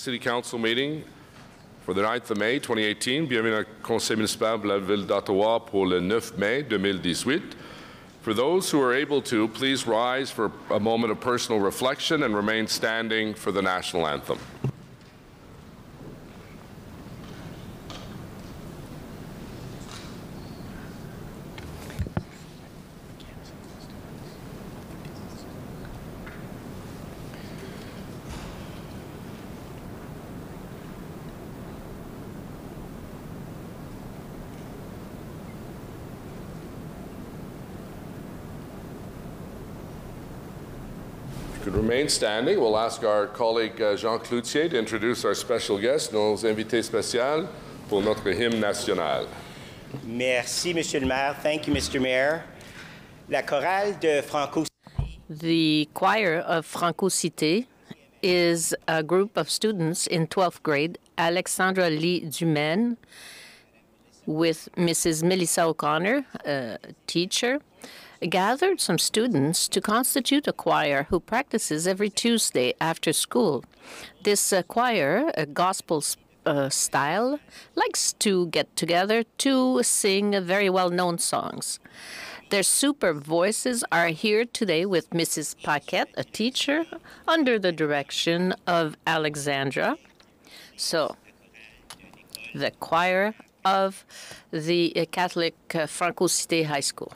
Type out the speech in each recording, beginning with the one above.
City Council meeting for the 9th of May 2018. Bienvenue au Conseil municipal de la Ville d'Ottawa pour le 9 mai 2018. For those who are able to, please rise for a moment of personal reflection and remain standing for the national anthem. Could remain standing. We'll ask our colleague Jean Cloutier to introduce our special guests, nos invités spéciaux pour notre hymne national. Merci, Monsieur le Maire. Thank you, Mr. Mayor. La chorale de Franco. The choir of Franco-Cité is a group of students in 12th grade, Alexandra Lee Dumaine, with Mrs. Melissa O'Connor, a teacher, gathered some students to constitute a choir who practices every Tuesday after school. This choir, a gospel style, likes to get together to sing very well-known songs. Their super voices are here today with Mrs. Paquette, a teacher, under the direction of Alexandra. So, the choir of the Catholic Franco-Cité High School.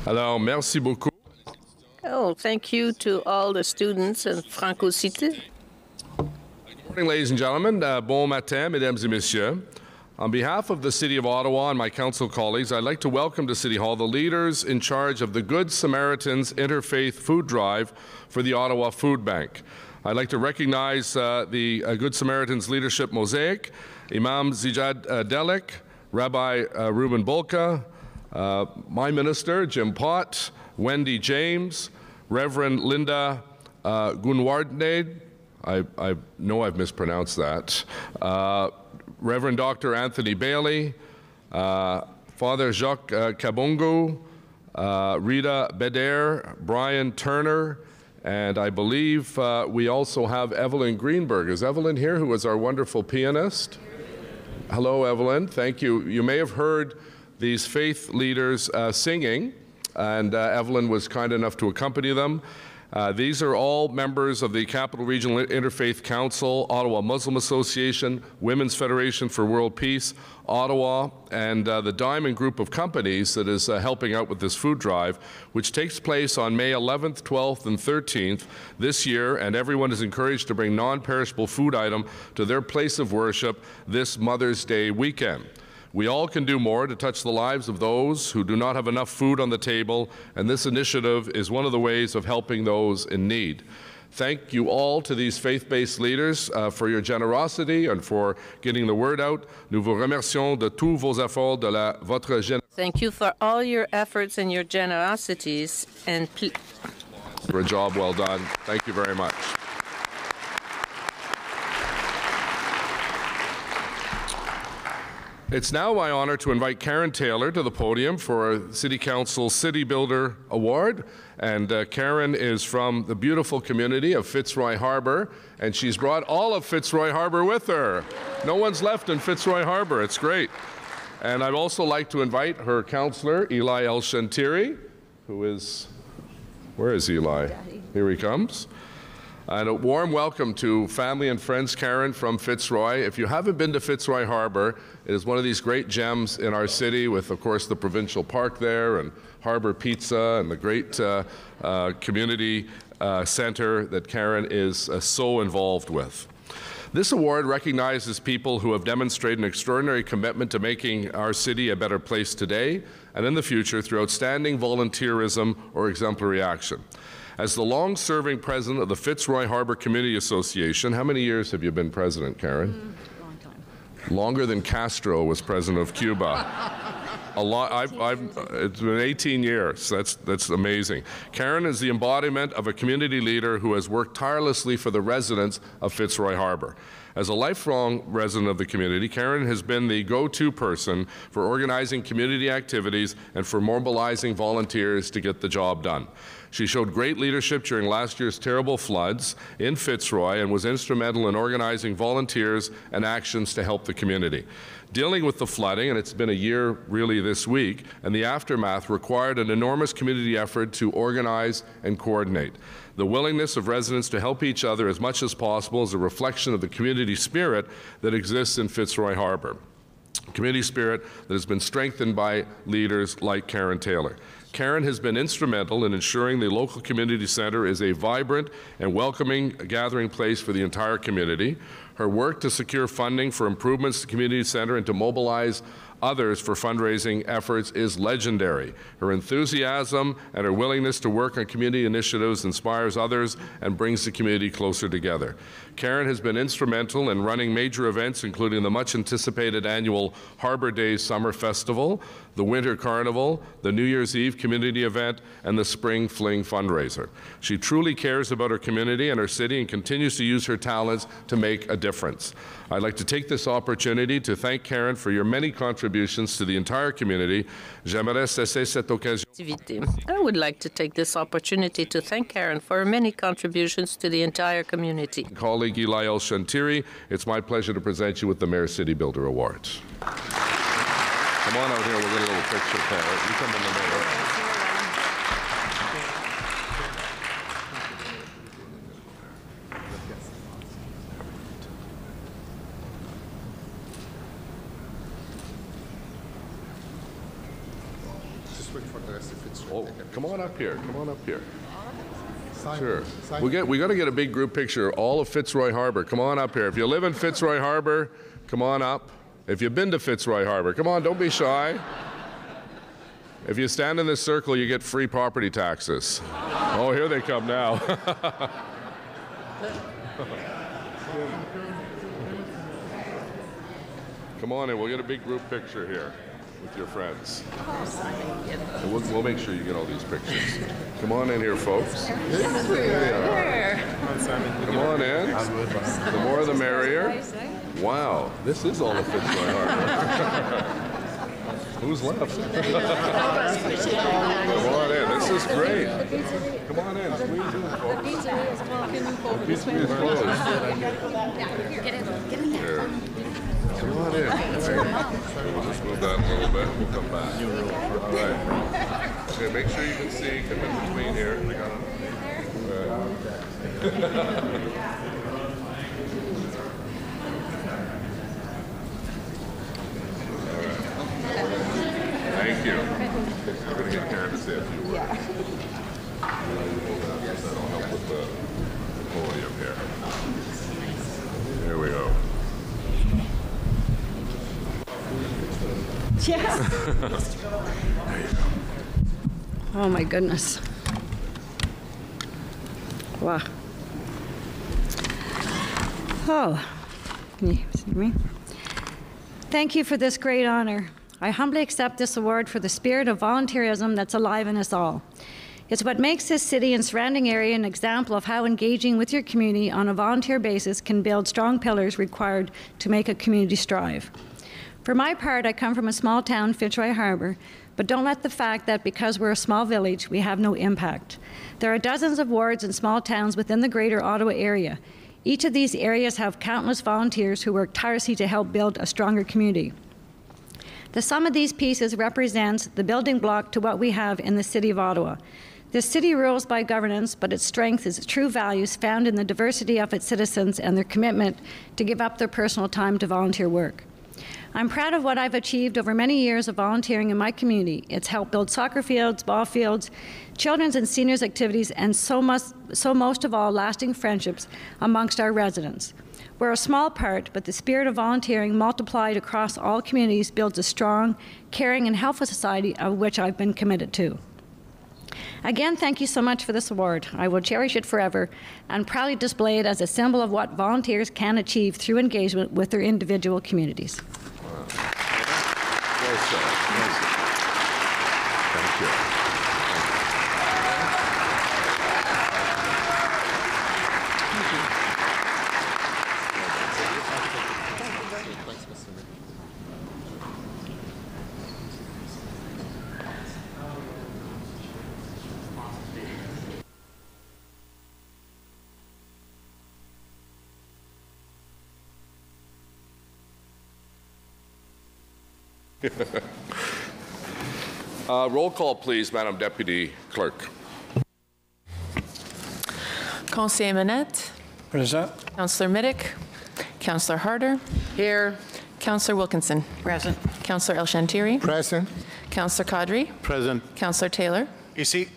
Alors, merci beaucoup. Oh, thank you to all the students in Franco-Cité. Good morning, ladies and gentlemen. Bon matin, mesdames et messieurs. On behalf of the City of Ottawa and my council colleagues, I'd like to welcome to City Hall the leaders in charge of the Good Samaritans Interfaith Food Drive for the Ottawa Food Bank. I'd like to recognize the Good Samaritans Leadership Mosaic, Imam Zijad Delek, Rabbi Ruben Bolka, my minister, Jim Pott, Wendy James, Reverend Linda Gunwardnade, I know I've mispronounced that, Reverend Dr. Anthony Bailey, Father Jacques Kabungu, Rita Beder, Brian Turner, and I believe we also have Evelyn Greenberg. Is Evelyn here, who is our wonderful pianist? Hello, Evelyn. Thank you. You may have heard these faith leaders singing, and Evelyn was kind enough to accompany them. These are all members of the Capital Regional Interfaith Council, Ottawa Muslim Association, Women's Federation for World Peace, Ottawa, and the Diamond Group of companies that is helping out with this food drive, which takes place on May 11th, 12th, and 13th this year, and everyone is encouraged to bring non-perishable food item to their place of worship this Mother's Day weekend. We all can do more to touch the lives of those who do not have enough food on the table, and this initiative is one of the ways of helping those in need. Thank you all to these faith-based leaders for your generosity and for getting the word out. Nous vous remercions de tous vos efforts, de votre générosité. Thank you for all your efforts and your generosities, and For a job well done. Thank you very much. It's now my honor to invite Karen Taylor to the podium for a City Council City Builder Award. And Karen is from the beautiful community of Fitzroy Harbour, and she's brought all of Fitzroy Harbour with her. No one's left in Fitzroy Harbour. It's great. And I'd also like to invite her councillor, Eli El-Shantiri, who is, where is Eli? Here he comes. And a warm welcome to family and friends, Karen from Fitzroy. If you haven't been to Fitzroy Harbour, it is one of these great gems in our city with, of course, the provincial park there and Harbour Pizza and the great community center that Karen is so involved with. This award recognizes people who have demonstrated an extraordinary commitment to making our city a better place today and in the future through outstanding volunteerism or exemplary action. As the long-serving president of the Fitzroy Harbour Community Association, how many years have you been president, Karen? Long time. Longer than Castro was president of Cuba. A lot. It's been 18 years. That's amazing. Karen is the embodiment of a community leader who has worked tirelessly for the residents of Fitzroy Harbour. As a lifelong resident of the community, Karen has been the go-to person for organizing community activities and for mobilizing volunteers to get the job done. She showed great leadership during last year's terrible floods in Fitzroy and was instrumental in organizing volunteers and actions to help the community. Dealing with the flooding, and it's been a year really this week, and the aftermath required an enormous community effort to organize and coordinate. The willingness of residents to help each other as much as possible is a reflection of the community spirit that exists in Fitzroy Harbour. Community spirit that has been strengthened by leaders like Karen Taylor. Karen has been instrumental in ensuring the local community center is a vibrant and welcoming gathering place for the entire community. Her work to secure funding for improvements to the community center and to mobilize others for fundraising efforts is legendary. Her enthusiasm and her willingness to work on community initiatives inspires others and brings the community closer together. Karen has been instrumental in running major events, including the much-anticipated annual Harbour Days Summer Festival, the Winter Carnival, the New Year's Eve community event, and the Spring Fling fundraiser. She truly cares about her community and her city and continues to use her talents to make a difference. I'd like to take this opportunity to thank Karen for your many contributions to the entire community. J'aimerais saisir cette occasion. I would like to take this opportunity to thank Karen for her many contributions to the entire community. Colleague Eli El-Shantiri, it's my pleasure to present you with the Mayor City Builder Awards. Come on out here, we'll get a little picture, Karen. You come in the middle. Oh, come on up here. Come on up here. Sure. We got to get a big group picture. All of Fitzroy Harbour. Come on up here. If you live in Fitzroy Harbour, come on up. If you've been to Fitzroy Harbour, come on. Don't be shy. If you stand in this circle, you get free property taxes. Oh, here they come now. Come on in. We'll get a big group picture here with your friends. And we'll make sure you get all these pictures. Come on in here, folks. Here. Come on in. The more the merrier. Wow, this is all of Fitzroy Harbour. Who's left? Come on in. This is great. Come on in. Squeeze in, folks. The pizzeria is closed. Get in there. Here. Come on in. We'll just move that a little bit. We'll come back. All right. Okay, make sure you can see. Come in between here. Thank you. We're going to get Karen to say a few words. That'll help with the podium here. There we go. Yes. Oh my goodness. Wow. Oh, can you see me? Thank you for this great honor. I humbly accept this award for the spirit of volunteerism that's alive in us all. It's what makes this city and surrounding area an example of how engaging with your community on a volunteer basis can build strong pillars required to make a community strive. For my part, I come from a small town, Fitzroy Harbour, but don't let the fact that because we're a small village, we have no impact. There are dozens of wards and small towns within the greater Ottawa area. Each of these areas have countless volunteers who work tirelessly to help build a stronger community. The sum of these pieces represents the building block to what we have in the City of Ottawa. This city rules by governance, but its strength is its true values found in the diversity of its citizens and their commitment to give up their personal time to volunteer work. I'm proud of what I've achieved over many years of volunteering in my community. It's helped build soccer fields, ball fields, children's and seniors activities, and so most of all, lasting friendships amongst our residents. We're a small part, but the spirit of volunteering multiplied across all communities builds a strong, caring, and helpful society of which I've been committed to. Again, thank you so much for this award. I will cherish it forever and proudly display it as a symbol of what volunteers can achieve through engagement with their individual communities. Well said. Thank you. Roll call, please, Madam Deputy Clerk. Conseiller Manette. Present. Councillor Middick. Councillor Harder. Here. Councillor Wilkinson. Present. Councillor El Shantiri. Present. Councillor Kadri. Present. Councillor Taylor. Ici.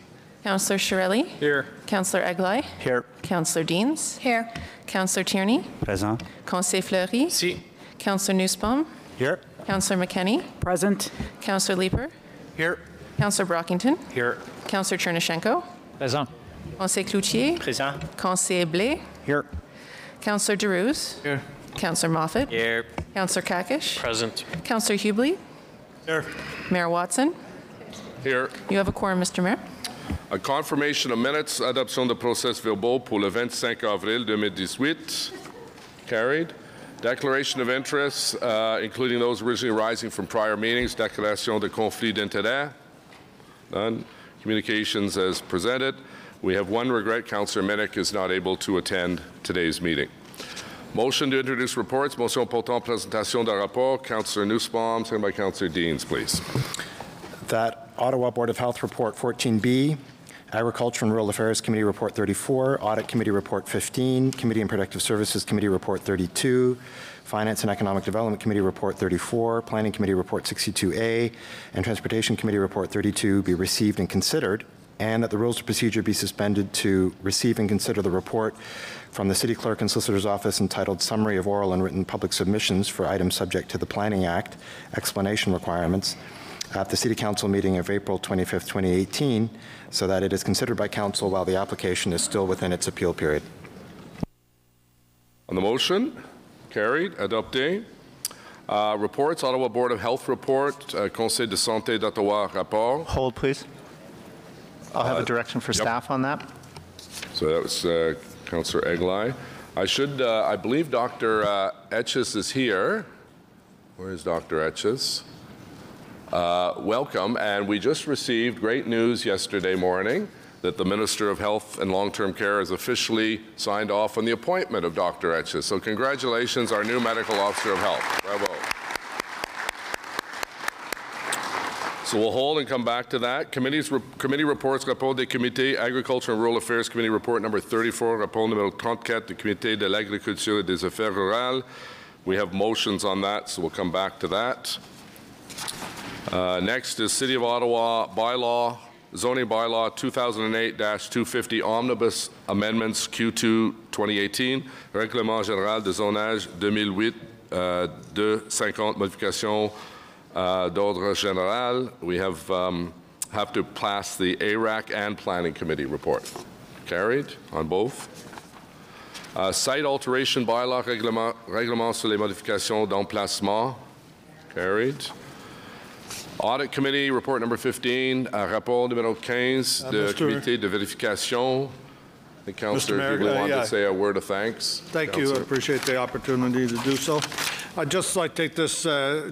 Councillor Shirelli. Here. Councillor Eglai. Here. Councillor Deans. Here. Councillor Tierney. Present. Conseiller Fleury. Ici. Councillor Nussbaum. Here. Councillor McKenney. Present. Councillor Leeper. Here. Councillor Brockington. Here. Councillor Chernyshenko. Present. Conseiller Cloutier. Présent. Conseiller Blais. Here. Councillor DeRose. Here. Councillor Moffat. Here. Councillor Kakish. Present. Councillor Hubley. Here. Mayor Watson. Here. You have a quorum, Mr. Mayor. A confirmation of minutes, adoption de procès-verbaux pour le 25 avril 2018. Carried. Declaration of interests, including those originally arising from prior meetings. Déclaration de conflit d'intérêt. None. Communications as presented. We have one regret. Councillor Minnick is not able to attend today's meeting. Motion to introduce reports. Motion portant présentation d'un rapport. Councillor Nussbaum, second by Councillor Deans, please. That Ottawa Board of Health Report 14B, Agriculture and Rural Affairs Committee Report 34, Audit Committee Report 15, Committee on Productive Services Committee Report 32, Finance and Economic Development Committee Report 34, Planning Committee Report 62A, and Transportation Committee Report 32 be received and considered, and that the rules of procedure be suspended to receive and consider the report from the City Clerk and Solicitor's Office entitled Summary of Oral and Written Public Submissions for items subject to the Planning Act explanation requirements at the City Council meeting of April 25th, 2018, so that it is considered by Council while the application is still within its appeal period. On the motion, carried, adopté. Reports, Ottawa Board of Health Report, Conseil de Santé d'Ottawa rapport. Hold, please. I'll have a direction for staff on that. So that was Councillor Eglai. I believe Dr. Etches is here. Where is Dr. Etches? Welcome, and we just received great news yesterday morning that the Minister of Health and Long-Term Care has officially signed off on the appointment of Dr. Etches. So congratulations, our new Medical Officer of Health. Bravo. So we'll hold and come back to that. Committee reports, rapport des comités, Agriculture and Rural Affairs Committee Report number 34, rapport numéro 34 du Comité de l'Agriculture et des Affaires Rurales. We have motions on that, so we'll come back to that. Next is City of Ottawa bylaw, zoning bylaw 2008-250 omnibus amendments Q2 2018, règlement général de zonage 2008-250 modifications d'ordre général. We have to pass the ARAC and Planning Committee report. Carried on both. Site alteration bylaw, règlement sur les modifications d'emplacement. Carried. Audit Committee, report number 15, rapport numéro 15 de comité de vérification. The Councillor, if you want to say a word of thanks. Thank you. I appreciate the opportunity to do so. I'd just like to take this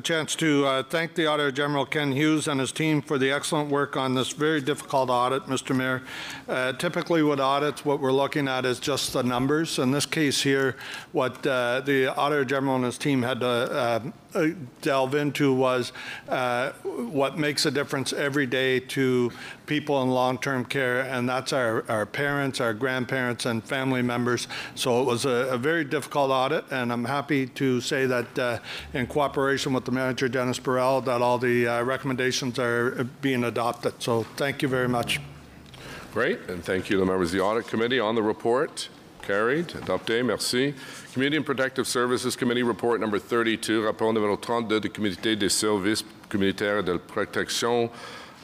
chance to thank the Auditor General Ken Hughes and his team for the excellent work on this very difficult audit, Mr. Mayor. Typically with audits, what we're looking at is just the numbers. In this case here, what the Auditor General and his team had to delve into was what makes a difference every day to people in long-term care, and that's our parents, our grandparents, and family members. So it was a very difficult audit, and I'm happy to say that in cooperation with the manager, Dennis Burrell, that all the recommendations are being adopted. So thank you very much. Great, and thank you to the members of the Audit Committee on the report. Carried. Adopté. Merci. Community and Protective Services Committee report number 32, rapport numéro 32 du Comité des services communautaires de protection.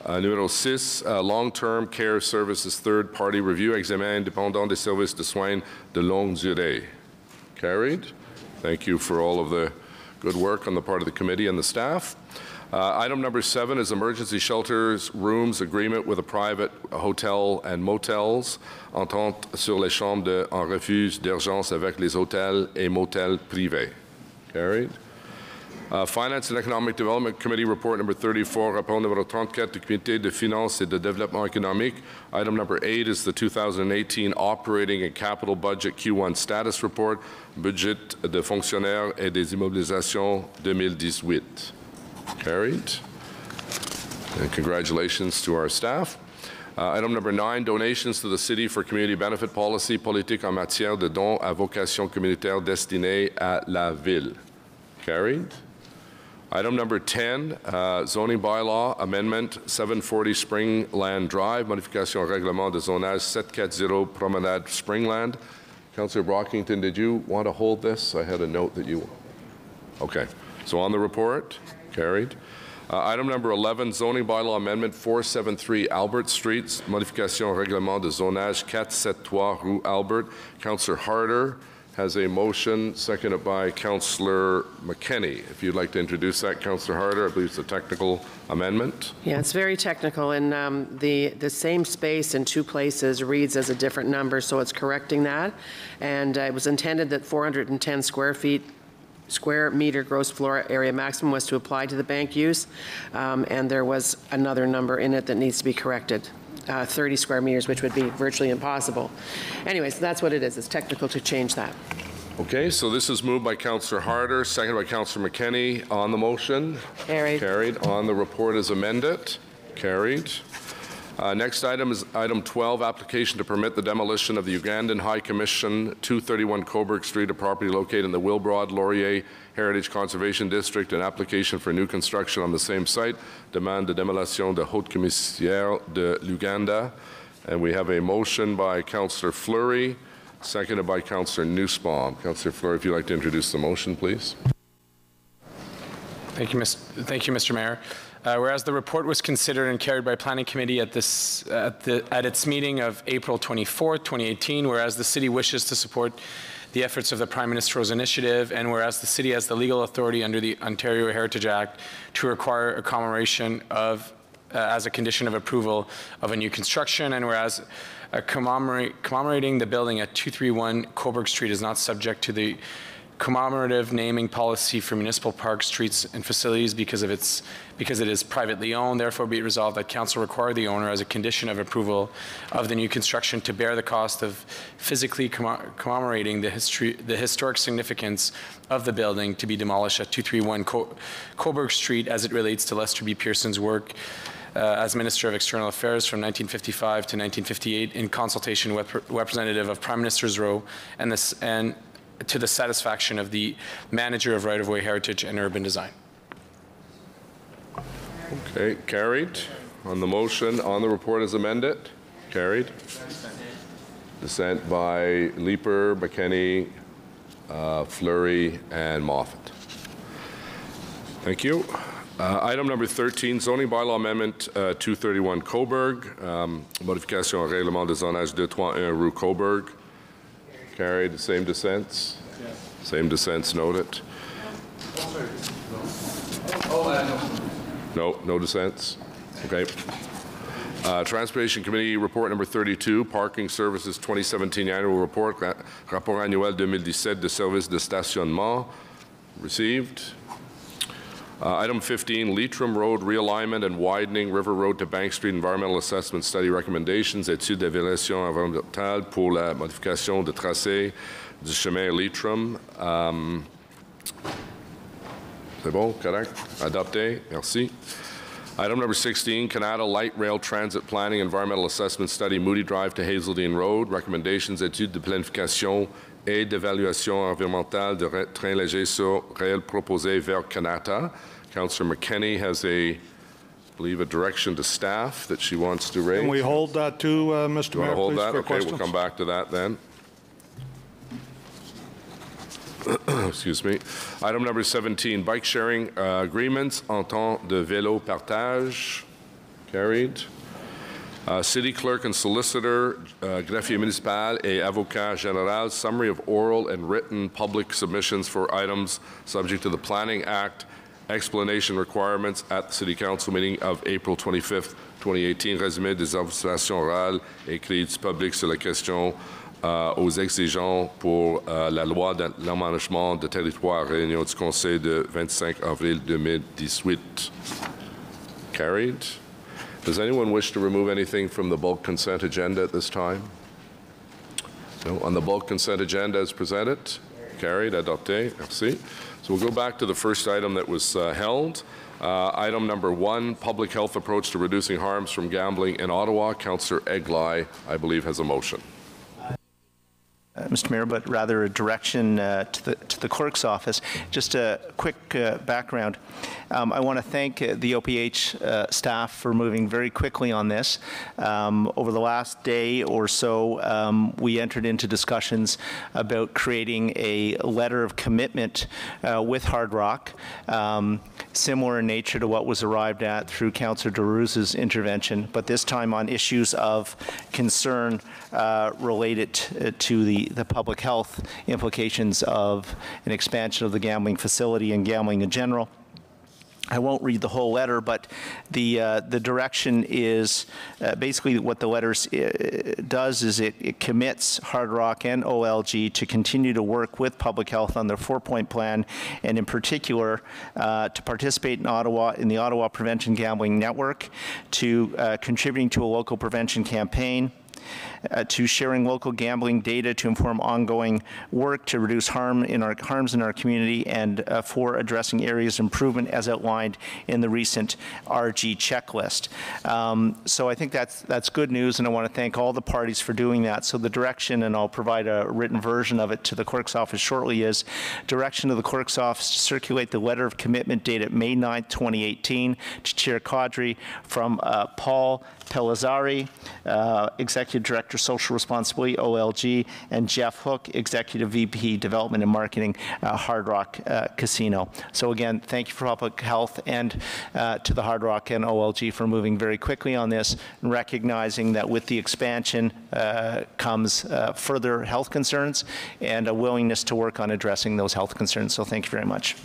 Numéro 6, Long-Term Care Services Third Party Review, examen indépendant des services de soins de longue durée. Carried. Thank you for all of the good work on the part of the committee and the staff. Item number 7 is Emergency Shelters Rooms Agreement with a private hotel and motels. Entente sur les chambres en refuge d'urgence avec les hôtels et motels privés. Carried. Finance and Economic Development Committee report number 34, rapport numéro 34 du Comité de finances et de développement économique. Item number 8 is the 2018 Operating and Capital Budget Q1 Status Report, Budget de fonctionnaires et des immobilisations 2018. Carried. And congratulations to our staff. Item number 9, donations to the city for community benefit policy, politique en matière de dons à vocation communautaire destinés à la ville. Carried. Item number 10, zoning bylaw amendment 740 Springland Drive, modification au règlement de zonage 740 Promenade Springland. Councillor Brockington, did you want to hold this? I had a note that you... Okay. So on the report, carried. Item number 11, zoning bylaw amendment 473 Albert Street, modification au règlement de zonage 473 Rue Albert. Councillor Harder has a motion, seconded by Councillor McKenney. If you'd like to introduce that, Councillor Harder, I believe it's a technical amendment. Yeah, it's very technical, and the same space in two places reads as a different number, so it's correcting that. And it was intended that 410 square meter gross floor area maximum was to apply to the bank use, and there was another number in it that needs to be corrected. 30 square meters, which would be virtually impossible. Anyways, that's what it is. It's technical to change that. Okay, so this is moved by Councillor Harder, seconded by Councillor McKenney. On the motion? Carried. Carried. On the report as amended? Carried. Next item is item 12, application to permit the demolition of the Ugandan High Commission 231 Coburg Street, a property located in the Wilbrod Laurier Heritage Conservation District, an application for new construction on the same site, demande de démolition de Haute Commissaire de l'Uganda. And we have a motion by Councillor Fleury, seconded by Councillor Nussbaum. Councillor Fleury, if you'd like to introduce the motion, please. Thank you, Mr. Mayor. Whereas the report was considered and carried by Planning Committee at its meeting of April 24, 2018, whereas the City wishes to support the efforts of the Prime Minister's initiative, and whereas the City has the legal authority under the Ontario Heritage Act to require a commemoration of, as a condition of approval of a new construction, and whereas commemorating the building at 231 Coburg Street is not subject to the commemorative naming policy for municipal parks, streets, and facilities because it is privately owned. Therefore, be it resolved that Council require the owner, as a condition of approval of the new construction, to bear the cost of physically commemorating the historic significance of the building to be demolished at 231 Coburg Street, as it relates to Lester B. Pearson's work as Minister of External Affairs from 1955 to 1958, in consultation with representative of Prime Minister's Row and to the satisfaction of the Manager of Right-of-Way Heritage and Urban Design. Okay, carried. On the motion, on the report as amended? Carried. Dissent by Leeper, McKenney, Fleury, and Moffat. Thank you. Item number 13, zoning bylaw amendment 231 Coburg, modification au règlement de zonage 231 Rue Coburg. Carried. Same dissents? Same dissents noted. No dissents? Okay. Transportation Committee Report number 32, Parking Services 2017 Annual Report, Rapport annuel 2017 de services de stationnement, received. Item 15, Leitrim Road realignment and widening, River Road to Bank Street Environmental Assessment Study Recommendations, étude d'évaluation environnementale pour la modification de tracé du chemin Leitrim. C'est bon, correct? Adopté, merci. Item number 16, Canada Light Rail Transit Planning Environmental Assessment Study, Moody Drive to Hazeldean Road, recommendations, études de planification et d'évaluation environnementale de train léger sur rail proposé vers Kanata. Councillor McKenney has I believe, a direction to staff that she wants to raise. Can we hold that too, Mr. Mayor, hold please, that? for Okay, questions? we'll come back to that then. Excuse me. Item number 17, bike sharing agreements en temps de vélo partage. Carried. City clerk and solicitor, greffier municipal et avocat général, summary of oral and written public submissions for items subject to the Planning Act explanation requirements at the City Council meeting of April 25th, 2018. Résumé des observations orales écrites publiques sur la question aux exigences pour la loi de l'aménagement de territoire, réunion du Conseil de 25 avril 2018. Carried. Does anyone wish to remove anything from the bulk consent agenda at this time? No. On the bulk consent agenda as presented? Carried. Adopté. Merci. So we'll go back to the first item that was held. Item number 1, public health approach to reducing harms from gambling in Ottawa. Councillor Eglai, I believe, has a motion. Mr. Mayor, but rather a direction to the clerk's office. Just a quick background. I want to thank the OPH staff for moving very quickly on this. Over the last day or so, we entered into discussions about creating a letter of commitment with Hard Rock, similar in nature to what was arrived at through Councillor DeRuse's intervention, but this time on issues of concern related to the public health implications of an expansion of the gambling facility and gambling in general. I won't read the whole letter, but the direction is basically what the letter does is it commits Hard Rock and OLG to continue to work with public health on their 4-point plan, and in particular to participate in the Ottawa Prevention Gambling Network, to contributing to a local prevention campaign, to sharing local gambling data to inform ongoing work to reduce harms in our community, and for addressing areas of improvement as outlined in the recent RG checklist. So I think that's good news, and I want to thank all the parties for doing that. So the direction, and I'll provide a written version of it to the clerk's office shortly, is direction to the clerk's office to circulate the letter of commitment dated May 9th, 2018 to Chair Cadre from Paul Pellizzari, Executive Director, Social Responsibility, OLG, and Jeff Hook, Executive VP, Development and Marketing, Hard Rock Casino. So again, thank you for public health and to the Hard Rock and OLG for moving very quickly on this, and recognizing that with the expansion comes further health concerns and a willingness to work on addressing those health concerns. So thank you very much.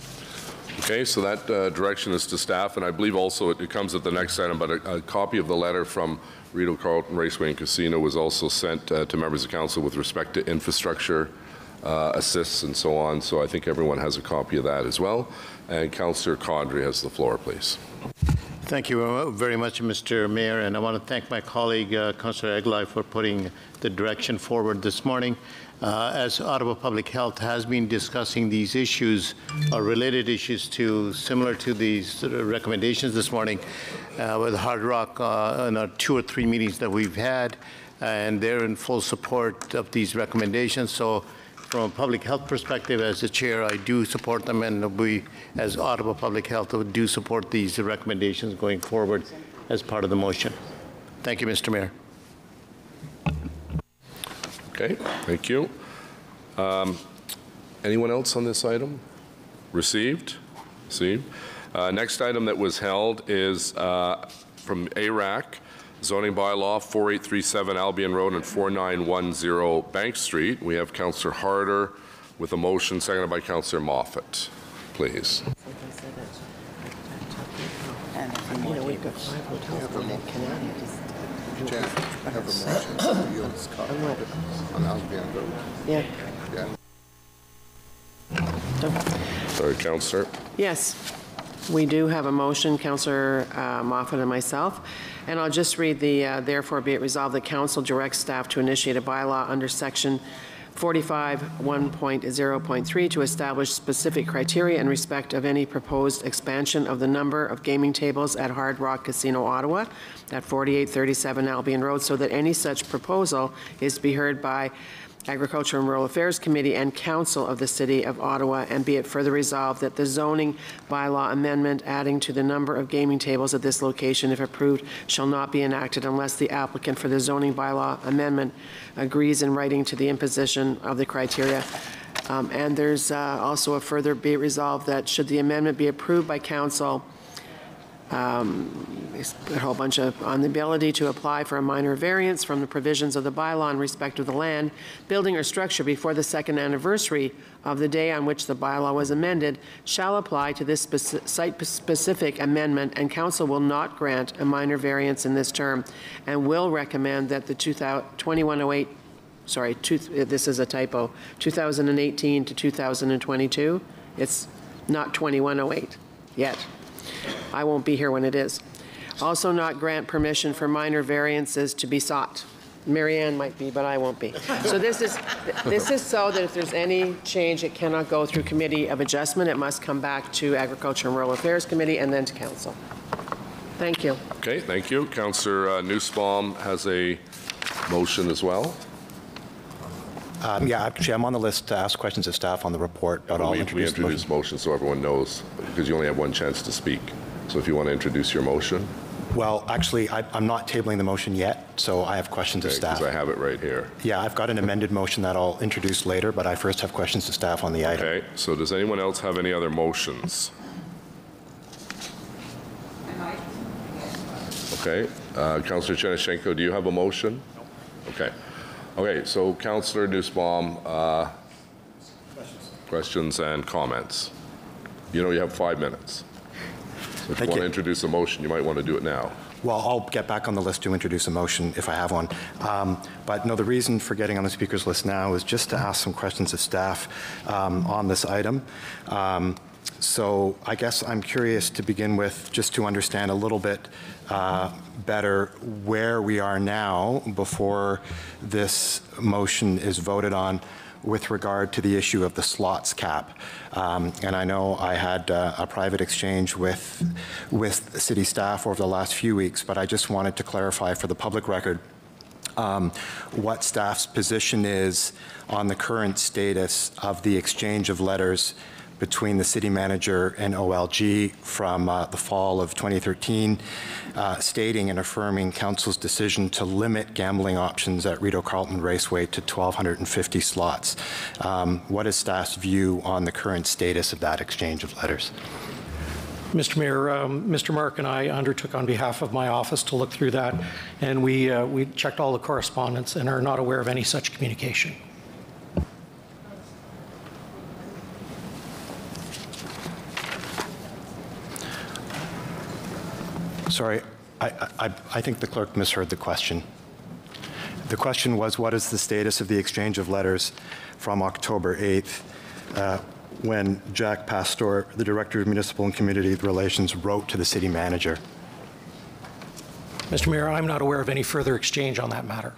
Okay, so that direction is to staff, and I believe also it comes at the next item, but a copy of the letter from Rideau Carlton Raceway and Casino was also sent to members of council with respect to infrastructure assists and so on, so I think everyone has a copy of that as well. And Councillor Cadre has the floor, please. Thank you very much, Mr. Mayor, and I want to thank my colleague, Councillor Eglai, for putting the direction forward this morning. As Ottawa Public Health has been discussing these issues, or related issues similar to these recommendations this morning with Hard Rock in our 2 or 3 meetings that we've had, and they're in full support of these recommendations. So from a public health perspective, as the chair, I do support them, and we, as Ottawa Public Health, do support these recommendations going forward as part of the motion. Thank you, Mr. Mayor. Okay, thank you. Anyone else on this item? Received? Received. Next item that was held is from ARAC, Zoning bylaw 4837 Albion Road and 4910 Bank Street. We have Councillor Harder with a motion, seconded by Councillor Moffat. Please. You know, we've got 5 hotels in that Canadian. Yeah. Sorry, Councillor. Yes, we do have a motion, Councillor Moffat and myself. And I'll just read the, therefore be it resolved that Council directs staff to initiate a bylaw under Section 45(1.0.3) to establish specific criteria in respect of any proposed expansion of the number of gaming tables at Hard Rock Casino Ottawa at 4837 Albion Road, so that any such proposal is to be heard by Agriculture and Rural Affairs Committee and Council of the City of Ottawa, and be it further resolved that the zoning bylaw amendment adding to the number of gaming tables at this location, if approved, shall not be enacted unless the applicant for the zoning bylaw amendment agrees in writing to the imposition of the criteria. And there's also a further be it resolved that should the amendment be approved by Council, a whole bunch on the ability to apply for a minor variance from the provisions of the bylaw in respect of the land, building, or structure before the second anniversary of the day on which the bylaw was amended shall apply to this site-specific amendment, and Council will not grant a minor variance in this term and will recommend that the 2108, sorry, this is a typo, 2018 to 2022. It's not 2108 yet. I won't be here when it is. Also not grant permission for minor variances to be sought. Marianne might be, but I won't be. So this is so that if there's any change, it cannot go through Committee of Adjustment. It must come back to Agriculture and Rural Affairs Committee and then to Council. Thank you. Okay, thank you. Councillor Nussbaum has a motion as well. Yeah, actually, I'm on the list to ask questions of staff on the report, but I'll introduce the motion. Motion so everyone knows, because you only have one chance to speak. So if you want to introduce your motion. Well, actually, I'm not tabling the motion yet, so I have questions of staff. Because I have it right here. Yeah, I've got an amended motion that I'll introduce later, but I first have questions to staff on the item. Okay, so does anyone else have any other motions? Okay, Councillor Chenishenko, do you have a motion? Okay. Okay, so Councillor Nussbaum, questions and comments. You know you have 5 minutes. So if you want to introduce a motion, you might want to do it now. Well, I'll get back on the list to introduce a motion if I have one. But no, the reason for getting on the speakers list now is just to ask some questions of staff on this item. So I guess I'm curious to begin with, just to understand a little bit better where we are now before this motion is voted on with regard to the issue of the slots cap. And I know I had a private exchange with city staff over the last few weeks, but I just wanted to clarify for the public record what staff's position is on the current status of the exchange of letters between the city manager and OLG from the fall of 2013, stating and affirming council's decision to limit gambling options at Rideau Carleton Raceway to 1,250 slots. What is staff's view on the current status of that exchange of letters? Mr. Mayor, Mr. Mark and I undertook on behalf of my office to look through that, and we checked all the correspondence and are not aware of any such communication. Sorry, I think the clerk misheard the question. The question was, what is the status of the exchange of letters from October 8th when Jack Pastor, the Director of Municipal and Community Relations, wrote to the city manager? Mr. Mayor, I'm not aware of any further exchange on that matter.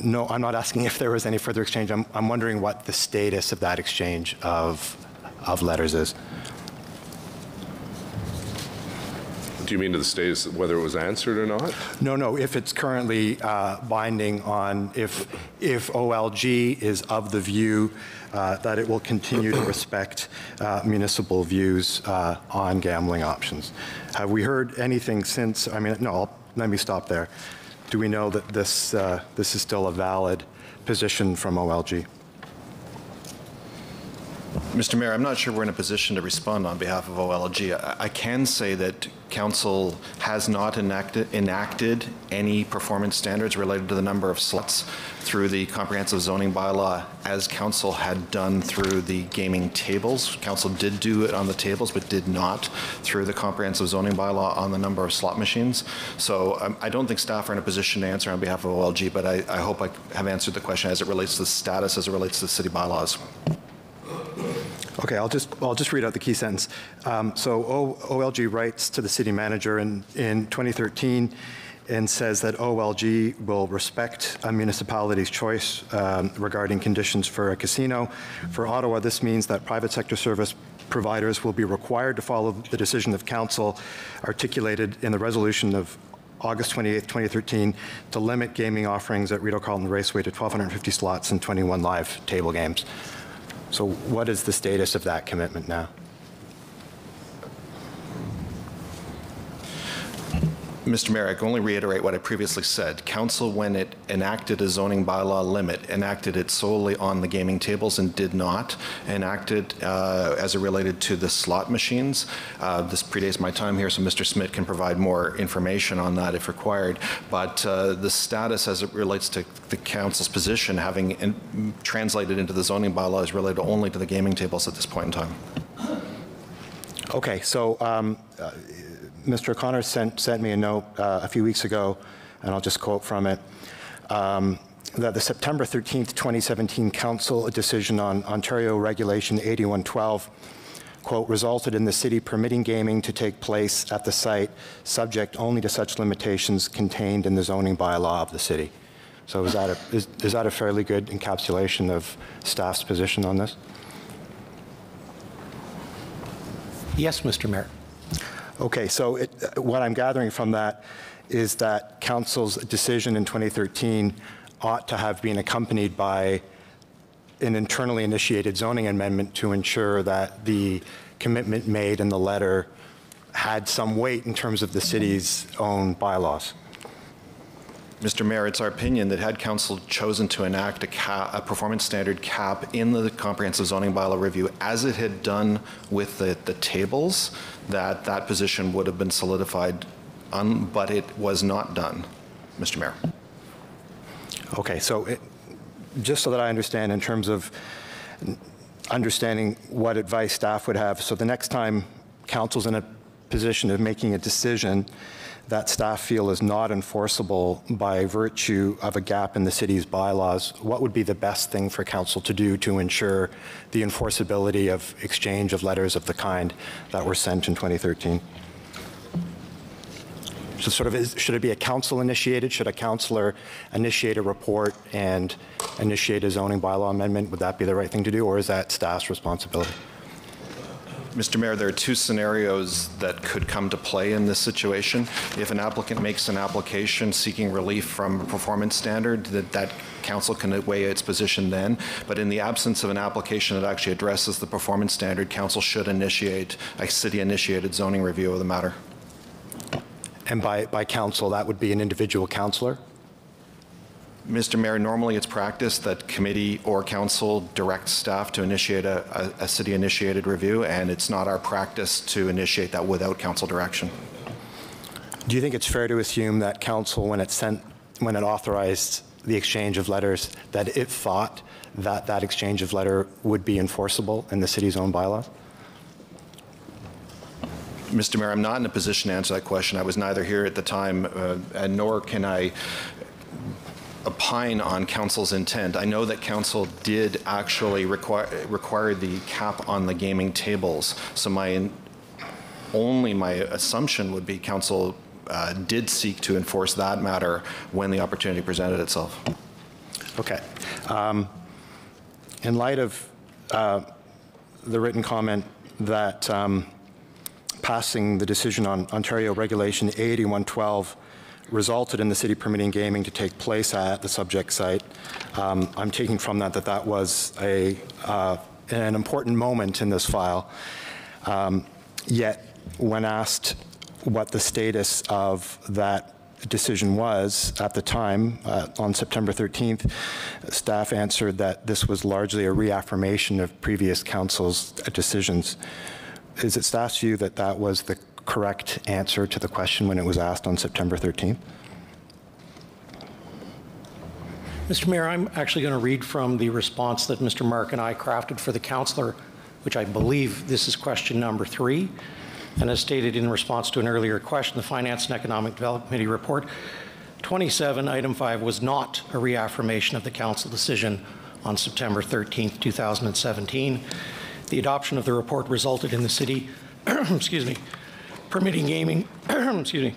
No, I'm not asking if there was any further exchange. I'm wondering what the status of that exchange of letters is. Do you mean to the status whether it was answered or not? No, if it's currently binding on if OLG is of the view that it will continue to respect municipal views on gambling options. Have we heard anything since? I mean, no, let me stop there. Do we know that this is still a valid position from OLG? Mr. Mayor, I'm not sure we're in a position to respond on behalf of OLG. I can say that Council has not enacted any performance standards related to the number of slots through the comprehensive zoning bylaw as Council had done through the gaming tables. Council did do it on the tables, but did not through the comprehensive zoning bylaw on the number of slot machines. So I don't think staff are in a position to answer on behalf of OLG, but I hope I have answered the question as it relates to the status, as it relates to the city bylaws. Okay, I'll just read out the key sentence. So OLG writes to the city manager in 2013 and says that OLG will respect a municipality's choice regarding conditions for a casino. For Ottawa, this means that private sector service providers will be required to follow the decision of council articulated in the resolution of August 28, 2013, to limit gaming offerings at Rideau Carleton Raceway to 1,250 slots and 21 live table games. So what is the status of that commitment now? Mr. Mayor, I can only reiterate what I previously said. Council, when it enacted a zoning bylaw limit, enacted it solely on the gaming tables and did not enact it as it related to the slot machines. This predates my time here, so Mr. Smith can provide more information on that if required. But the status as it relates to the council's position, having translated into the zoning bylaw, is related only to the gaming tables at this point in time. Okay, so Mr. O'Connor sent me a note a few weeks ago, and I'll just quote from it, that the September 13th, 2017 council decision on Ontario Regulation 8112, quote, resulted in the city permitting gaming to take place at the site, subject only to such limitations contained in the zoning bylaw of the city. So is that a fairly good encapsulation of staff's position on this? Yes, Mr. Mayor. Okay, so what I'm gathering from that is that council's decision in 2013 ought to have been accompanied by an internally initiated zoning amendment to ensure that the commitment made in the letter had some weight in terms of the city's own bylaws. Mr. Mayor, it's our opinion that had Council chosen to enact a performance standard cap in the comprehensive zoning bylaw review, as it had done with the tables, that position would have been solidified, but it was not done, Mr. Mayor. Okay, so just so that I understand in terms of understanding what advice staff would have, so the next time Council's in a position of making a decision that staff feel is not enforceable by virtue of a gap in the city's bylaws, what would be the best thing for council to do to ensure the enforceability of exchange of letters of the kind that were sent in 2013? So should it be a council initiated? Should a councillor initiate a report and initiate a zoning bylaw amendment? Would that be the right thing to do, or is that staff's responsibility? Mr. Mayor, there are two scenarios that could come to play in this situation. If an applicant makes an application seeking relief from a performance standard, that council can weigh its position then. But in the absence of an application that actually addresses the performance standard, council should initiate a city-initiated zoning review of the matter. And by council, that would be an individual councillor? Mr. Mayor, normally it's practice that committee or council directs staff to initiate a city-initiated review, and it's not our practice to initiate that without council direction. Do you think it's fair to assume that council, when it authorized the exchange of letters, that it thought that that exchange of letter would be enforceable in the city's own bylaws? Mr. Mayor, I'm not in a position to answer that question. I was neither here at the time, and nor can I opine on council's intent. I know that council did actually require the cap on the gaming tables. So my assumption would be council did seek to enforce that matter when the opportunity presented itself. Okay. In light of the written comment that passing the decision on Ontario Regulation 8112 resulted in the city permitting gaming to take place at the subject site, I'm taking from that was an important moment in this file. Yet, when asked what the status of that decision was at the time. On September 13th, staff answered that this was largely a reaffirmation of previous council's decisions. Is it staff's view that that was the correct answer to the question when it was asked on September 13th? Mr. Mayor, I'm actually going to read from the response that Mr. Mark and I crafted for the councillor, which I believe this is question number 3. And as stated in response to an earlier question, the Finance and Economic Development Committee report 27, item 5, was not a reaffirmation of the council decision on September 13th, 2017. The adoption of the report resulted in the city, excuse me, permitting gaming, excuse me,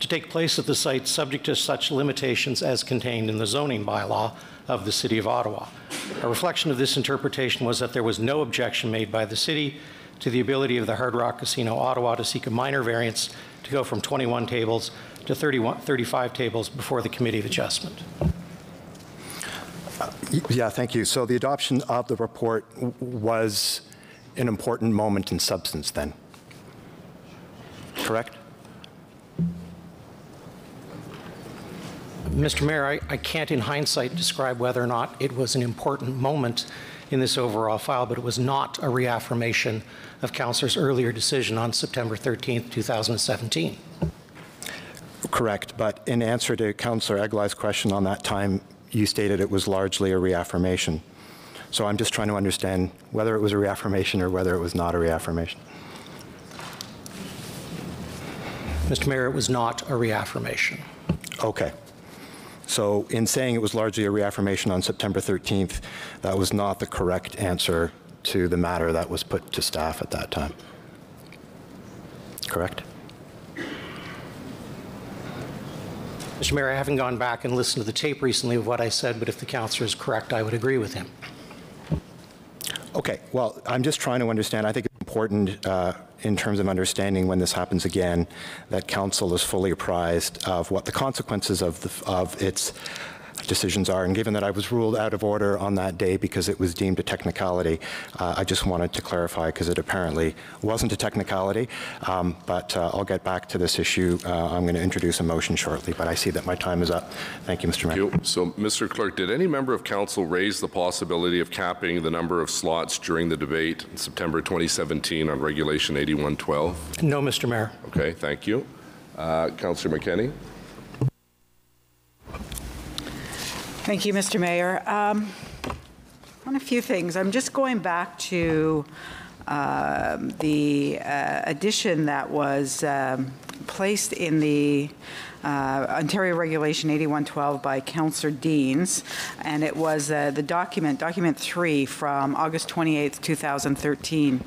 to take place at the site subject to such limitations as contained in the zoning bylaw of the City of Ottawa. A reflection of this interpretation was that there was no objection made by the city to the ability of the Hard Rock Casino Ottawa to seek a minor variance to go from 21 tables to 35 tables before the Committee of Adjustment. Yeah, thank you. So the adoption of the report was an important moment in substance then, correct? Mr. Mayor, I can't in hindsight describe whether or not it was an important moment in this overall file, but it was not a reaffirmation of Councillor's earlier decision on September 13th, 2017. Correct, but in answer to Councillor Eglai's question on that time, you stated it was largely a reaffirmation. So I'm just trying to understand whether it was a reaffirmation or whether it was not a reaffirmation. Mr. Mayor, it was not a reaffirmation. Okay. So in saying it was largely a reaffirmation on September 13th, that was not the correct answer to the matter that was put to staff at that time. Correct? Mr. Mayor, I haven't gone back and listened to the tape recently of what I said, but if the councillor is correct, I would agree with him. Okay, well, I'm just trying to understand. I think it's important in terms of understanding when this happens again that council is fully apprised of what the consequences of its decisions are. And given that I was ruled out of order on that day because it was deemed a technicality, I just wanted to clarify because it apparently wasn't a technicality. But I'll get back to this issue. I'm going to introduce a motion shortly, but I see that my time is up. Thank you, Mr. Mayor. Thank you. So, Mr. Clerk, did any member of council raise the possibility of capping the number of slots during the debate in September 2017 on Regulation 8112? No, Mr. Mayor. Okay, thank you. Councillor McKenney. Thank you, Mr. Mayor. On a few things, I'm just going back to the addition that was placed in the Ontario Regulation 8112 by Councillor Deans, and it was the document 3 from August 28th, 2013.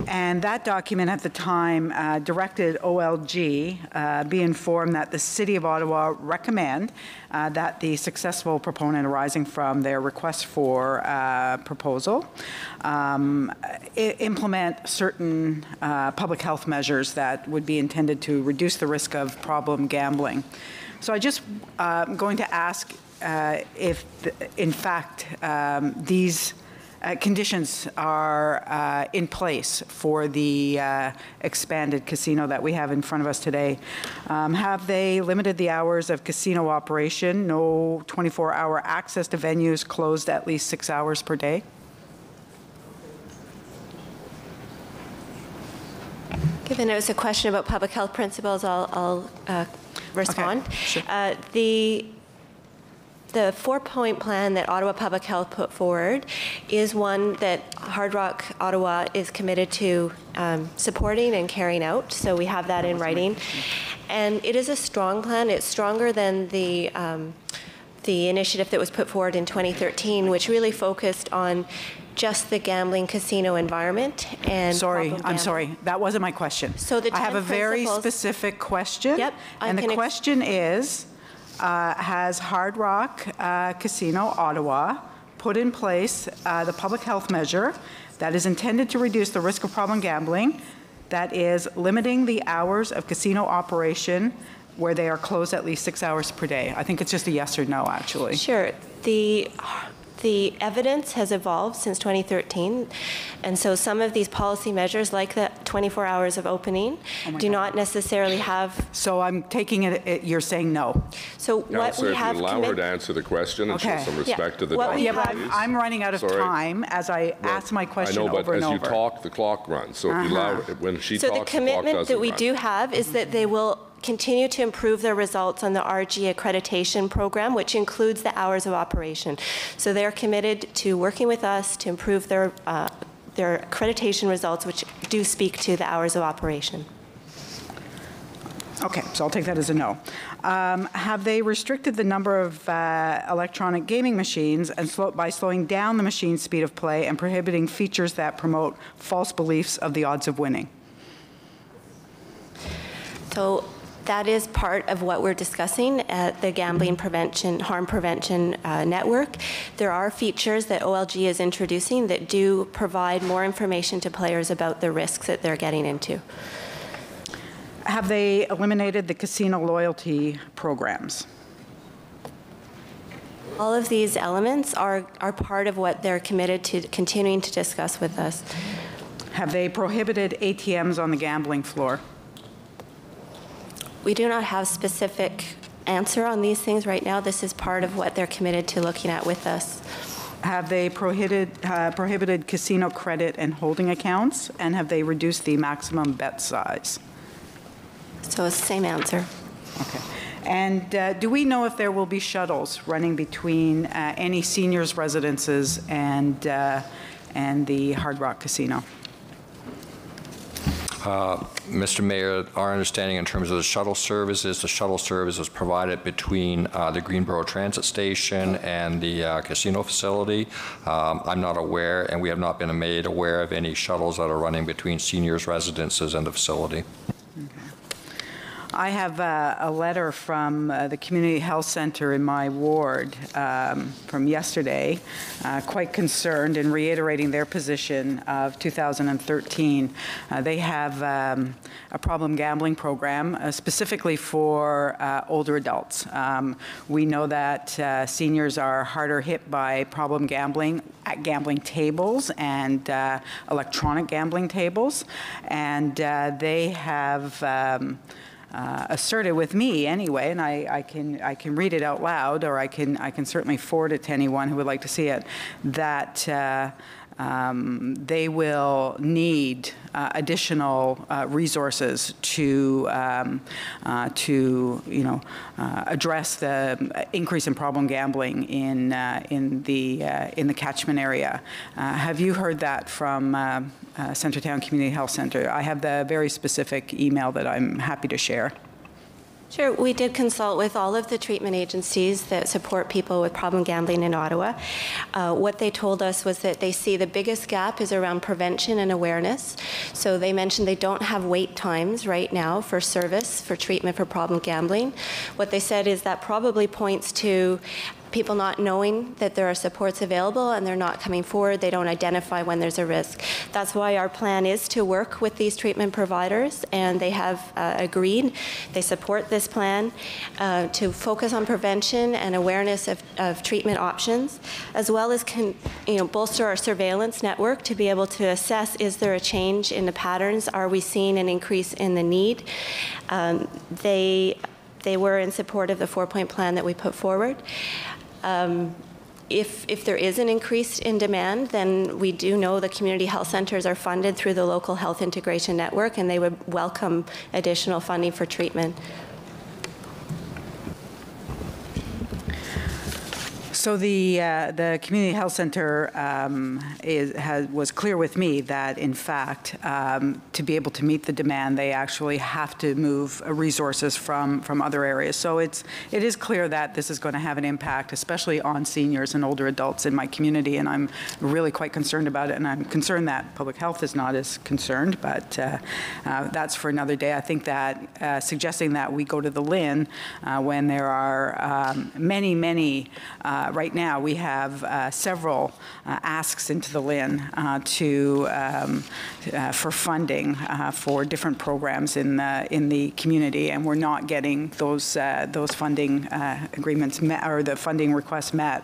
And that document at the time directed OLG be informed that the City of Ottawa recommend that the successful proponent arising from their request for proposal implement certain public health measures that would be intended to reduce the risk of problem gambling. So I just going to ask if, in fact, these conditions are in place for the expanded casino that we have in front of us today. Have they limited the hours of casino operation? No 24-hour access to venues, closed at least 6 hours per day? Given it was a question about public health principles, I'll respond. Okay, sure. The 4-point plan that Ottawa Public Health put forward is one that Hard Rock Ottawa is committed to supporting and carrying out. So we have that in writing. And it is a strong plan. It's stronger than the initiative that was put forward in 2013, which really focused on just the gambling casino environment. And I'm sorry, that wasn't my question. So the 10 I have a very specific question. Yep. And the question is, has Hard Rock Casino Ottawa put in place the public health measure that is intended to reduce the risk of problem gambling, that is limiting the hours of casino operation where they are closed at least 6 hours per day? I think it's just a yes or no, actually. Sure. The the evidence has evolved since 2013, and so some of these policy measures, like the 24 hours of opening, do not necessarily have... So I'm taking it, you're saying no. So what we have... If you allow her to answer the question and show some respect to the time, please. I'm running out of time as I ask my question over and over. I know, but as you talk, the clock runs. So if you allow, when she talks, the clock doesn't run. So the commitment that we do have is that they will continue to improve their results on the RG accreditation program, which includes the hours of operation. So they're committed to working with us to improve their accreditation results, which do speak to the hours of operation. Okay, so I'll take that as a no. Have they restricted the number of electronic gaming machines and by slowing down the machine's speed of play and prohibiting features that promote false beliefs of the odds of winning? So that is part of what we're discussing at the Gambling Prevention, Harm Prevention Network. There are features that OLG is introducing that do provide more information to players about the risks that they're getting into. Have they eliminated the casino loyalty programs? All of these elements are part of what they're committed to continuing to discuss with us. Have they prohibited ATMs on the gambling floor? We do not have specific answer on these things right now. This is part of what they're committed to looking at with us. Have they prohibited casino credit and holding accounts? And have they reduced the maximum bet size? So same answer. Okay. And do we know if there will be shuttles running between any seniors' residences and the Hard Rock Casino? Mr. Mayor, our understanding in terms of the shuttle service is provided between the Greenboro Transit Station and the casino facility. I'm not aware, and we have not been made aware of any shuttles that are running between seniors' residences and the facility. I have a letter from the Community Health Center in my ward from yesterday, quite concerned and reiterating their position of 2013. They have a problem gambling program specifically for older adults. We know that seniors are harder hit by problem gambling at gambling tables and electronic gambling tables, and they have asserted with me anyway, and I can read it out loud, or I can certainly forward it to anyone who would like to see it, that they will need additional resources to address the increase in problem gambling in the catchment area. Have you heard that from Centretown Community Health Center? I have the very specific email that I'm happy to share. Sure. We did consult with all of the treatment agencies that support people with problem gambling in Ottawa. What they told us was that they see the biggest gap is around prevention and awareness. So they mentioned they don't have wait times right now for service, for treatment for problem gambling. What they said is that probably points to people not knowing that there are supports available and they're not coming forward. They don't identify when there's a risk. That's why our plan is to work with these treatment providers, and they have agreed. They support this plan to focus on prevention and awareness of treatment options, as well as bolster our surveillance network to be able to assess, is there a change in the patterns? Are we seeing an increase in the need? They were in support of the 4-point plan that we put forward. If there is an increase in demand, then we do know the community health centers are funded through the local health integration network, and they would welcome additional funding for treatment. So the community health center was clear with me that, in fact, to be able to meet the demand, they actually have to move resources from other areas. So it is clear that this is going to have an impact, especially on seniors and older adults in my community, and I'm really quite concerned about it. And I'm concerned that public health is not as concerned, but that's for another day. I think that suggesting that we go to the LHIN when there are many right now we have several asks into the LIN for funding for different programs in the community, and we're not getting those funding agreements met, or the funding requests met.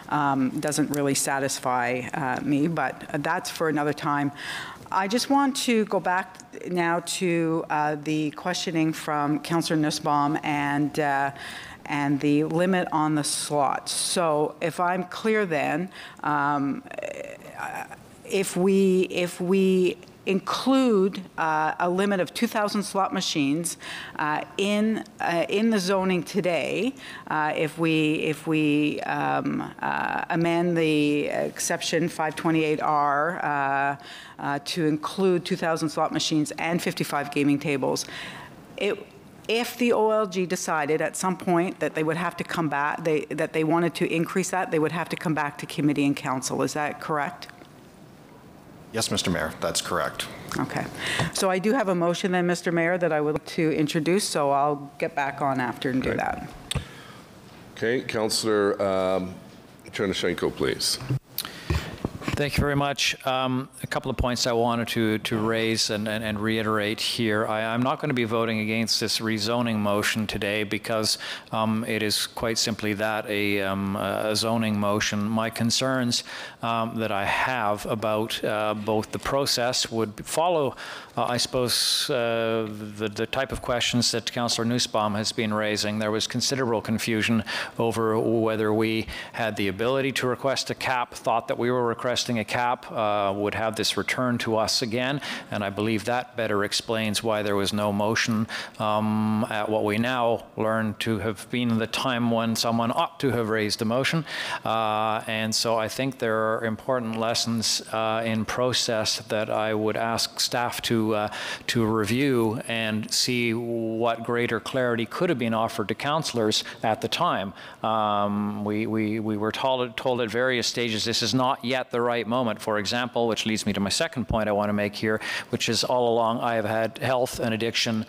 Doesn't really satisfy me, but that's for another time. I just want to go back now to the questioning from Councillor Nussbaum and the limit on the slots. So if I'm clear then, if we include a limit of 2,000 slot machines in the zoning today, if we amend the exception 528R to include 2,000 slot machines and 55 gaming tables, if the OLG decided at some point that they would have to come back, that they wanted to increase that, they would have to come back to committee and council. Is that correct? Yes, Mr. Mayor, that's correct. Okay. So I do have a motion then, Mr. Mayor, that I would like to introduce, so I'll get back on after and do that. Okay, Councillor Chernyshenko, please. Thank you very much. A couple of points I wanted to raise and reiterate here. I'm not going to be voting against this rezoning motion today because it is quite simply that, a zoning motion. My concerns that I have about both the process would follow, I suppose, the type of questions that Councillor Nussbaum has been raising. There was considerable confusion over whether we had the ability to request a cap, thought that we were requesting a cap, would have this returned to us again, and I believe that better explains why there was no motion at what we now learn to have been the time when someone ought to have raised a motion. And so I think there are important lessons in process that I would ask staff to review and see what greater clarity could have been offered to councillors at the time. We were told at various stages this is not yet the right moment, for example, which leads me to my second point I want to make here, which is all along I have had health and addiction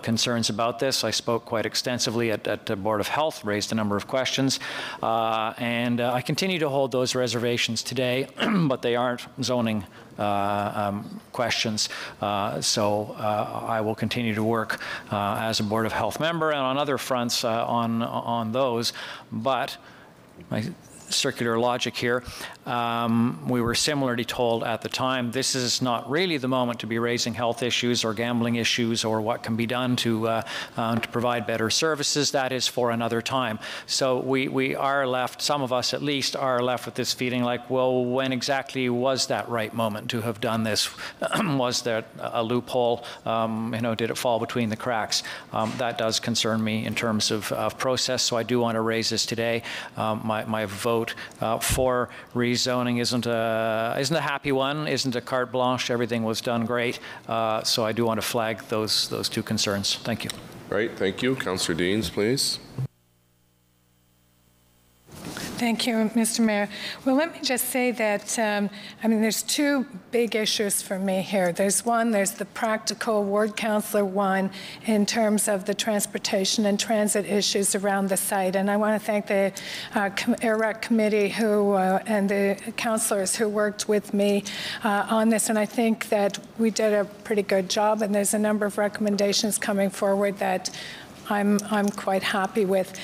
concerns about this. I spoke quite extensively at the Board of Health, raised a number of questions, and I continue to hold those reservations today, but they aren't zoning questions. So I will continue to work as a Board of Health member and on other fronts on those. But my circular logic here, we were similarly told at the time this is not really the moment to be raising health issues or gambling issues or what can be done to provide better services. That is for another time. So we are left, some of us at least, are left with this feeling like, well, when exactly was that right moment to have done this? Was there a loophole? Did it fall between the cracks? That does concern me in terms of process, so I do want to raise this today. My vote for rezoning isn't a happy one, isn't a carte blanche. Everything was done great, so I do want to flag those two concerns. Thank you. Right, thank you. Councillor Deans, please. Thank you, Mr. Mayor. Well, let me just say that, there's two big issues for me here. There's the practical ward councillor one in terms of the transportation and transit issues around the site. And I want to thank the ERAC committee and the councillors who worked with me on this. And I think that we did a pretty good job. And there's a number of recommendations coming forward that I'm quite happy with.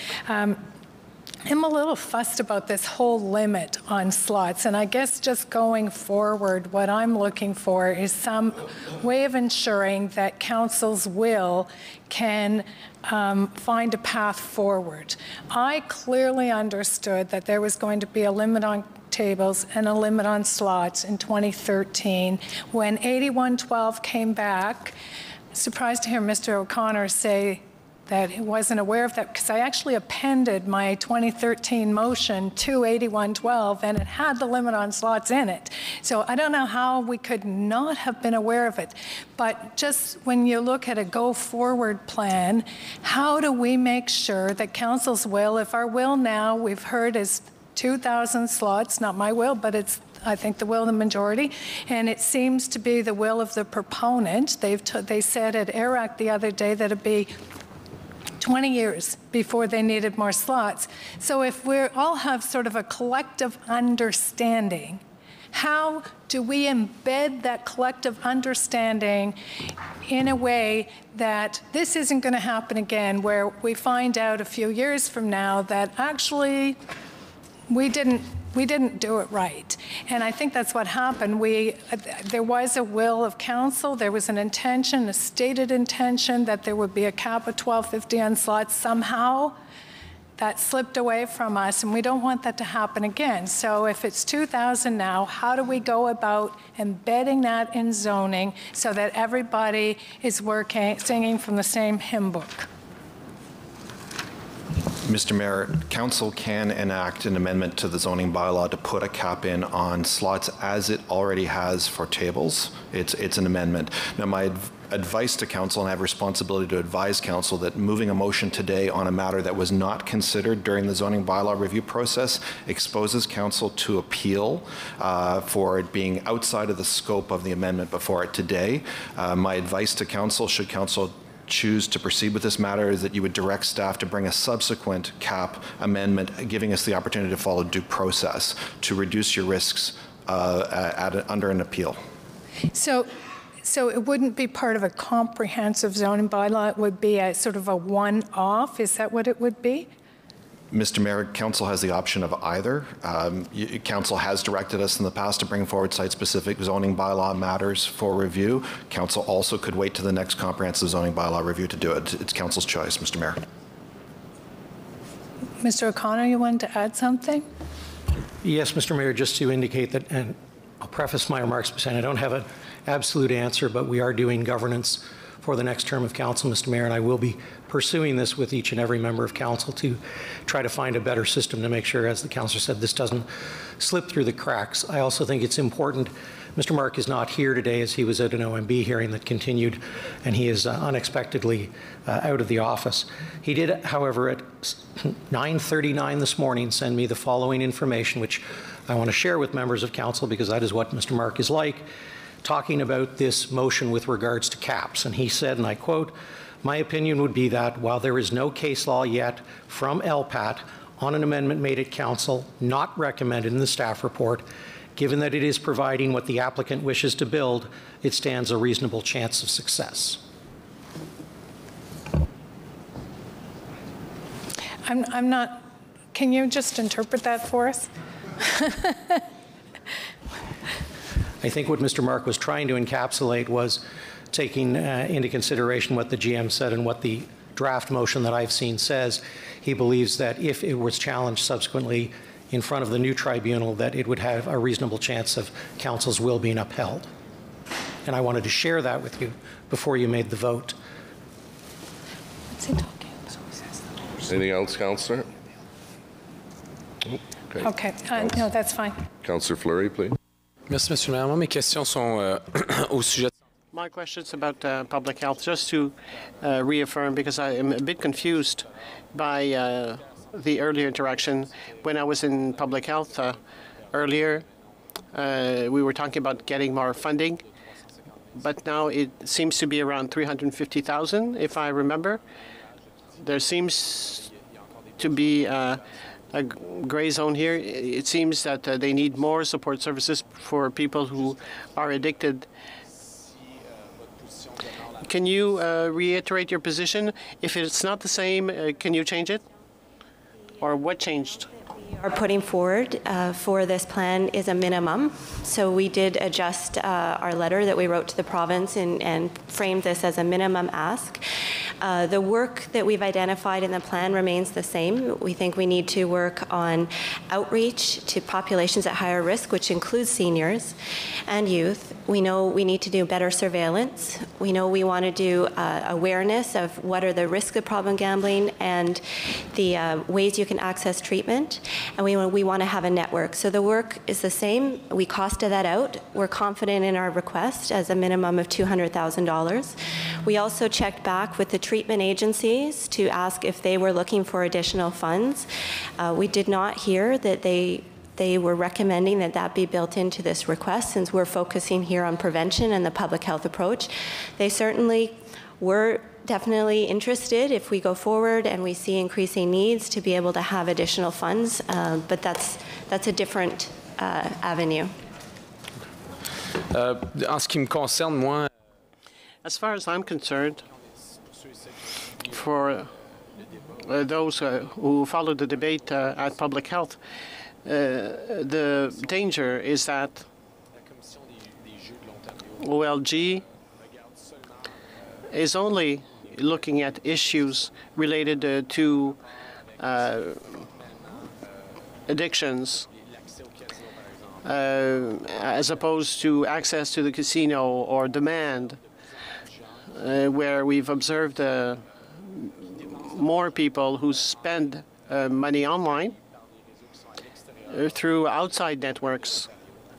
I'm a little fussed about this whole limit on slots, and I guess just going forward, what I'm looking for is some way of ensuring that council's will can find a path forward. I clearly understood that there was going to be a limit on tables and a limit on slots in 2013. When 8112 came back, surprised to hear Mr. O'Connor say that he wasn't aware of that, because I actually appended my 2013 motion to 8112, and it had the limit on slots in it. So I don't know how we could not have been aware of it. But just when you look at a go-forward plan, how do we make sure that council's will, if our will now, we've heard, is 2,000 slots, not my will, but it's I think the will of the majority, and it seems to be the will of the proponent. They said at ERAC the other day that it'd be 20 years before they needed more slots. So if we all have sort of a collective understanding, how do we embed that collective understanding in a way that this isn't going to happen again, where we find out a few years from now that actually we didn't do it right? And I think that's what happened. There was a will of council, there was an intention, a stated intention that there would be a cap of 1250 on slots. Somehow that slipped away from us, and we don't want that to happen again. So if it's 2,000 now, how do we go about embedding that in zoning so that everybody is singing from the same hymn book? Mr. Mayor, Council can enact an amendment to the zoning bylaw to put a cap in on slots as it already has for tables. It's an amendment. Now, my advice to Council, and I have responsibility to advise Council, that moving a motion today on a matter that was not considered during the zoning bylaw review process exposes Council to appeal for it being outside of the scope of the amendment before it today. My advice to Council, should Council choose to proceed with this matter, is that you would direct staff to bring a subsequent cap amendment, giving us the opportunity to follow due process to reduce your risks under an appeal. So it wouldn't be part of a comprehensive zoning bylaw, it would be a sort of a one-off? Is that what it would be? Mr. Mayor, Council has the option of either. Council has directed us in the past to bring forward site-specific zoning bylaw matters for review. Council also could wait to the next comprehensive zoning bylaw review to do it. It's Council's choice, Mr. Mayor. Mr. O'Connor, you wanted to add something? Yes, Mr. Mayor, just to indicate that, and I'll preface my remarks by saying I don't have an absolute answer, but we are doing governance for the next term of council, Mr. Mayor, and I will be pursuing this with each and every member of council to try to find a better system to make sure, as the councillor said, this doesn't slip through the cracks. I also think it's important. Mr. Mark is not here today, as he was at an OMB hearing that continued, and he is unexpectedly out of the office. He did, however, at 9:39 this morning, send me the following information, which I want to share with members of council because that is what Mr. Mark is like, talking about this motion with regards to caps. And he said, and I quote, "My opinion would be that while there is no case law yet from LPAT on an amendment made at council, not recommended in the staff report, given that it is providing what the applicant wishes to build, it stands a reasonable chance of success." I'm not, can you just interpret that for us? I think what Mr. Mark was trying to encapsulate was taking into consideration what the GM said and what the draft motion that I've seen says. He believes that if it was challenged subsequently in front of the new tribunal, that it would have a reasonable chance of council's will being upheld. And I wanted to share that with you before you made the vote. Anything else, Councillor? Okay, no, that's fine. Councillor Fleury, please. Merci, Monsieur le Maire. Moi, mes questions sont au sujet. My question's about public health, just to reaffirm, because I am a bit confused by the earlier interaction. When I was in public health earlier, we were talking about getting more funding, but now it seems to be around 350,000, if I remember. There seems to be a gray zone here. It seems that they need more support services for people who are addicted. Can you reiterate your position? If it's not the same, can you change it? Or what changed? Are putting forward for this plan is a minimum. So we did adjust our letter that we wrote to the province and framed this as a minimum ask. The work that we've identified in the plan remains the same. We think we need to work on outreach to populations at higher risk, which includes seniors and youth. We know we need to do better surveillance. We know we want to do awareness of what are the risks of problem gambling and the ways you can access treatment. And we want to have a network. So the work is the same. We costed that out. We're confident in our request as a minimum of $200,000. We also checked back with the treatment agencies to ask if they were looking for additional funds. We did not hear that they were recommending that that be built into this request, since we're focusing here on prevention and the public health approach. They certainly were definitely interested if we go forward and we see increasing needs to be able to have additional funds, but that's a different avenue. En ce qui me concerne, moi, as far as I'm concerned, for those who follow the debate at Public Health, the danger is that OLG is only looking at issues related to addictions as opposed to access to the casino or demand, where we've observed more people who spend money online through outside networks,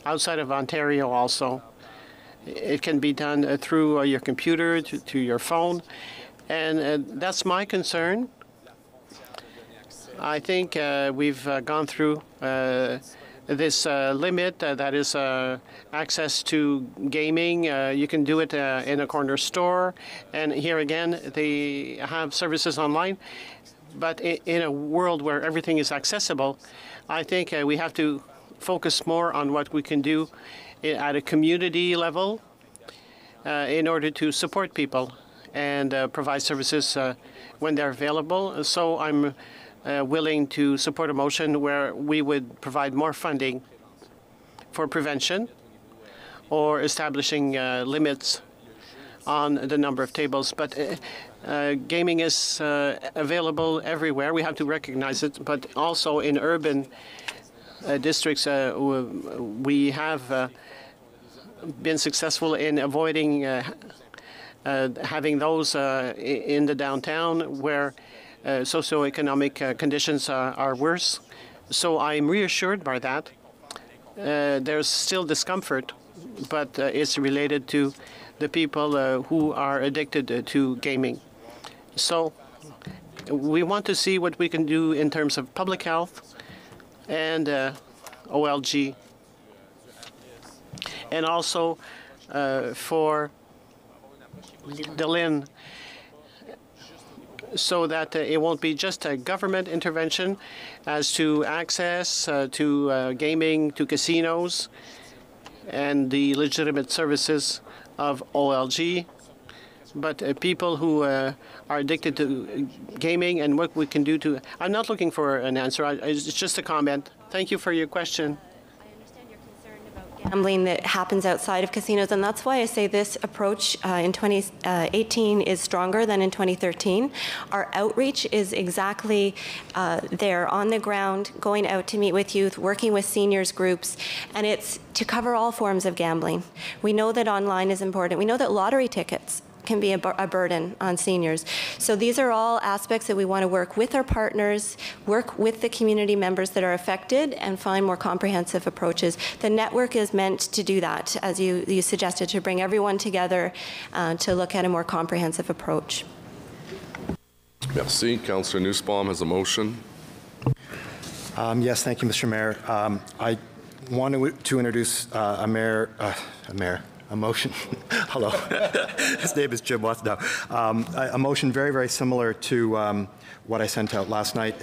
outside of Ontario also. It can be done through your computer, to your phone, and that's my concern. I think we've gone through this limit that is access to gaming. You can do it in a corner store, and here again they have services online. But in a world where everything is accessible, I think we have to focus more on what we can do at a community level in order to support people and provide services when they're available. So I'm willing to support a motion where we would provide more funding for prevention or establishing limits on the number of tables. But gaming is available everywhere. We have to recognize it, but also in urban districts, we have been successful in avoiding having those in the downtown where socioeconomic conditions are worse. So I'm reassured by that. There's still discomfort, but it's related to the people who are addicted to gaming. So we want to see what we can do in terms of public health and OLG, and also for the LIN, so that it won't be just a government intervention as to access to gaming, to casinos, and the legitimate services of OLG, but people who are addicted to gaming and what we can do to... I'm not looking for an answer. It's just a comment. Thank you for your question. Gambling that happens outside of casinos, and that's why I say this approach in 2018 is stronger than in 2013. Our outreach is exactly there on the ground, going out to meet with youth, working with seniors groups, and it's to cover all forms of gambling. We know that online is important. We know that lottery tickets can be a burden on seniors. So these are all aspects that we want to work with our partners, work with the community members that are affected, and find more comprehensive approaches. The network is meant to do that, as you suggested, to bring everyone together to look at a more comprehensive approach. Merci. Councillor Nussbaum has a motion. Yes, thank you, Mr. Mayor. I want to introduce a motion. Hello. His name is Jim Watts now. A motion very, very similar to what I sent out last night,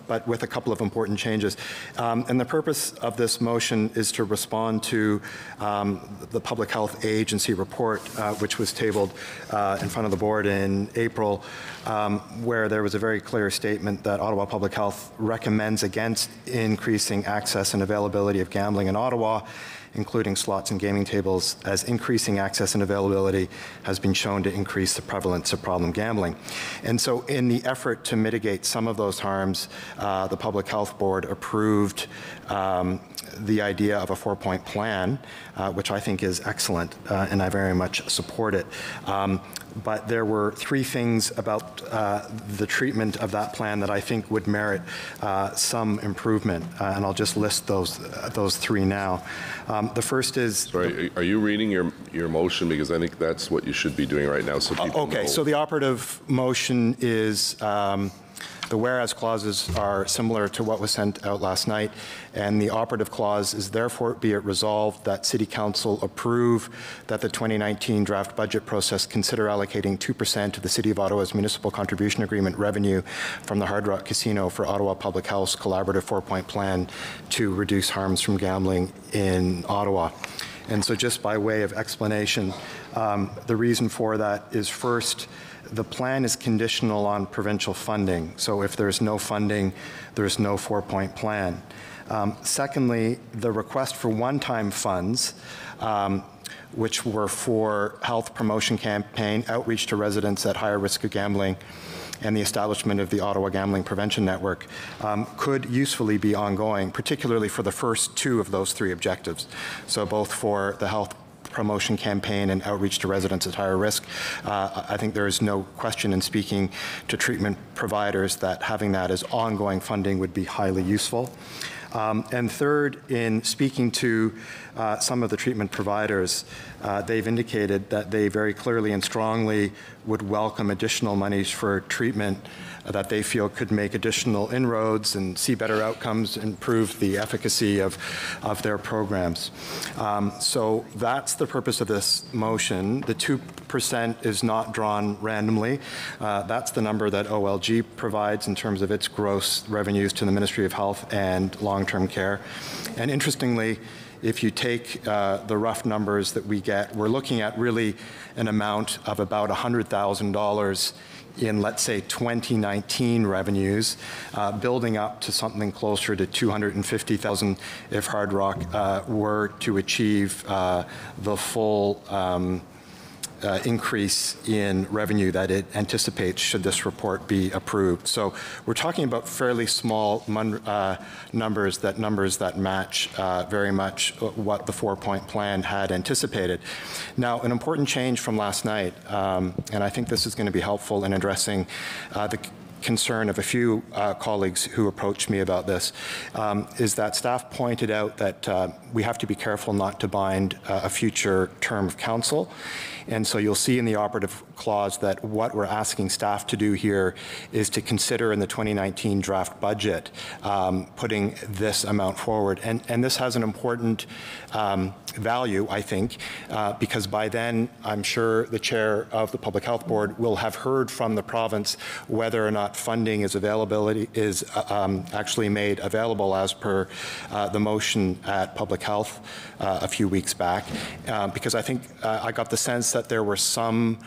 but with a couple of important changes. And the purpose of this motion is to respond to the Public Health Agency report, which was tabled in front of the board in April, where there was a very clear statement that Ottawa Public Health recommends against increasing access and availability of gambling in Ottawa, including slots and gaming tables, as increasing access and availability has been shown to increase the prevalence of problem gambling. And so in the effort to mitigate some of those harms, the Public Health Board approved the idea of a 4-point plan, which I think is excellent, and I very much support it. But there were 3 things about the treatment of that plan that I think would merit some improvement, and I'll just list those 3 now. The first is... Sorry, are you reading your motion? Because I think that's what you should be doing right now, so people okay, know. so the operative motion is The whereas clauses are similar to what was sent out last night, and the operative clause is therefore be it resolved that City Council approve that the 2019 draft budget process consider allocating 2% of the City of Ottawa's municipal contribution agreement revenue from the Hard Rock Casino for Ottawa Public Health's collaborative 4-point plan to reduce harms from gambling in Ottawa. And so just by way of explanation, the reason for that is first, the plan is conditional on provincial funding. So if there's no funding, there's no 4-point plan. Secondly, the request for one-time funds, which were for health promotion campaign, outreach to residents at higher risk of gambling, and the establishment of the Ottawa Gambling Prevention Network, could usefully be ongoing, particularly for the first two of those three objectives. So both for the health promotion campaign and outreach to residents at higher risk. I think there is no question in speaking to treatment providers that having that as ongoing funding would be highly useful. And third, in speaking to some of the treatment providers, they've indicated that they very clearly and strongly would welcome additional monies for treatment that they feel could make additional inroads and see better outcomes, improve the efficacy of their programs. So that's the purpose of this motion. The 2% is not drawn randomly. That's the number that OLG provides in terms of its gross revenues to the Ministry of Health and long-term care. And interestingly, if you take the rough numbers that we get, we're looking at really an amount of about $100,000 in, let's say, 2019 revenues, building up to something closer to $250,000 if Hard Rock were to achieve the full increase in revenue that it anticipates should this report be approved. So we're talking about fairly small numbers that match very much what the 4-point plan had anticipated. Now, an important change from last night, and I think this is going to be helpful in addressing the concern of a few colleagues who approached me about this, is that staff pointed out that we have to be careful not to bind a future term of council. And so you'll see in the operative clause that what we're asking staff to do here is to consider in the 2019 draft budget putting this amount forward. And this has an important value, I think, because by then I'm sure the chair of the Public Health Board will have heard from the province whether or not funding is actually made available as per the motion at Public Health a few weeks back, because I think I got the sense that there were some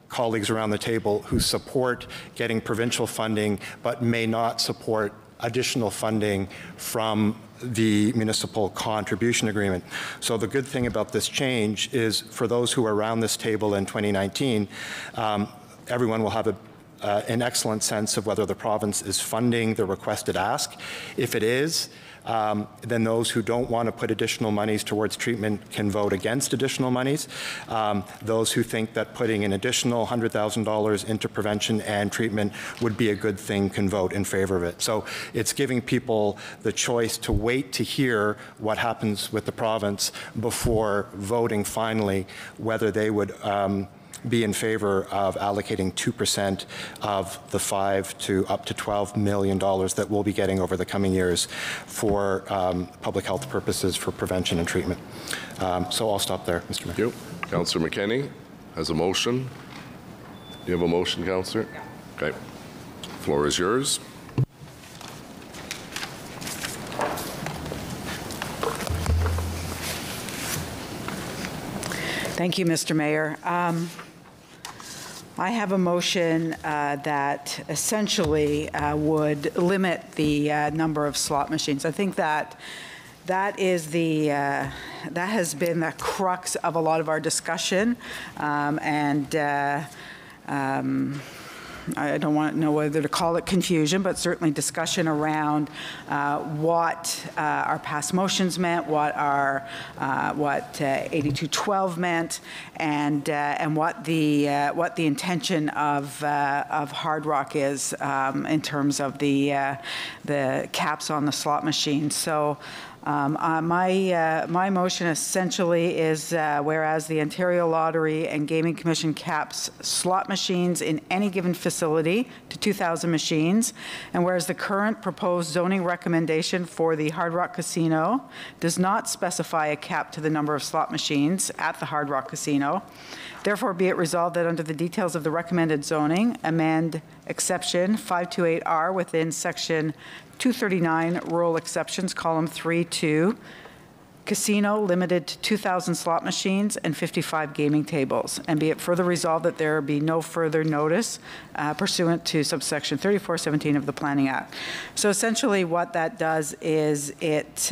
colleagues around the table who support getting provincial funding but may not support additional funding from the municipal contribution agreement. So the good thing about this change is for those who are around this table in 2019, everyone will have an excellent sense of whether the province is funding the requested ask. If it is, then those who don't want to put additional monies towards treatment can vote against additional monies. Those who think that putting an additional $100,000 into prevention and treatment would be a good thing can vote in favor of it. So it's giving people the choice to wait to hear what happens with the province before voting finally whether they would be in favor of allocating 2% of the $5 to up to $12 million that we'll be getting over the coming years for public health purposes for prevention and treatment. So I'll stop there, Mr. Mayor. Thank you. Councillor McKenney has a motion. Do you have a motion, Councillor? Okay. Floor is yours. Thank you, Mr. Mayor. I have a motion that essentially would limit the number of slot machines. I think that is that has been the crux of a lot of our discussion, I don't know whether to call it confusion, but certainly discussion around what our past motions meant, what 8212 meant, and what the intention of Hard Rock is in terms of the caps on the slot machines. So My motion essentially is whereas the Ontario Lottery and Gaming Commission caps slot machines in any given facility to 2,000 machines, and whereas the current proposed zoning recommendation for the Hard Rock Casino does not specify a cap to the number of slot machines at the Hard Rock Casino, therefore be it resolved that under the details of the recommended zoning, amend exception 528R within section 239 rural exceptions, column 3-2, casino limited to 2,000 slot machines and 55 gaming tables. And be it further resolved that there be no further notice pursuant to subsection 3417 of the Planning Act. So essentially what that does is it,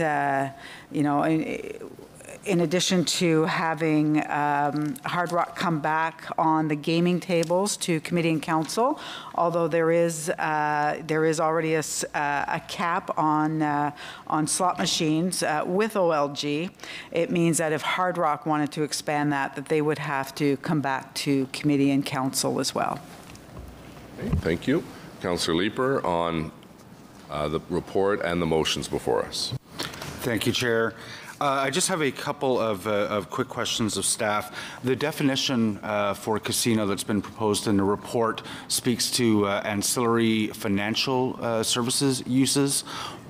in addition to having Hard Rock come back on the gaming tables to committee and council, although there is already a cap on slot machines with OLG, it means that if Hard Rock wanted to expand that they would have to come back to committee and council as well. Okay, thank you. Councillor Leeper on the report and the motions before us. Thank you, Chair. I just have a couple of quick questions of staff. The definition for casino that's been proposed in the report speaks to ancillary financial services uses.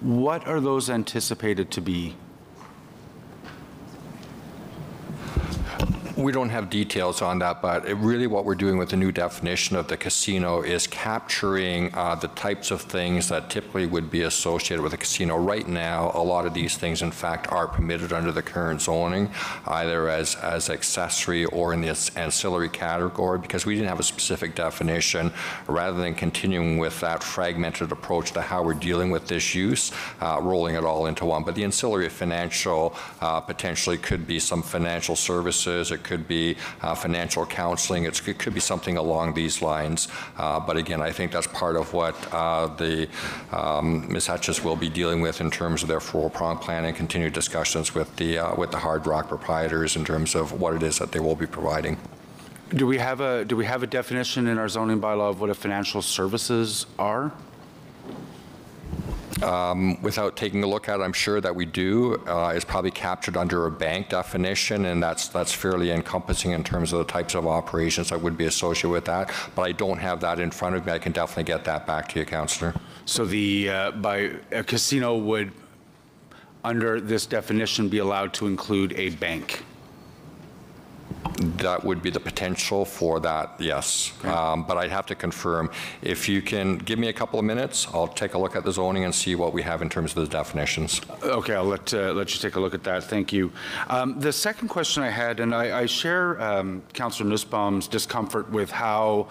What are those anticipated to be? We don't have details on that, but really what we're doing with the new definition of the casino is capturing the types of things that typically would be associated with a casino. Right now, a lot of these things, in fact, are permitted under the current zoning, either as accessory or in the ancillary category, because we didn't have a specific definition. Rather than continuing with that fragmented approach to how we're dealing with this use, rolling it all into one. But the ancillary financial potentially could be some financial services. It could be financial counseling. It could be something along these lines. But again, I think that's part of what Ms. Hutchins will be dealing with in terms of their four-prong plan and continued discussions with the Hard Rock proprietors in terms of what it is that they will be providing. Do we have a definition in our zoning bylaw of what a financial services are? Without taking a look at it, I'm sure that we do. It's probably captured under a bank definition, and that's fairly encompassing in terms of the types of operations that would be associated with that. But I don't have that in front of me. I can definitely get that back to you, Councillor. So by a casino would, under this definition, be allowed to include a bank? That would be the potential for that, yes. But I'd have to confirm. If you can give me a couple of minutes, I'll take a look at the zoning and see what we have in terms of the definitions. Okay, I'll let you take a look at that. Thank you. The second question I had, and I share Councillor Nussbaum's discomfort with how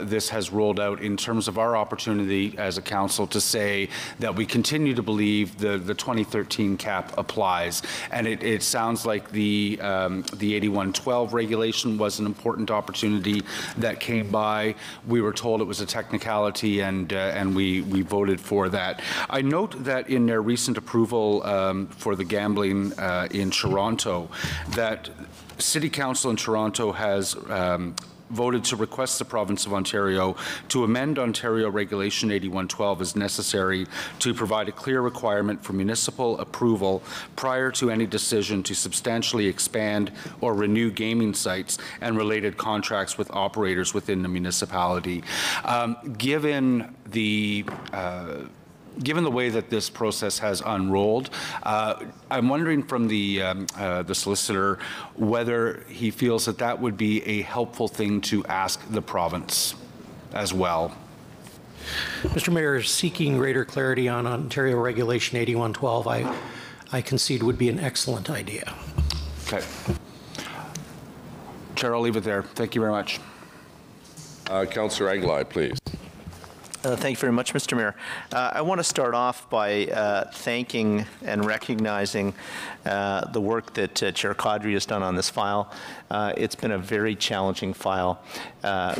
this has rolled out in terms of our opportunity as a council to say that we continue to believe the 2013 cap applies. And it sounds like the 8112 regulation was an important opportunity that came by. We were told it was a technicality, and we voted for that. I note that in their recent approval for the gambling in Toronto, that City Council in Toronto has voted to request the province of Ontario to amend Ontario Regulation 8112 as necessary to provide a clear requirement for municipal approval prior to any decision to substantially expand or renew gaming sites and related contracts with operators within the municipality. Given the way that this process has unrolled, I'm wondering from the solicitor whether he feels that that would be a helpful thing to ask the province as well. Mr. Mayor, seeking greater clarity on Ontario Regulation 8112, I concede would be an excellent idea. Okay. Chair, I'll leave it there. Thank you very much. Councillor Aguilar, please. Thank you very much, Mr. Mayor. I want to start off by thanking and recognizing the work that Chair Kadri has done on this file. It's been a very challenging file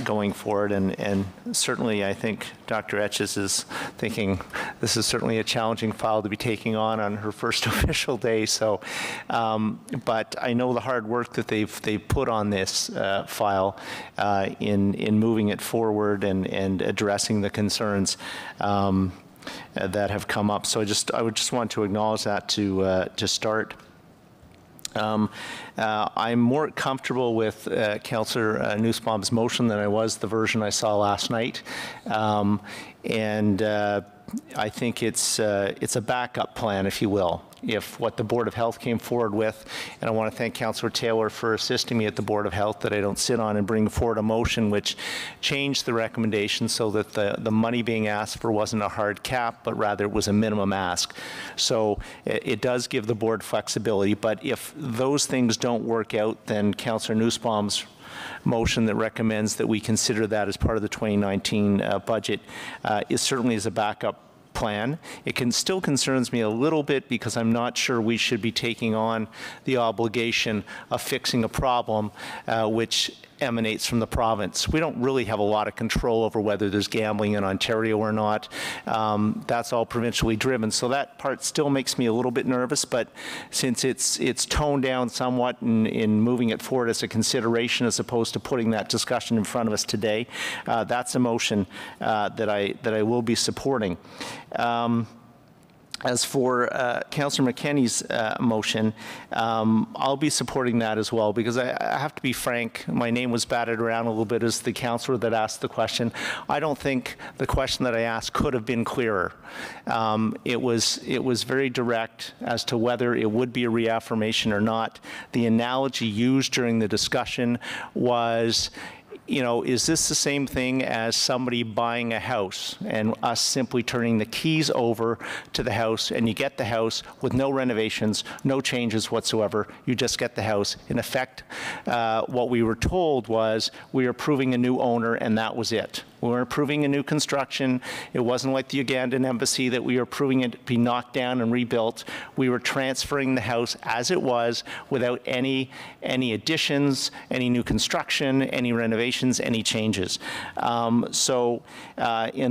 going forward, and certainly I think Dr. Etches is thinking this is certainly a challenging file to be taking on her first official day. So, but I know the hard work that they've put on this file in moving it forward and addressing the concerns. that have come up. So I would just want to acknowledge that to start. I'm more comfortable with Councillor Nussbaum's motion than I was the version I saw last night. I think it's a backup plan, if you will, if what the Board of Health came forward with. And I want to thank Councillor Taylor for assisting me at the Board of Health that I don't sit on and bring forward a motion which changed the recommendation so that the money being asked for wasn't a hard cap, but rather it was a minimum ask. So it does give the board flexibility, but if those things don't work out, then Councillor Nussbaum's motion that recommends that we consider that as part of the 2019 budget is certainly as a backup plan. It still concerns me a little bit because I'm not sure we should be taking on the obligation of fixing a problem which emanates from the province. We don't really have a lot of control over whether there's gambling in Ontario or not. That's all provincially driven. So that part still makes me a little bit nervous, but since it's toned down somewhat in moving it forward as a consideration as opposed to putting that discussion in front of us today, that's a motion that I will be supporting. As for Councillor McKenney's motion, I'll be supporting that as well because I have to be frank, my name was batted around a little bit as the councillor that asked the question. I don't think the question that I asked could have been clearer. It was very direct as to whether it would be a reaffirmation or not. The analogy used during the discussion was, you know, is this the same thing as somebody buying a house and us simply turning the keys over to the house and you get the house with no renovations, no changes whatsoever, you just get the house. In effect, what we were told was we are approving a new owner and that was it. We weren't approving a new construction. It wasn't like the Ugandan embassy that we were approving it to be knocked down and rebuilt. We were transferring the house as it was without any additions, any new construction, any renovations, any changes. In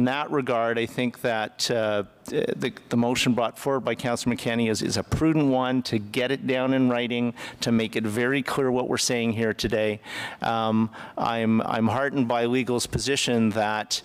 that regard, I think that the motion brought forward by Councillor McKenney is a prudent one to get it down in writing, to make it very clear what we're saying here today. I'm heartened by legal's position that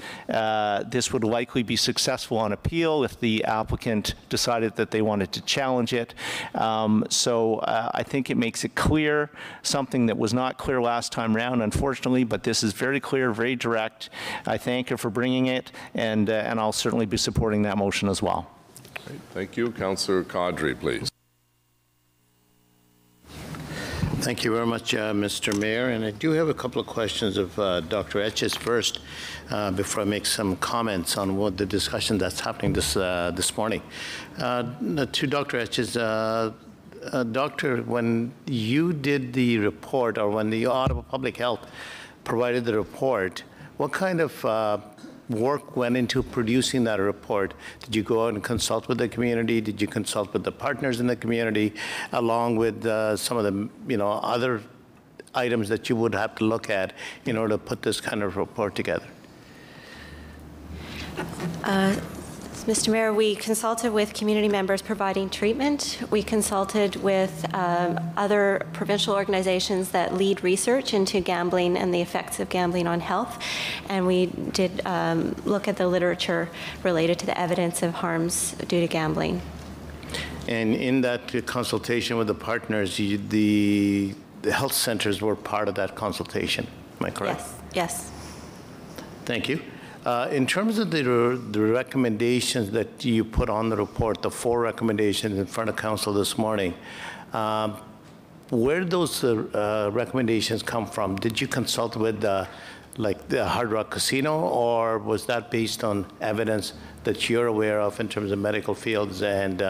this would likely be successful on appeal if the applicant decided that they wanted to challenge it. I think it makes it clear, something that was not clear last time round, unfortunately, but this is very clear, very direct. I thank her for bringing it, and I'll certainly be supporting that motion as well. Great. Thank you. Councillor Caudry, please. Thank you very much, Mr. Mayor. And I do have a couple of questions of Dr. Etches first, before I make some comments on what the discussion that's happening this morning. To Dr. Etches, Doctor, when you did the report, or when the Ottawa Public Health provided the report, what kind of work went into producing that report? Did you go out and consult with the community? Did you consult with the partners in the community, along with some of the other items that you would have to look at in order to put this kind of report together? Mr. Mayor, we consulted with community members providing treatment. We consulted with other provincial organizations that lead research into gambling and the effects of gambling on health. And we did look at the literature related to the evidence of harms due to gambling. And in that consultation with the partners, the health centers were part of that consultation. Am I correct? Yes. Thank you. In terms of the recommendations that you put on the report, the 4 recommendations in front of council this morning, where did those recommendations come from? Did you consult with like the Hard Rock Casino, or was that based on evidence that you're aware of in terms of medical fields and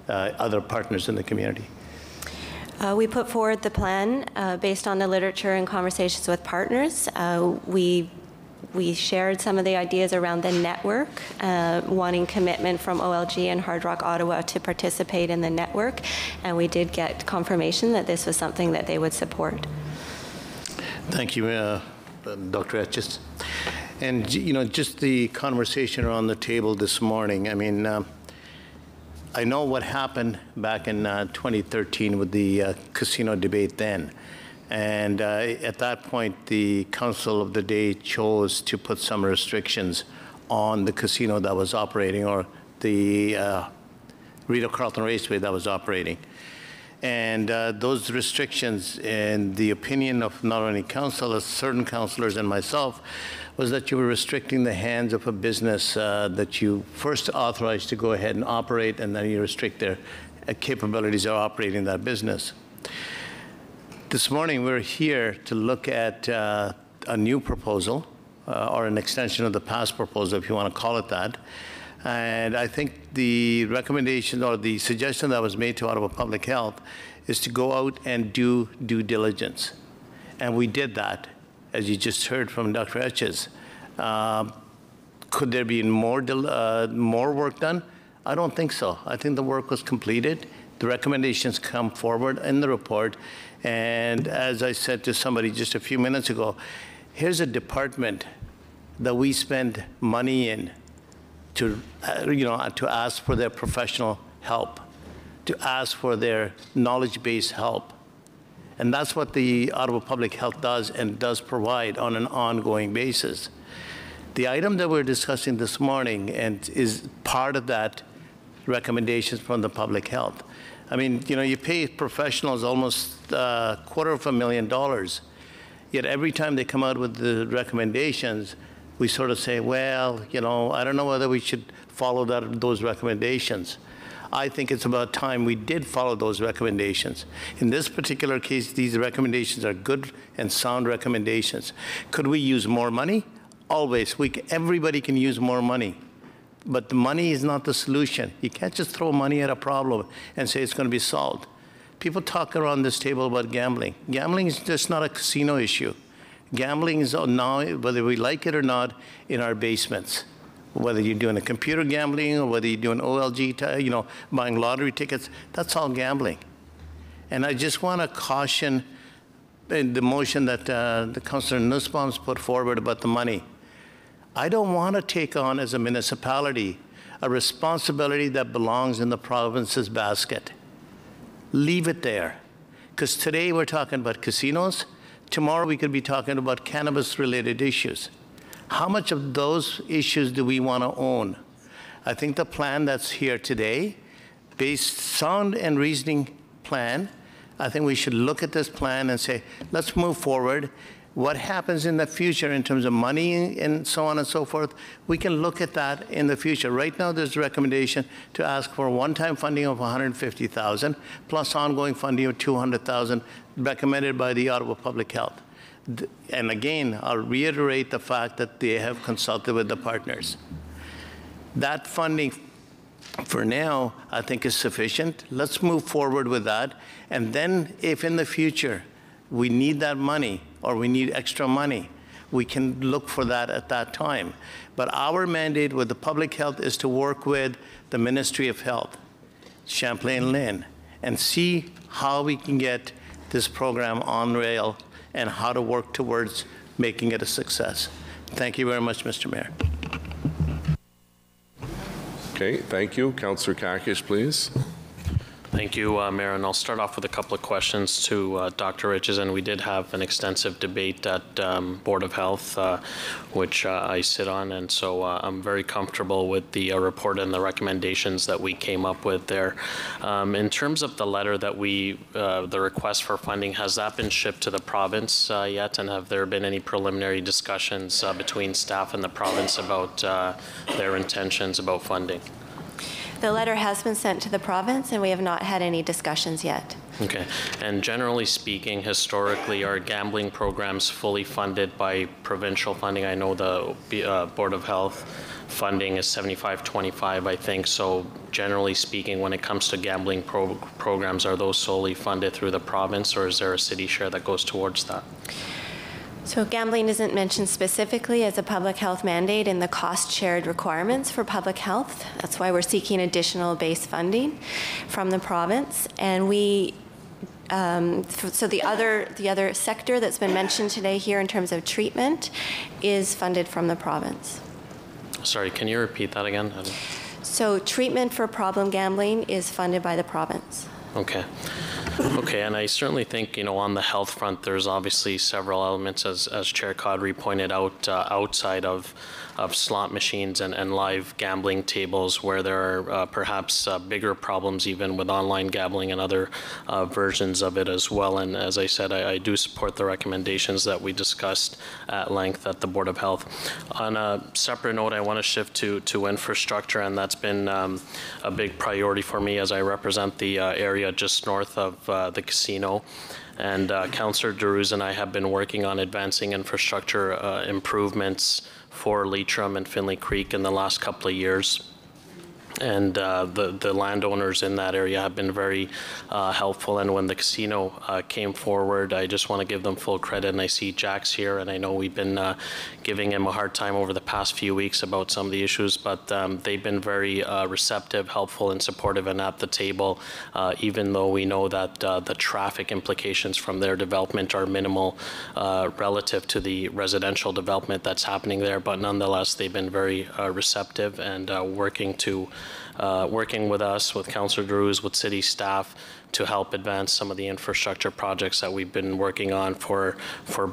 other partners in the community? We put forward the plan based on the literature and conversations with partners. We shared some of the ideas around the network, wanting commitment from OLG and Hard Rock Ottawa to participate in the network, and we did get confirmation that this was something that they would support. Thank you, Dr. Etches. And just the conversation around the table this morning, I mean, I know what happened back in 2013 with the casino debate then. And at that point, the council of the day chose to put some restrictions on the casino that was operating, or the Rideau Carlton Raceway that was operating. And those restrictions, in the opinion of not only councillors, certain councillors and myself, was that you were restricting the hands of a business that you first authorized to go ahead and operate, and then you restrict their capabilities of operating that business. This morning, we're here to look at a new proposal, or an extension of the past proposal, if you want to call it that. And I think the recommendation or the suggestion that was made to Ottawa Public Health is to go out and do due diligence. And we did that, as you just heard from Dr. Etches. Could there be more work done? I don't think so. I think the work was completed. The recommendations come forward in the report. And as I said to somebody just a few minutes ago, here's a department that we spend money in to, to ask for their professional help, to ask for their knowledge-based help. And that's what the Ottawa Public Health does and does provide on an ongoing basis. The item that we're discussing this morning and is part of that recommendations from the public health. I mean, you pay professionals almost $250,000, yet every time they come out with the recommendations, we sort of say, well, I don't know whether we should follow those recommendations. I think it's about time we did follow those recommendations. In this particular case, these recommendations are good and sound recommendations. Could we use more money? Always. Everybody can use more money. But the money is not the solution. You can't just throw money at a problem and say it's going to be solved. People talk around this table about gambling. Gambling is just not a casino issue. Gambling is now, whether we like it or not, in our basements. Whether you're doing a computer gambling or whether you're doing OLG, buying lottery tickets, that's all gambling. And I just want to caution in the motion that the Councillor Nussbaum's put forward about the money. I don't want to take on, as a municipality, a responsibility that belongs in the province's basket. Leave it there. Because today we're talking about casinos. Tomorrow we could be talking about cannabis-related issues. How much of those issues do we want to own? I think the plan that's here today, based sound and reasoning plan, I think we should look at this plan and say, let's move forward. What happens in the future in terms of money and so on and so forth, we can look at that in the future. Right now, there's a recommendation to ask for one-time funding of $150,000 plus ongoing funding of $200,000 recommended by the Ottawa Public Health. And again, I'll reiterate the fact that they have consulted with the partners. That funding for now, I think, is sufficient. Let's move forward with that. And then if in the future we need that money or we need extra money, we can look for that at that time. But our mandate with the public health is to work with the Ministry of Health, Champlain Lynn, and see how we can get this program on rail and how to work towards making it a success. Thank you very much, Mr. Mayor. Okay, thank you. Councillor Kakish, please. Thank you, Mayor, and I'll start off with a couple of questions to Dr. Riches, and we did have an extensive debate at Board of Health, which I sit on, and so I'm very comfortable with the report and the recommendations that we came up with there. In terms of the letter that the request for funding, has that been shipped to the province yet, and have there been any preliminary discussions between staff and the province about their intentions about funding? The letter has been sent to the province, and we have not had any discussions yet. Okay. And generally speaking, historically, are gambling programs fully funded by provincial funding? I know the Board of Health funding is 75-25, I think. So generally speaking, when it comes to gambling programs, are those solely funded through the province, or is there a city share that goes towards that? So gambling isn't mentioned specifically as a public health mandate in the cost-shared requirements for public health. That's why we're seeking additional base funding from the province. And we, so the other sector that's been mentioned today here in terms of treatment is funded from the province. Sorry, can you repeat that again? So treatment for problem gambling is funded by the province. Okay. Okay, and I certainly think, on the health front, there's obviously several elements, as Chair Caudry pointed out, outside of slot machines and live gambling tables where there are perhaps bigger problems even with online gambling and other versions of it as well. And as I said, I do support the recommendations that we discussed at length at the Board of Health. On a separate note, I want to shift to infrastructure, and that's been a big priority for me as I represent the area just north of the casino. And Councillor Derues and I have been working on advancing infrastructure improvements for Leitrim and Finlay Creek in the last couple of years. And the landowners in that area have been very helpful. And when the casino came forward, I just want to give them full credit. And I see Jack's here, and I know we've been giving him a hard time over the past few weeks about some of the issues, but they've been very receptive, helpful, and supportive and at the table, even though we know that the traffic implications from their development are minimal relative to the residential development that's happening there. But nonetheless, they've been very receptive and working with us, with Councillor Derues, with city staff to help advance some of the infrastructure projects that we've been working on for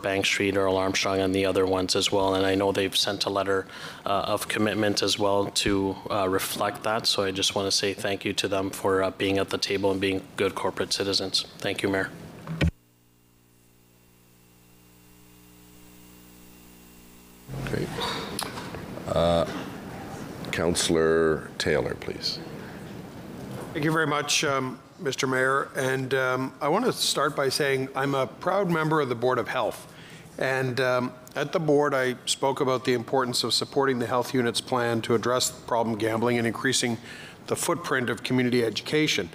Bank Street, Earl Armstrong, and the other ones as well. And I know they've sent a letter of commitment as well to reflect that. So I just want to say thank you to them for being at the table and being good corporate citizens. Thank you, Mayor. Okay. Councillor Taylor, please. Thank you very much, Mr. Mayor. And I want to start by saying I'm a proud member of the Board of Health. And at the board, I spoke about the importance of supporting the health unit's plan to address problem gambling and increasing the footprint of community education.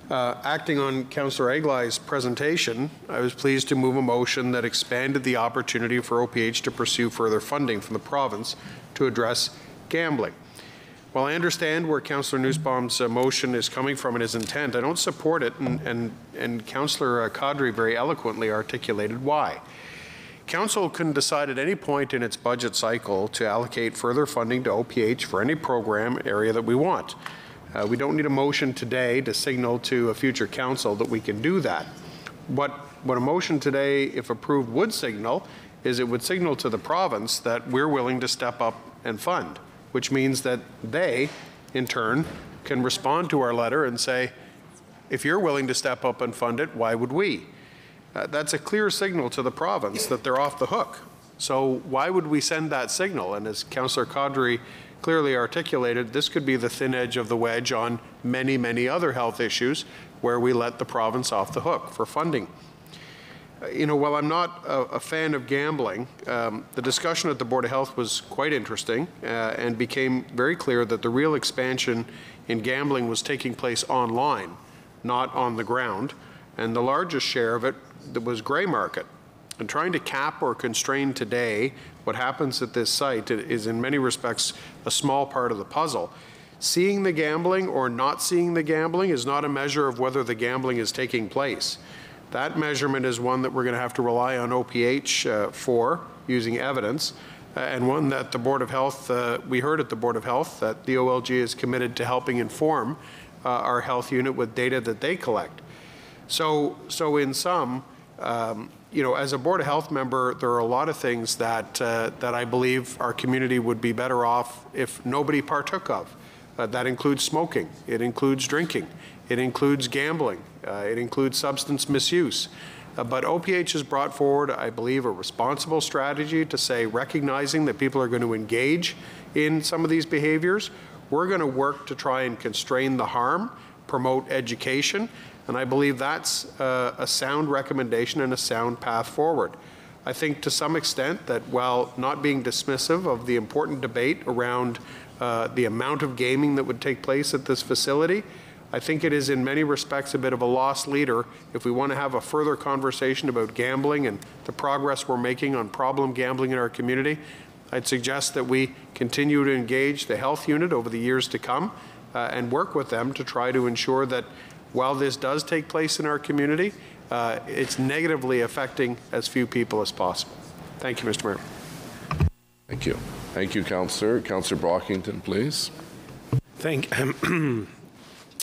Acting on Councillor Eglai's presentation, I was pleased to move a motion that expanded the opportunity for OPH to pursue further funding from the province to address gambling. While I understand where Councillor Nussbaum's motion is coming from and his intent, I don't support it, and Councillor Kadri very eloquently articulated why. Council can decide at any point in its budget cycle to allocate further funding to OPH for any program area that we want. We don't need a motion today to signal to a future council that we can do that. What a motion today, if approved, would signal is it would signal to the province that we're willing to step up and fund, which means that they, in turn, can respond to our letter and say, if you're willing to step up and fund it, why would we? That's a clear signal to the province that they're off the hook. So why would we send that signal? And as Councillor Kadri clearly articulated, this could be the thin edge of the wedge on many, many other health issues where we let the province off the hook for funding. You know, while I'm not a fan of gambling, the discussion at the Board of Health was quite interesting and became very clear that the real expansion in gambling was taking place online, not on the ground, and the largest share of it was grey market. And trying to cap or constrain today what happens at this site is in many respects a small part of the puzzle. Seeing the gambling or not seeing the gambling is not a measure of whether the gambling is taking place. That measurement is one that we're going to have to rely on OPH for, using evidence, and one that the Board of Health, we heard at the Board of Health that the OLG is committed to helping inform our health unit with data that they collect. So in sum, you know, as a Board of Health member, there are a lot of things that I believe our community would be better off if nobody partook of. That includes smoking, it includes drinking, it includes gambling, it includes substance misuse. But OPH has brought forward, I believe, a responsible strategy to say, recognizing that people are going to engage in some of these behaviors, we're going to work to try and constrain the harm, promote education, and I believe that's a sound recommendation and a sound path forward. I think to some extent that while not being dismissive of the important debate around the amount of gaming that would take place at this facility, I think it is in many respects a bit of a lost leader if we want to have a further conversation about gambling and the progress we're making on problem gambling in our community. I'd suggest that we continue to engage the health unit over the years to come and work with them to try to ensure that while this does take place in our community, it's negatively affecting as few people as possible. Thank you, Mr. Mayor. Thank you. Thank you, Councillor. Councillor Brockington, please.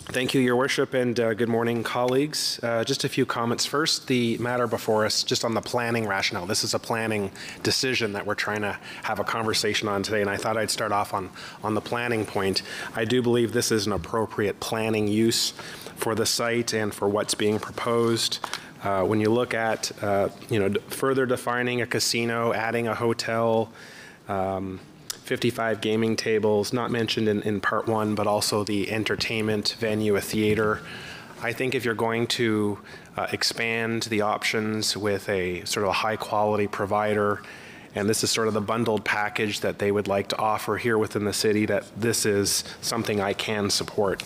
Thank you, Your Worship, and good morning, colleagues. Just a few comments. First, the matter before us, just on the planning rationale. This is a planning decision that we're trying to have a conversation on today, and I thought I'd start off on the planning point. I do believe this is an appropriate planning use for the site and for what's being proposed. When you look at, further defining a casino, adding a hotel, 55 gaming tables, not mentioned in part one, but also the entertainment venue, a theater. I think if you're going to expand the options with a sort of a high quality provider, and this is sort of the bundled package that they would like to offer here within the city, that this is something I can support.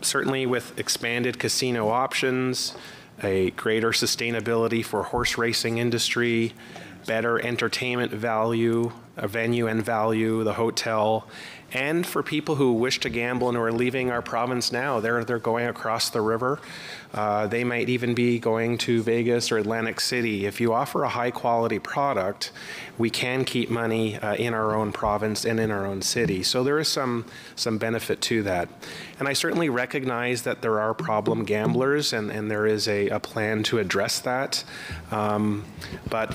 Certainly with expanded casino options, a greater sustainability for horse racing industry, better entertainment value, a venue and value, the hotel, and for people who wish to gamble and who are leaving our province now, they're going across the river. They might even be going to Vegas or Atlantic City. If you offer a high quality product, we can keep money in our own province and in our own city. So there is some benefit to that. And I certainly recognize that there are problem gamblers, and there is a plan to address that. But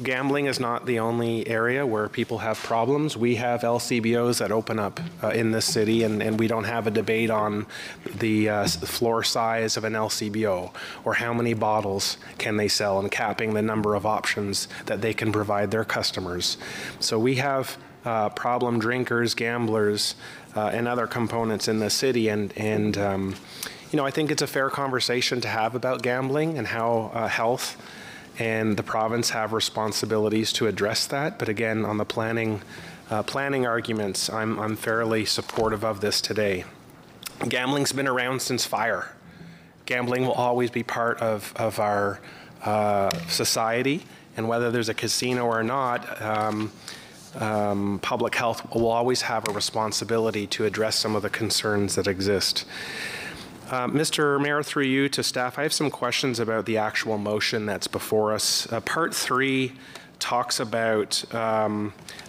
gambling is not the only area where people have problems. We have LCBOs that open up in this city, and we don't have a debate on the floor size of an LCBO or how many bottles can they sell and capping the number of options that they can provide their customers. So we have problem drinkers, gamblers, and other components in the city, and I think it's a fair conversation to have about gambling and how health and the province have responsibilities to address that. But again, on the planning arguments, I'm fairly supportive of this today. Gambling's been around since fire. Gambling will always be part of our society, and whether there's a casino or not, public health will always have a responsibility to address some of the concerns that exist. Mr. Mayor, through you to staff, I have some questions about the actual motion that's before us. Part 3 talks about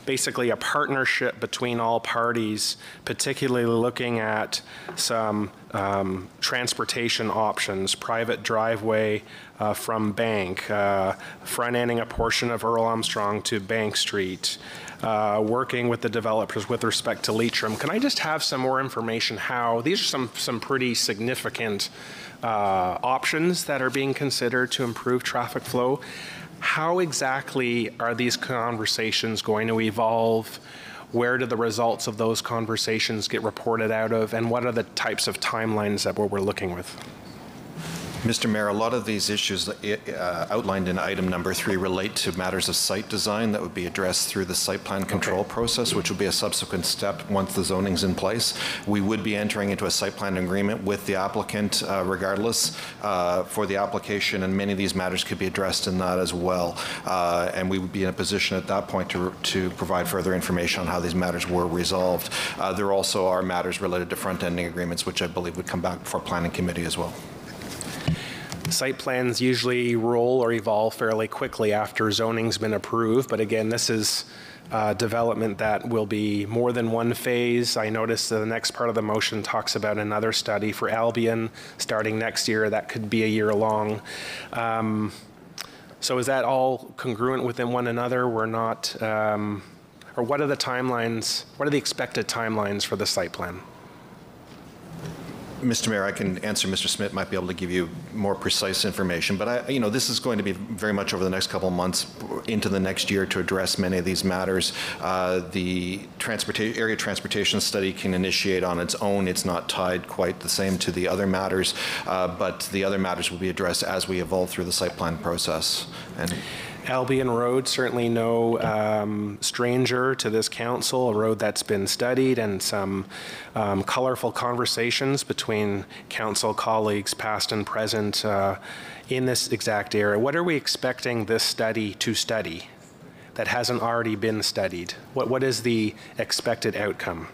basically a partnership between all parties, particularly looking at some transportation options, private driveway from Bank, front-ending a portion of Earl Armstrong to Bank Street, working with the developers with respect to Leitrim. Can I just have some more information how, these are some pretty significant options that are being considered to improve traffic flow. How exactly are these conversations going to evolve? Where do the results of those conversations get reported out of? And what are the types of timelines that we're looking with? Mr. Mayor, a lot of these issues outlined in item number 3 relate to matters of site design that would be addressed through the site plan control process, which will be a subsequent step once the zoning's in place. We would be entering into a site plan agreement with the applicant regardless for the application, and many of these matters could be addressed in that as well. And we would be in a position at that point to provide further information on how these matters were resolved. There also are matters related to front-ending agreements, which I believe would come back before Planning Committee as well. Site plans usually roll or evolve fairly quickly after zoning's been approved, but again, this is development that will be more than one phase. I noticed that the next part of the motion talks about another study for Albion starting next year. That could be a year long. So is that all congruent within one another? We're not, or what are the timelines, what are the expected timelines for the site plan? Mr. Mayor, I can answer. Mr. Smith might be able to give you more precise information, but this is going to be very much over the next couple of months into the next year to address many of these matters. The area transportation study can initiate on its own. It's not tied quite the same to the other matters, but the other matters will be addressed as we evolve through the site plan process. And Albion Road, certainly no stranger to this council, a road that's been studied, and some colorful conversations between council colleagues past and present in this exact area. What are we expecting this study to study that hasn't already been studied? What is the expected outcome?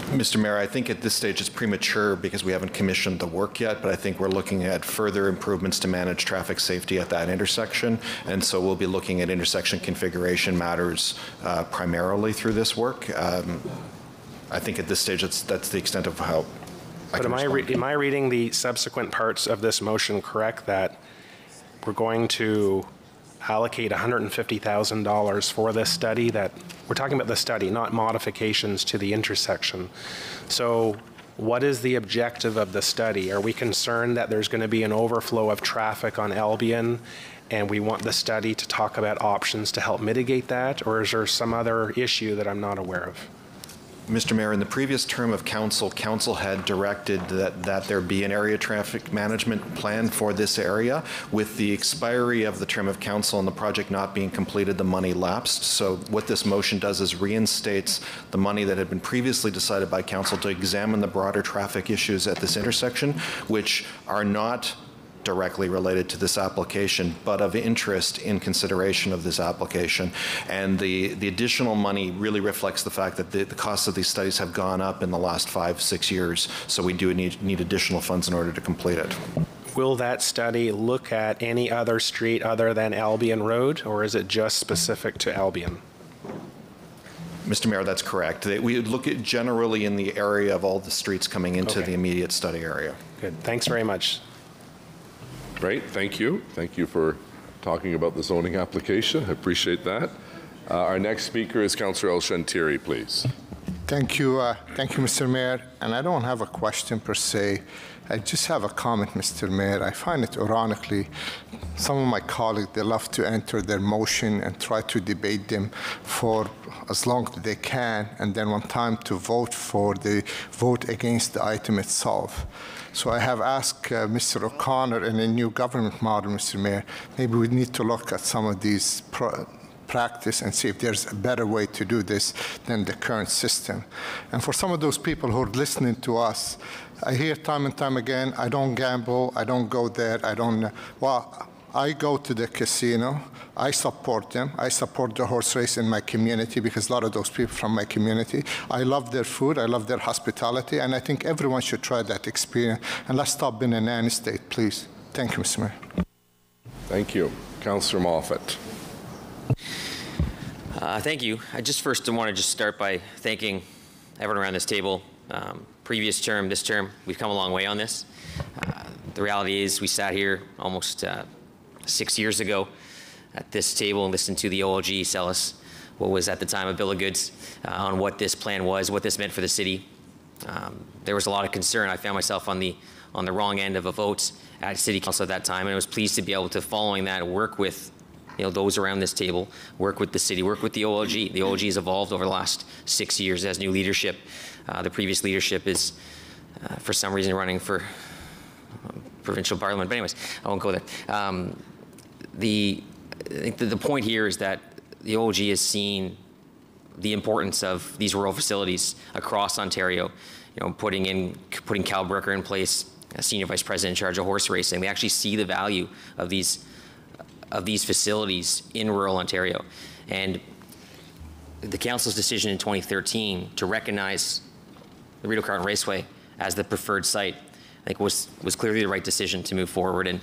Mr. Mayor, I think at this stage it's premature because we haven't commissioned the work yet, but I think we're looking at further improvements to manage traffic safety at that intersection. And so we'll be looking at intersection configuration matters primarily through this work. I think at this stage that's the extent of how But am I reading the subsequent parts of this motion correct, that we're going to allocate $150,000 for this study? That we're talking about the study, not modifications to the intersection. So what is the objective of the study? Are we concerned that there's going to be an overflow of traffic on Albion and we want the study to talk about options to help mitigate that? Or is there some other issue that I'm not aware of? Mr. Mayor, in the previous term of council, council had directed that there be an area traffic management plan for this area. With the expiry of the term of council and the project not being completed, the money lapsed. So what this motion does is reinstates the money that had been previously decided by council to examine the broader traffic issues at this intersection, which are not directly related to this application, but of interest in consideration of this application. And the additional money really reflects the fact that the costs of these studies have gone up in the last 5-6 years. So we do need additional funds in order to complete it. Will that study look at any other street other than Albion Road, or is it just specific to Albion? Mr. Mayor, that's correct. We look at generally in the area of all the streets coming into the immediate study area. Good. Thanks very much. Great, thank you. Thank you for talking about the zoning application. I appreciate that. Our next speaker is Councillor El Shantiri, please. Thank you, Mr. Mayor. And I don't have a question per se. I just have a comment, Mr. Mayor. I find it ironically, some of my colleagues, they love to enter their motion and try to debate them for as long as they can, and then when time to vote for, they vote against the item itself. So I have asked Mr. O'Connor in a new government model, Mr. Mayor, maybe we need to look at some of these practice and see if there's a better way to do this than the current system. And for some of those people who are listening to us, I hear time and time again, I don't gamble, I don't go there, well, I go to the casino, I support them, I support the horse race in my community because a lot of those people from my community, I love their food, I love their hospitality, and I think everyone should try that experience. And let's stop being a nanny state, please. Thank you, Mr. Mayor. Thank you. Councillor Moffat. Thank you. I just first want to just start by thanking everyone around this table. Previous term, this term, we've come a long way on this. The reality is we sat here almost 6 years ago at this table and listened to the OLG sell us what was at the time a bill of goods on what this plan was, what this meant for the city. There was a lot of concern. I found myself on the wrong end of a vote at City Council at that time, and I was pleased to be able to, following that, work with those around this table, work with the city, work with the OLG. The OLG has evolved over the last 6 years as new leadership. The previous leadership is, for some reason, running for provincial parliament. But anyways, I won't go there. I think the point here is that the OLG has seen the importance of these rural facilities across Ontario. Putting Cal Brooker in place, a senior vice president in charge of horse racing. They actually see the value of these facilities in rural Ontario. And the council's decision in 2013 to recognize the Rideau Carleton Raceway as the preferred site, I think was clearly the right decision to move forward. And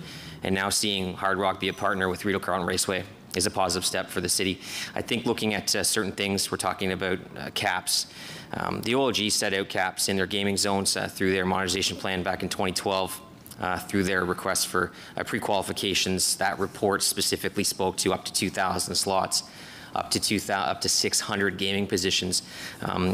now seeing Hard Rock be a partner with Rideau Carleton Raceway is a positive step for the city. I think looking at certain things, we're talking about caps. The OLG set out caps in their gaming zones through their modernization plan back in 2012. Through their request for pre-qualifications. That report specifically spoke to up to 2,000 slots, up to 600 gaming positions.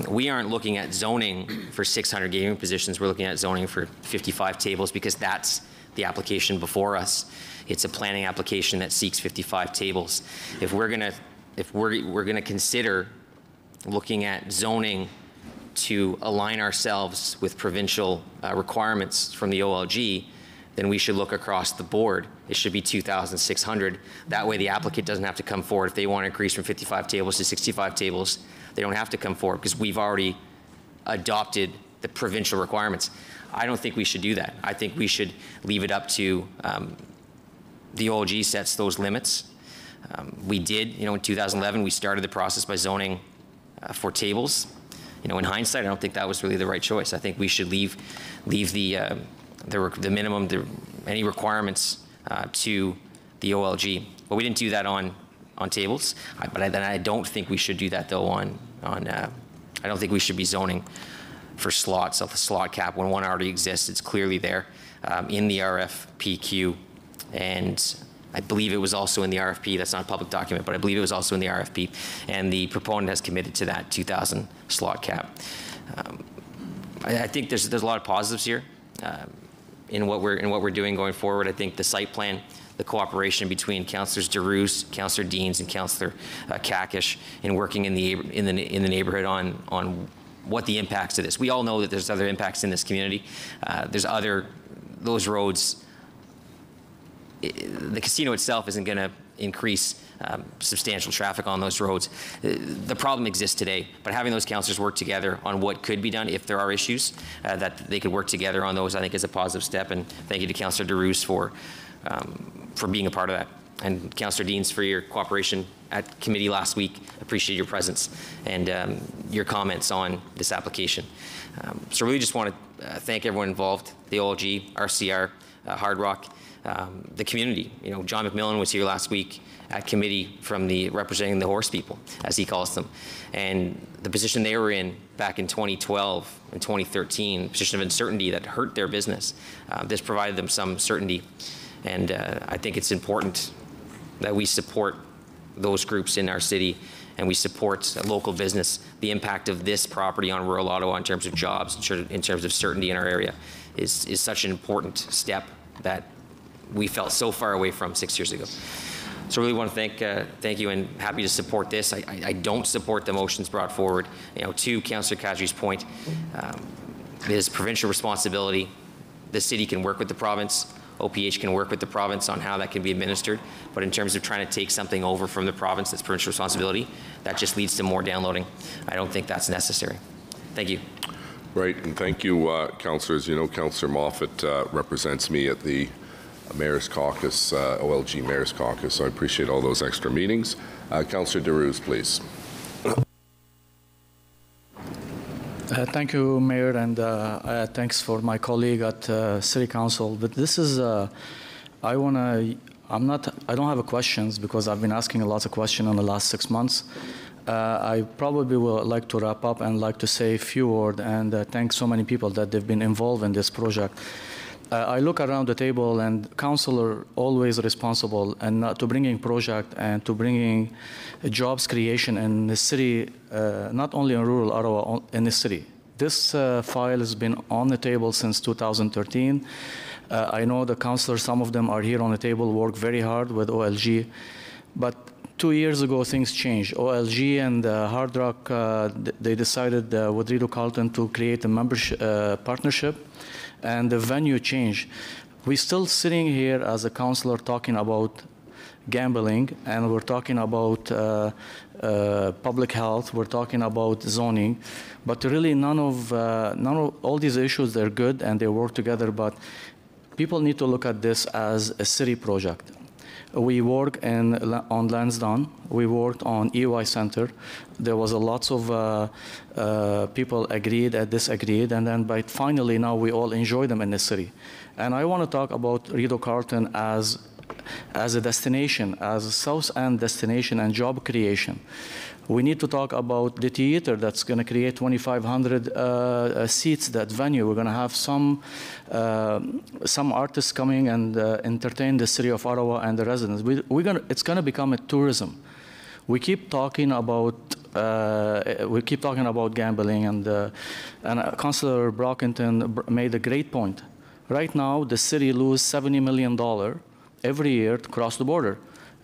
We aren't looking at zoning for 600 gaming positions. We're looking at zoning for 55 tables because that's the application before us. It's a planning application that seeks 55 tables. If we're gonna consider looking at zoning to align ourselves with provincial requirements from the OLG, then we should look across the board. It should be 2,600. That way the applicant doesn't have to come forward. If they want to increase from 55 tables to 65 tables, they don't have to come forward because we've already adopted the provincial requirements. I don't think we should do that. I think we should leave it up to the OLG sets those limits. We did, in 2011, we started the process by zoning for tables. in hindsight, I don't think that was really the right choice. I think we should leave the minimum, any requirements to the OLG. But we didn't do that on tables. Then I don't think we should do that though I don't think we should be zoning for slots, of the slot cap when one already exists. It's clearly there in the RFPQ, and I believe it was also in the RFP. That's not a public document, but I believe it was also in the RFP, and the proponent has committed to that 2,000 slot cap. I think there's a lot of positives here in what we're doing going forward. I think the site plan, the cooperation between Councillors DeRoos, Councillor Deans, and Councillor Kakish in working in the neighborhood on what the impacts of this. We all know that there's other impacts in this community. Those roads. The casino itself isn't going to increase substantial traffic on those roads. The problem exists today, but having those councillors work together on what could be done if there are issues, that they could work together on those, I think is a positive step. And thank you to Councillor DeRoos for being a part of that. And Councillor Deans for your cooperation at committee last week. Appreciate your presence and your comments on this application. So really just want to thank everyone involved, the OLG, RCR, Hard Rock, the community. John McMillan was here last week at committee representing the horse people, as he calls them. And the position they were in back in 2012 and 2013, position of uncertainty that hurt their business. This provided them some certainty. And I think it's important that we support those groups in our city and we support local business. The impact of this property on rural Ottawa in terms of jobs, in terms of certainty in our area is such an important step that we felt so far away from 6 years ago. So I really want to thank you, and happy to support this. I don't support the motions brought forward. To Councillor Kadri's point, it is provincial responsibility. The city can work with the province. OPH can work with the province on how that can be administered. But in terms of trying to take something over from the province that's provincial responsibility, that just leads to more downloading. I don't think that's necessary. Thank you. Right, and thank you, councillors. Councillor Moffat represents me at the Mayor's Caucus, OLG Mayor's Caucus, so I appreciate all those extra meetings. Councillor DeRoos, please. Thank you, Mayor, and thanks for my colleague at City Council. But this is, I don't have questions because I've been asking a lot of questions in the last 6 months. I probably would like to wrap up and like to say a few words and thank so many people that they've been involved in this project. I look around the table and council are always responsible and to bringing project and to bringing jobs creation in the city, not only in rural Ottawa, in the city. This file has been on the table since 2013. I know the councillors, some of them are here on the table, work very hard with OLG, but 2 years ago things changed. OLG and Hard Rock, they decided with Rideau Carleton to create a membership partnership, and the venue changed. We're still sitting here as a councillor talking about gambling, and we're talking about public health, we're talking about zoning, but really none of all these issues, they're good and they work together, but people need to look at this as a city project. We work on Lansdowne. We worked on EY Center. There was a lots of people agreed and disagreed, and then finally now we all enjoy them in the city. And I want to talk about Rideau Carleton as a destination, as a South End destination and job creation. We need to talk about the theater that's going to create 2,500 seats, that venue. We're going to have some artists coming and entertain the city of Ottawa and the residents. It's going to become a tourism. We keep talking about gambling, and Councillor Brockington made a great point. Right now, the city loses $70 million every year to cross the border.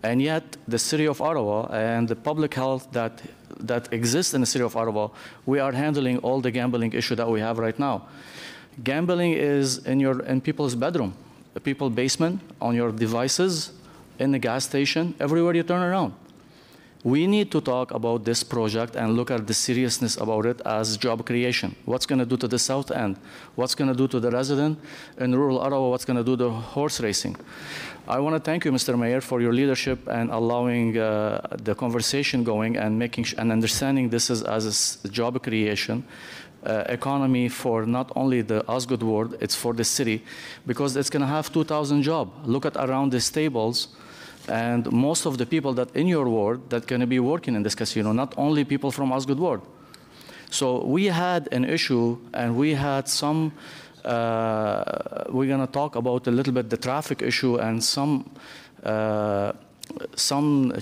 And yet, the city of Ottawa and the public health that exists in the city of Ottawa, we are handling all the gambling issue that we have right now. Gambling is in people's bedroom, people's basement, on your devices, in the gas station, everywhere you turn around. We need to talk about this project and look at the seriousness about it as job creation. What's going to do to the South End? What's going to do to the resident in rural Ottawa? What's going to do to horse racing? I want to thank you, Mr. Mayor, for your leadership and allowing the conversation going and and understanding this is as a job creation. Economy for not only the Osgood ward, it's for the city, because it's going to have 2,000 jobs. Look at around the stables, and most of the people that in your ward that going to be working in this casino, not only people from Osgood ward. So we had an issue, and we had some. We're going to talk about a little bit the traffic issue and some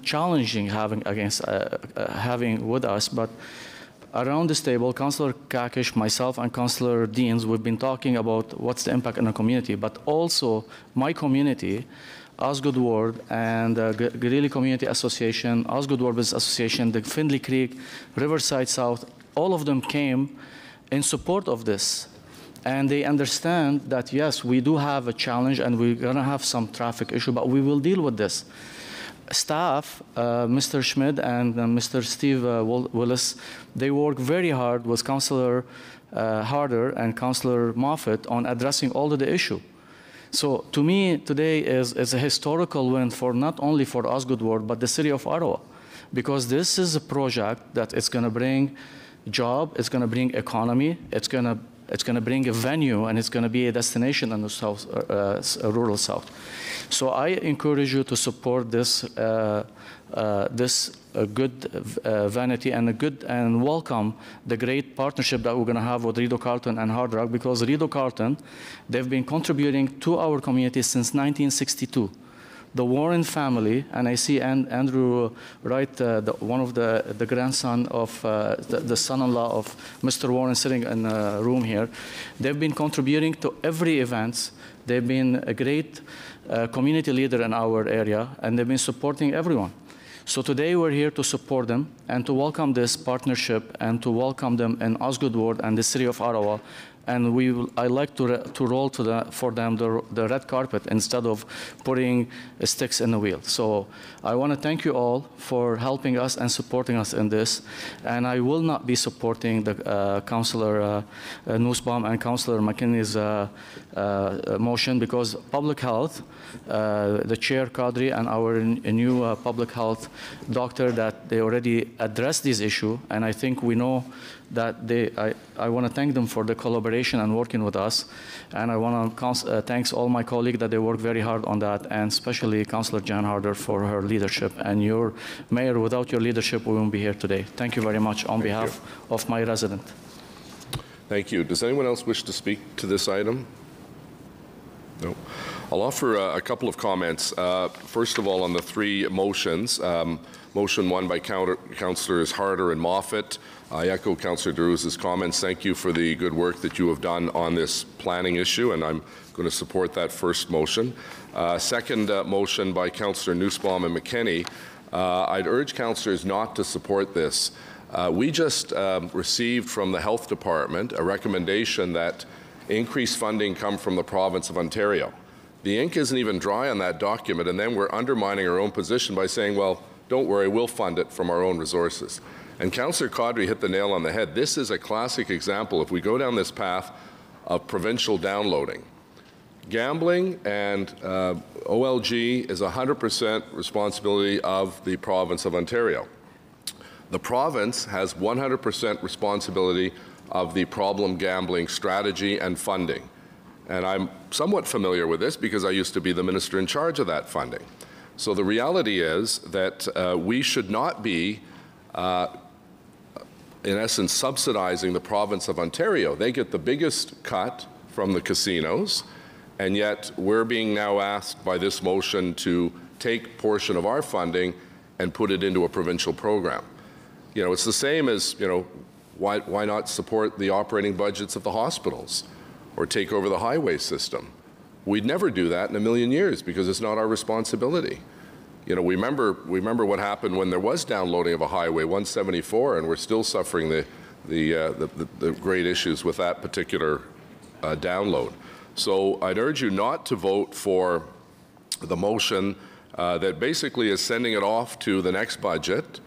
challenging having with us, but. Around this table, Councillor Kakish, myself, and Councillor Deans, we've been talking about what's the impact in the community, but also my community, Osgood Ward, and the Greeley Community Association, Osgood Ward Business Association, the Findlay Creek, Riverside South, all of them came in support of this. And they understand that, yes, we do have a challenge and we're going to have some traffic issue, but we will deal with this. Staff, Mr. Schmidt and Mr. Steve Willis, they work very hard with Councillor Harder and Councillor Moffat on addressing all of the issue. So to me, today is a historical win for not only for Osgood Ward, but the city of Ottawa, because this is a project that it's going to bring job, it's going to bring economy, it's going to bring a venue, and it's going to be a destination in the South, rural South. So I encourage you to support this good vanity and welcome the great partnership that we're going to have with Rideau Carleton and Hard Rock, because Rideau Carleton, they've been contributing to our community since 1962. The Warren family, and I see Andrew Wright, one of the grandson of the son-in-law of Mr. Warren sitting in the room here, they've been contributing to every event. They've been a great community leader in our area, and they've been supporting everyone. So today we're here to support them and to welcome this partnership and to welcome them in Osgood Ward and the city of Ottawa. And I like to roll for them the red carpet instead of putting sticks in the wheel. So I want to thank you all for helping us and supporting us in this. And I will not be supporting the Councillor Nussbaum and Councillor McKinney's motion, because public health, the Chair Kadri and our new public health doctor, that they already addressed this issue, and I think we know that I want to thank them for the collaboration and working with us, and I want to thank all my colleagues that they work very hard on that, and especially Councillor Jan Harder for her leadership. And your mayor, without your leadership, we won't be here today. Thank you very much on behalf of my resident. Thank you. Does anyone else wish to speak to this item? No. I'll offer a couple of comments. First of all, on the three motions. Motion one by Councillors Harder and Moffat. I echo Councillor Daruz's comments. Thank you for the good work that you have done on this planning issue, and I'm going to support that first motion. Second motion by Councillor Nussbaum and McKinney. I'd urge councillors not to support this. We just received from the Health Department a recommendation that increased funding come from the province of Ontario. The ink isn't even dry on that document, and then we're undermining our own position by saying, well, don't worry, we'll fund it from our own resources. And Councillor Kadri hit the nail on the head. This is a classic example. If we go down this path of provincial downloading, gambling and OLG is 100% responsibility of the province of Ontario. The province has 100% responsibility of the problem gambling strategy and funding. And I'm somewhat familiar with this because I used to be the minister in charge of that funding. So the reality is that we should not be, in essence, subsidizing the province of Ontario. They get the biggest cut from the casinos, and yet we're being now asked by this motion to take a portion of our funding and put it into a provincial program. You know, it's the same as, you know, why not support the operating budgets of the hospitals or take over the highway system? We'd never do that in a million years because it's not our responsibility. You know, we remember what happened when there was downloading of a highway 174, and we're still suffering the great issues with that particular download. So I'd urge you not to vote for the motion that basically is sending it off to the next budget.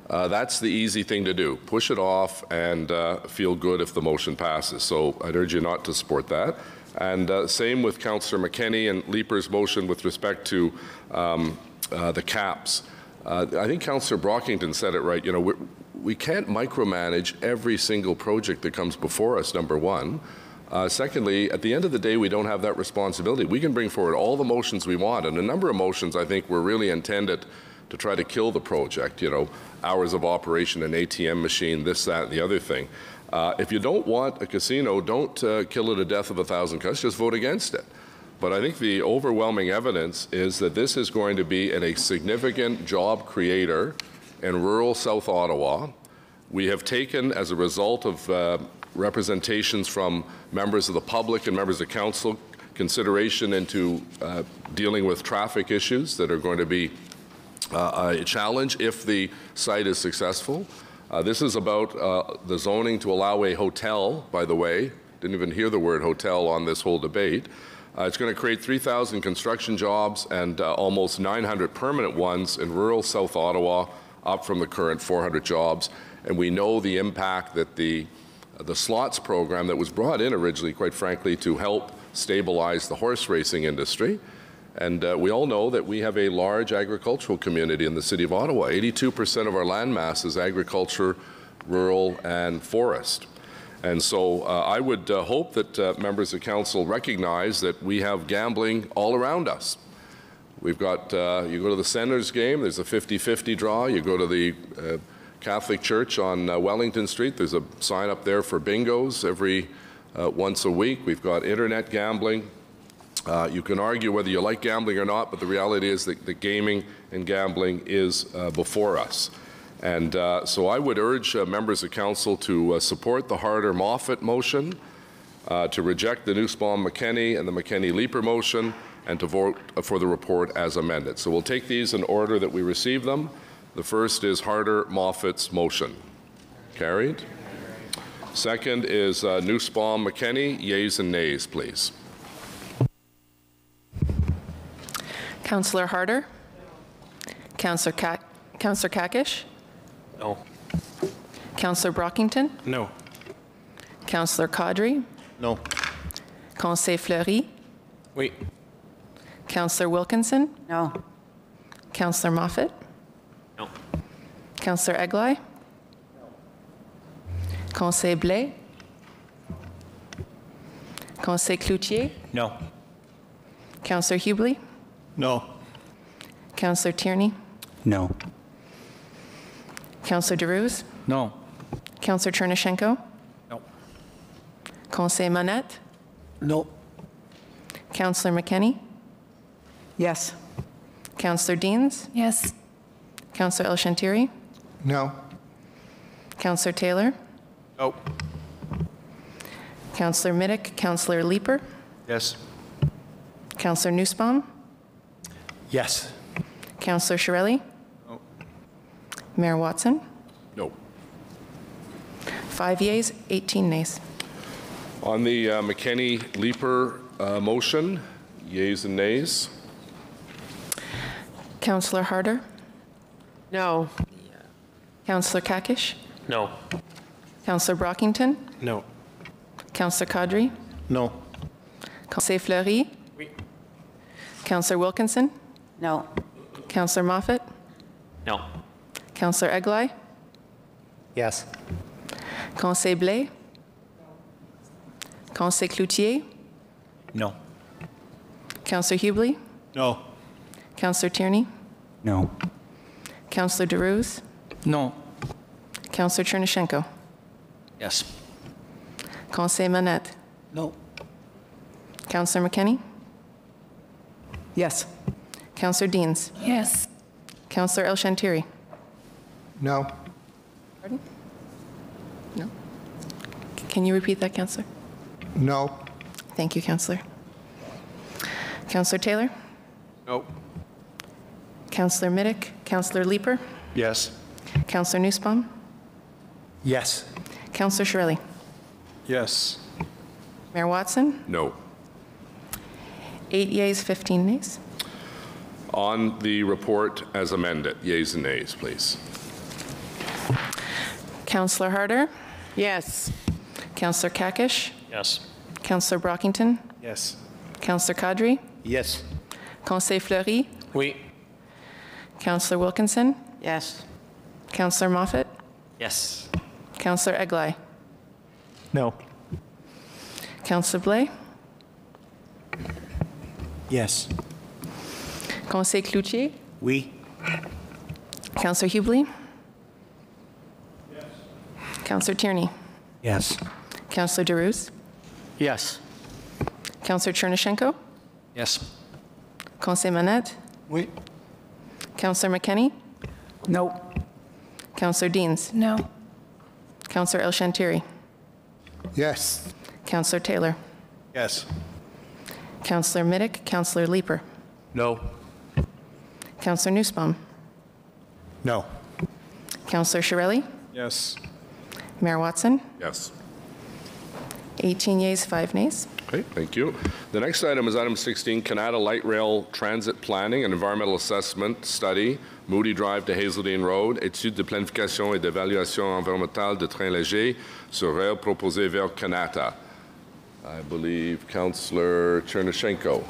That's the easy thing to do. Push it off and feel good if the motion passes. So I'd urge you not to support that. And same with Councillor McKenney and Leaper's motion with respect to the caps. I think Councillor Brockington said it right. You know, we can't micromanage every single project that comes before us, number one. Secondly, at the end of the day, we don't have that responsibility. We can bring forward all the motions we want, and a number of motions I think were really intended to try to kill the project, you know, hours of operation, an ATM machine, this, that, and the other thing. If you don't want a casino, don't kill it a death of 1,000 cuts, just vote against it. But I think the overwhelming evidence is that this is going to be a significant job creator in rural South Ottawa. We have taken, as a result of representations from members of the public and members of council, consideration into dealing with traffic issues that are going to be a challenge if the site is successful. This is about the zoning to allow a hotel, by the way. Didn't even hear the word hotel on this whole debate. It's going to create 3,000 construction jobs and almost 900 permanent ones in rural South Ottawa, up from the current 400 jobs. And we know the impact that the slots program that was brought in originally, quite frankly, to help stabilize the horse racing industry. And we all know that we have a large agricultural community in the city of Ottawa. 82% of our land mass is agriculture, rural, and forest. And so I would hope that members of council recognize that we have gambling all around us. We've got, you go to the Senators game, there's a 50-50 draw. You go to the Catholic Church on Wellington Street, there's a sign up there for bingos every once a week. We've got internet gambling. You can argue whether you like gambling or not, but the reality is that the gaming and gambling is before us. And so I would urge members of council to support the Harder-Moffat motion, to reject the Nussbaum-McKenney and the McKenney-Leaper motion, and to vote for the report as amended. So we'll take these in order that we receive them. The first is Harder-Moffat's motion. Carried. Second is Nussbaum-McKenney. Yeas and nays, please. Councillor Harder? Councillor Kakish? No. Councillor Brockington? No. Councillor Caudry? No. Conseil Fleury? Oui. Councillor Wilkinson? No. Councillor Moffat? No. Councillor Egli? Conseil Blais? Conseil Cloutier? No. Councillor Hubley? No. Councillor Tierney? No. Councillor DeRose? No. Councillor Chernyshenko? No. Conseil Monette? No. Councillor McKenney? Yes. Councillor Deans? Yes. Councillor El Shantiri? No. Councillor Taylor? No. Councillor Middick? Councillor Leaper? Yes. Councillor Nussbaum? Yes. Councillor Shirelli? No. Mayor Watson? No. 5 yeas, 18 nays. On the McKenney-Leaper motion, yeas and nays. Councillor Harder? No. Councillor Kakish? No. Councillor Brockington? No. Councillor Caudry? No. Conseil Fleury? Oui. Councillor Wilkinson? No. Councillor Moffat? No. Councillor Egli? Yes. Conseil Blais? Conseil Cloutier? No. Councillor Hubley? No. Councillor Tierney? No. Councillor DeRose? No. Councillor Chernyshenko? Yes. Conseil Monette? No. Councillor McKenney? Yes. Councillor Deans? Yes. Councillor El Shantiri? No. Pardon? No. Can you repeat that, Councillor? No. Thank you, Councillor. Councillor Taylor? No. Councillor Middick? Councillor Leaper? Yes. Councillor Nussbaum? Yes. Councillor Shirelli? Yes. Mayor Watson? No. 8 yeas, 15 nays. On the report as amended, yeas and nays, please. Councillor Harder? Yes. Councillor Kakish? Yes. Councillor Brockington? Yes. Councillor Kadri? Yes. Conseil Fleury? Oui. Councillor Wilkinson? Yes. Councillor Moffat? Yes. Councillor Eglai? No. Councillor Blais? Yes. Conseil Cloutier? Oui. Councillor Hubley? Yes. Councillor Tierney? Yes. Councillor DeRuse? Yes. Councillor Chernyshenko? Yes. Conseil Manette? Oui. Councillor McKenney? No. Councillor Deans? No. Councillor El Shantiri? Yes. Councillor Taylor? Yes. Councillor Middick? Councillor Leeper? No. Councillor Nussbaum? No. Councillor Shirelli? Yes. Mayor Watson? Yes. 18 yeas, 5 nays. Okay, thank you. The next item is item 16, Canada Light Rail Transit Planning and Environmental Assessment Study, Moody Drive to Hazeldean Road, étude de planification et d'évaluation environnementale de trains légers sur rail proposé vers Kanata. I believe Councillor Chernyshenko.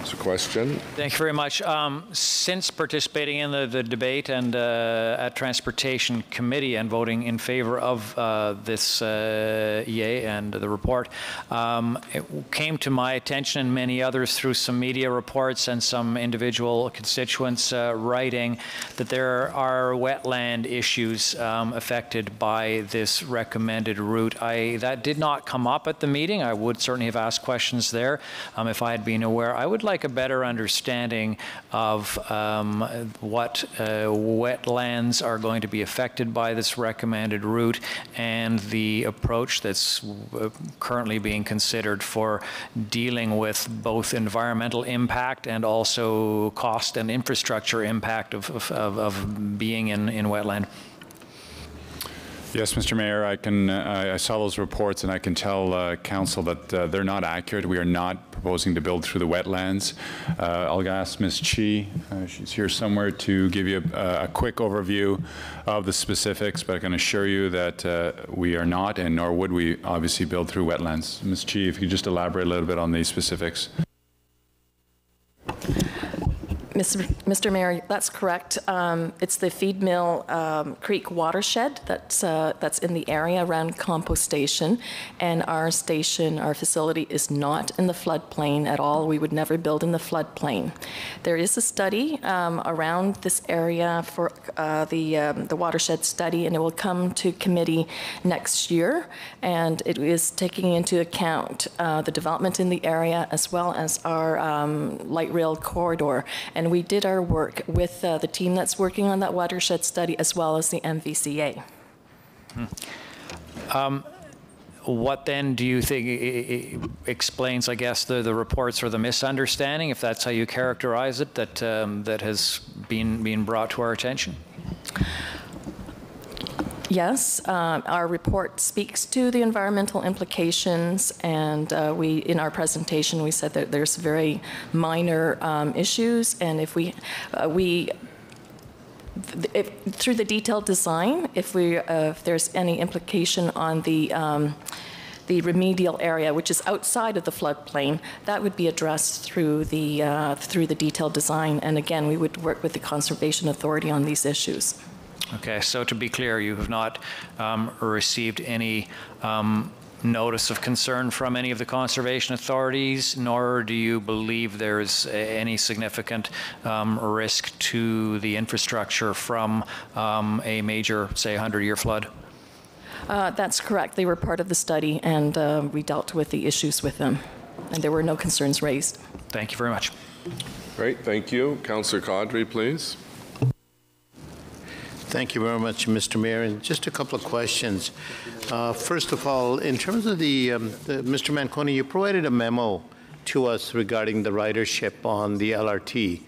It's a question. Thank you very much. Since participating in the debate and at Transportation Committee and voting in favor of this EA and the report, it came to my attention and many others through some media reports and some individual constituents writing that there are wetland issues affected by this recommended route. That did not come up at the meeting. I would certainly have asked questions there if I had been aware. I would like a better understanding of what wetlands are going to be affected by this recommended route and the approach that's currently being considered for dealing with both environmental impact and also cost and infrastructure impact of being in wetland. Yes, Mr. Mayor, I saw those reports and I can tell Council that they're not accurate. We are not proposing to build through the wetlands. I'll ask Ms. Chi, she's here somewhere, to give you a quick overview of the specifics, but I can assure you that we are not, and nor would we obviously build through wetlands. Ms. Chi, if you could just elaborate a little bit on these specifics. Mr. Mayor, that's correct. It's the Feed Mill Creek watershed that's in the area around Compost Station, and our station, our facility, is not in the floodplain at all. We would never build in the floodplain. There is a study around this area for the watershed study, and it will come to committee next year, and it is taking into account the development in the area as well as our light rail corridor. And we did our work with the team that's working on that watershed study as well as the MVCA. What then do you think explains, I guess, the reports or the misunderstanding, if that's how you characterize it, that that has been brought to our attention? Yes, our report speaks to the environmental implications, and in our presentation we said that there's very minor issues, and if through the detailed design, if there's any implication on the remedial area, which is outside of the floodplain, that would be addressed through the detailed design, and again, we would work with the Conservation Authority on these issues. Okay, so to be clear, you have not received any notice of concern from any of the conservation authorities, nor do you believe there is any significant risk to the infrastructure from a major, say, 100-year flood? That's correct. They were part of the study, and we dealt with the issues with them, and there were no concerns raised. Thank you very much. Great, thank you. Councillor Kadri, please. Thank you very much, Mr. Mayor. And just a couple of questions. First of all, in terms of Mr. Manconi, you provided a memo to us regarding the ridership on the LRT.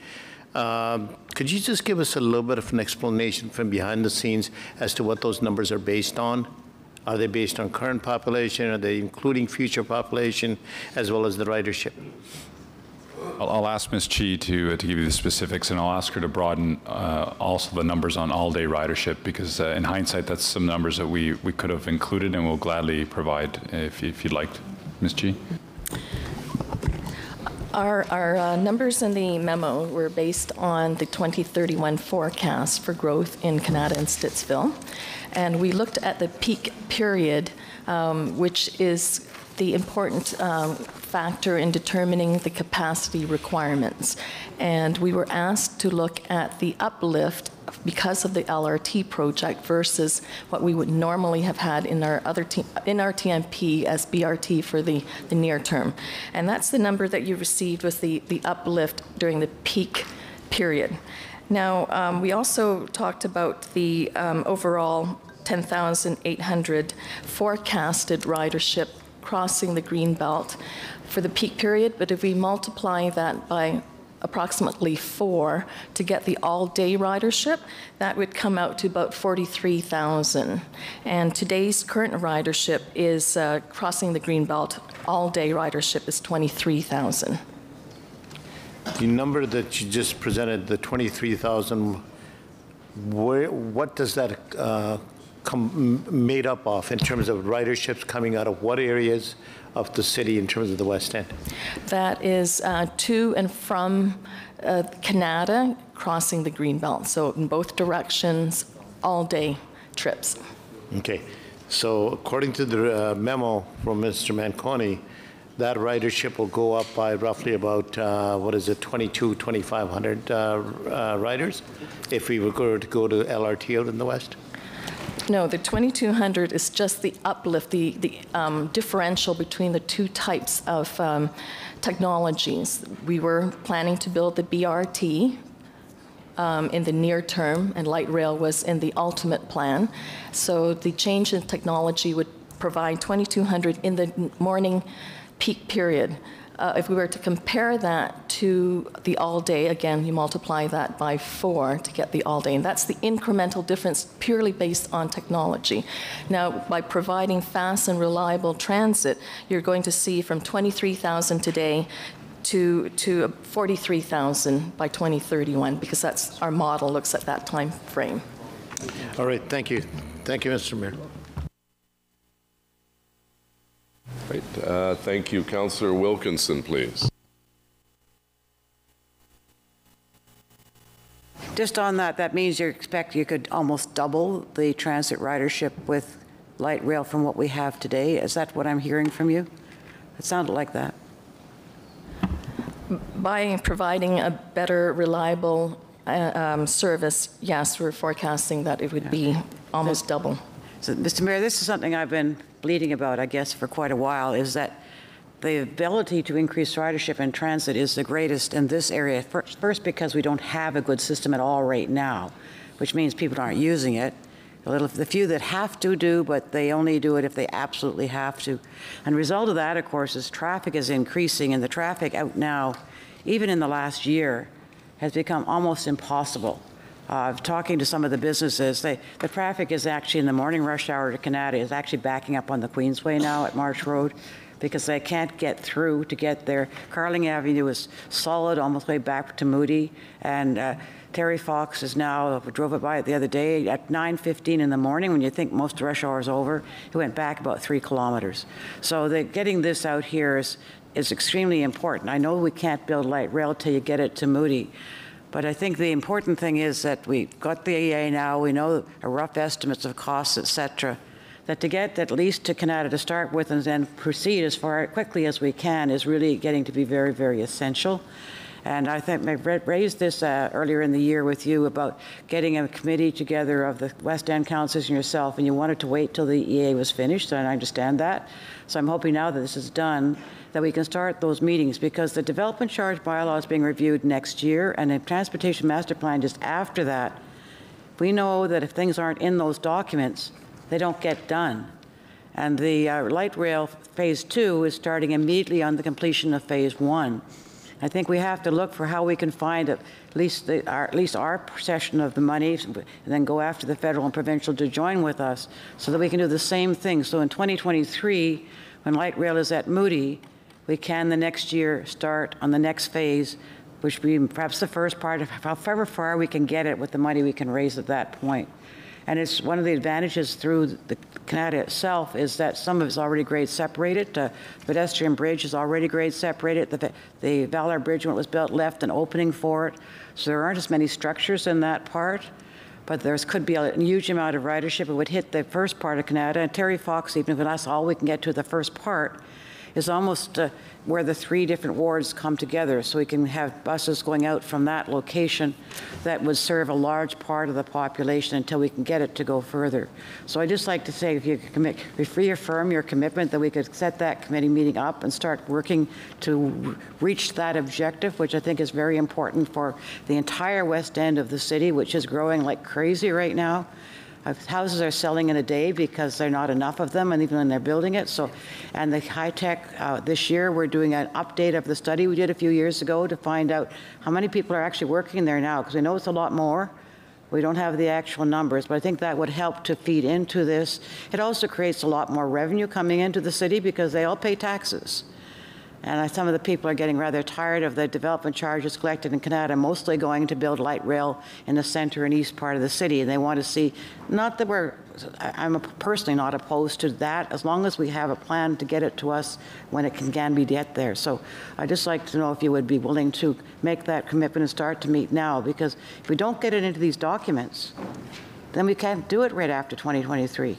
Could you just give us a little bit of an explanation from behind the scenes as to what those numbers are based on? Are they based on current population? Are they including future population as well as the ridership? I'll ask Ms. Chi to give you the specifics, and I'll ask her to broaden also the numbers on all-day ridership, because in hindsight, that's some numbers that we could have included and will gladly provide if you'd like. Ms. Chi? Our numbers in the memo were based on the 2031 forecast for growth in Canada and Stittsville. And we looked at the peak period, which is the important factor in determining the capacity requirements. And we were asked to look at the uplift because of the LRT project versus what we would normally have had in our TMP as BRT for the near term. And that's the number that you received was the uplift during the peak period. Now, we also talked about the overall 10,800 forecasted ridership crossing the Greenbelt for the peak period, but if we multiply that by approximately 4 to get the all-day ridership, that would come out to about 43,000. And today's current ridership is crossing the Greenbelt, all-day ridership is 23,000. The number that you just presented, the 23,000, what does that made up of in terms of riderships coming out of what areas of the city in terms of the West End? That is to and from Canada crossing the Greenbelt. So in both directions, all-day trips. Okay. So according to the memo from Mr. Manconi, that ridership will go up by roughly about, 2,500 riders if we were to go to LRT out in the West? No, the 2,200 is just the uplift, the differential between the two types of technologies. We were planning to build the BRT in the near term, and light rail was in the ultimate plan. So the change in technology would provide 2,200 in the morning peak period. If we were to compare that to the all-day, again, you multiply that by 4 to get the all-day, and that's the incremental difference purely based on technology. Now, by providing fast and reliable transit, you're going to see from 23,000 today to 43,000 by 2031, because that's our model looks at that time frame. All right, thank you. Thank you, Mr. Mayor. Right. Thank you. Councillor Wilkinson, please. Just on that, that means you expect you could almost double the transit ridership with light rail from what we have today. Is that what I'm hearing from you? It sounded like that. By providing a better, reliable service, yes, we're forecasting that it would be almost double. So, Mr. Mayor, this is something I've been bleeding about, I guess, for quite a while, is that the ability to increase ridership in transit is the greatest in this area. First, because we don't have a good system at all right now, which means people aren't using it. The few that have to do, but they only do it if they absolutely have to. And the result of that, of course, is traffic is increasing, and the traffic out now, even in the last year, has become almost impossible. Talking to some of the businesses, the traffic is actually in the morning rush hour to Canada is actually backing up on the Queensway now at Marsh Road because they can't get through to get there. Carling Avenue is solid almost way back to Moody, and Terry Fox is now, we drove it by it the other day, at 9:15 in the morning when you think most rush hour is over, it went back about 3 kilometers. So getting this out here is extremely important. I know we can't build light rail till you get it to Moody, but I think the important thing is that we've got the EA now, we know a rough estimates of costs, et cetera, that to get at least to Canada to start with and then proceed as far quickly as we can is really getting to be very, very essential. And I think I raised this earlier in the year with you about getting a committee together of the West End councillors and yourself, and you wanted to wait till the EA was finished, and I understand that. So I'm hoping now that this is done, that we can start those meetings, because the development charge bylaw is being reviewed next year, and the transportation master plan just after that. We know that if things aren't in those documents, they don't get done. And the light rail phase 2 is starting immediately on the completion of phase 1. I think we have to look for how we can find at least our portion of the money, and then go after the federal and provincial to join with us, so that we can do the same thing. So in 2023, when light rail is at Moody, we can the next year start on the next phase, which would be perhaps the first part of however far we can get it with the money we can raise at that point. And it's one of the advantages through the Canada itself is that some of it's already grade separated. The pedestrian bridge is already grade separated. The Valor Bridge, when it was built, left an opening for it. So there aren't as many structures in that part, but there could be a huge amount of ridership. It would hit the first part of Canada. And Terry Fox, even if that's all we can get to the first part, is almost where the 3 different wards come together. So we can have buses going out from that location that would serve a large part of the population until we can get it to go further. So I'd just like to say, if you could reaffirm your commitment that we could set that committee meeting up and start working to reach that objective, which I think is very important for the entire west end of the city, which is growing like crazy right now. Houses are selling in a day because there are not enough of them, and even when they're building it. So, and the high tech, this year we're doing an update of the study we did a few years ago to find out how many people are actually working there now, because we know it's a lot more. We don't have the actual numbers, but I think that would help to feed into this. It also creates a lot more revenue coming into the city because they all pay taxes. And some of the people are getting rather tired of the development charges collected in Canada, mostly going to build light rail in the center and east part of the city. And they want to see, not that I'm personally not opposed to that, as long as we have a plan to get it to us when it can be get there. So I'd just like to know if you would be willing to make that commitment and start to meet now, because if we don't get it into these documents, then we can't do it right after 2023.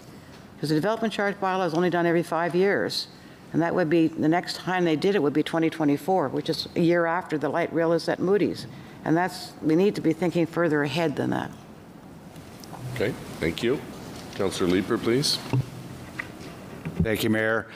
Because the development charge bylaw is only done every 5 years. And that would be, the next time they did it would be 2024, which is a year after the light rail is at Moody's. And we need to be thinking further ahead than that. Okay, thank you. Councillor Leeper, please. Thank you, Mayor.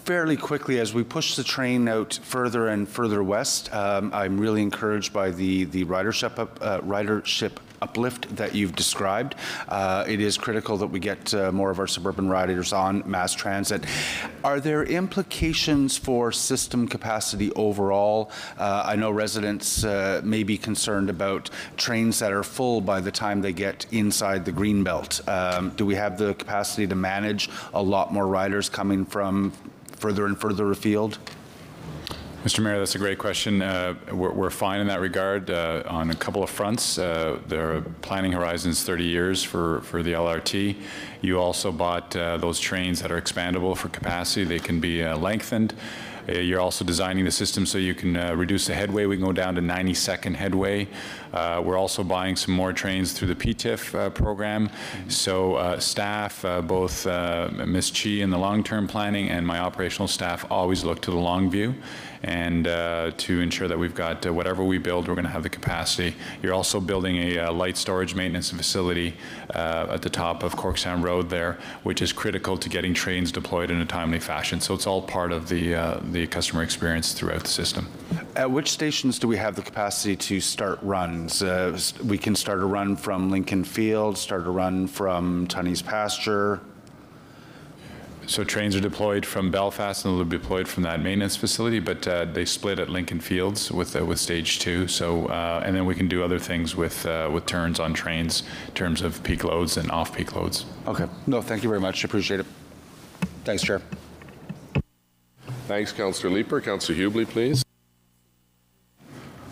Fairly quickly, as we push the train out further and further west, I'm really encouraged by the ridership uplift that you've described. It is critical that we get more of our suburban riders on mass transit. Are there implications for system capacity overall? I know residents may be concerned about trains that are full by the time they get inside the Greenbelt. Do we have the capacity to manage a lot more riders coming from further and further afield? Mr. Mayor, that's a great question. We're fine in that regard on a couple of fronts. There are planning horizons 30 years for the LRT. You also bought those trains that are expandable for capacity. They can be lengthened. You're also designing the system so you can reduce the headway. We can go down to 90-second headway. We're also buying some more trains through the PTIF program. So staff, both Ms. Chi in the long-term planning and my operational staff, always look to the long view and to ensure that we've got whatever we build, we're going to have the capacity. You're also building a light storage maintenance facility at the top of Corkstown Road there, which is critical to getting trains deployed in a timely fashion. So it's all part of the customer experience throughout the system. At which stations do we have the capacity to start runs? We can start a run from Lincoln Field, start a run from Tunney's Pasture. So trains are deployed from Belfast and they'll be deployed from that maintenance facility, but they split at Lincoln Fields with stage 2. So and then we can do other things with turns on trains in terms of peak loads and off-peak loads. Okay. No, thank you very much. Appreciate it. Thanks, Chair. Thanks, Councillor Leeper. Councillor Hubley, please.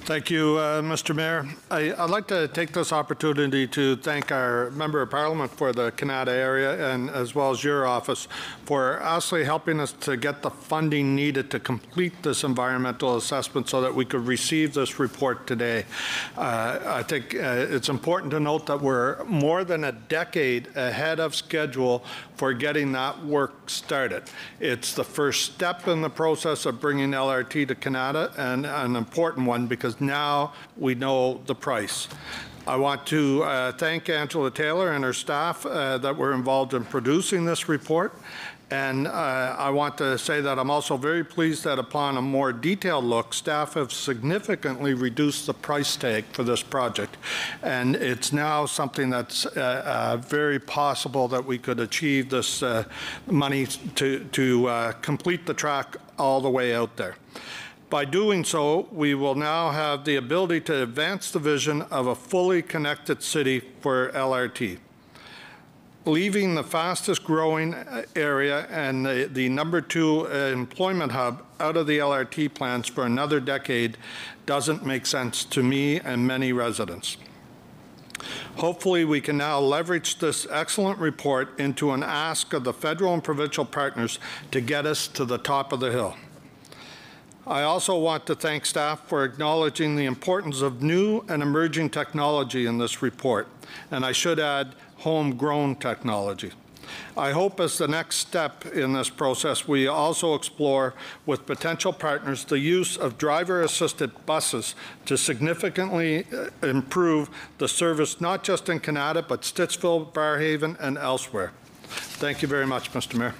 Thank you, Mr. Mayor. I'd like to take this opportunity to thank our Member of Parliament for the Canada area and as well as your office for actually helping us to get the funding needed to complete this environmental assessment so that we could receive this report today. I think it's important to note that we're more than a decade ahead of schedule for getting that work started. It's the first step in the process of bringing LRT to Canada, and an important one because now we know the price. I want to thank Angela Taylor and her staff that were involved in producing this report. And I want to say that I'm also very pleased that upon a more detailed look, staff have significantly reduced the price tag for this project. And it's now something that's very possible that we could achieve this money to complete the track all the way out there. By doing so, we will now have the ability to advance the vision of a fully connected city for LRT. leaving the fastest growing area and the number 2 employment hub out of the LRT plans for another decade doesn't make sense to me and many residents. Hopefully, we can now leverage this excellent report into an ask of the federal and provincial partners to get us to the top of the hill. I also want to thank staff for acknowledging the importance of new and emerging technology in this report, and I should add, homegrown technology. I hope as the next step in this process, we also explore with potential partners the use of driver-assisted buses to significantly improve the service, not just in Canada, but Stittsville, Barrhaven, and elsewhere. Thank you very much, Mr. Mayor.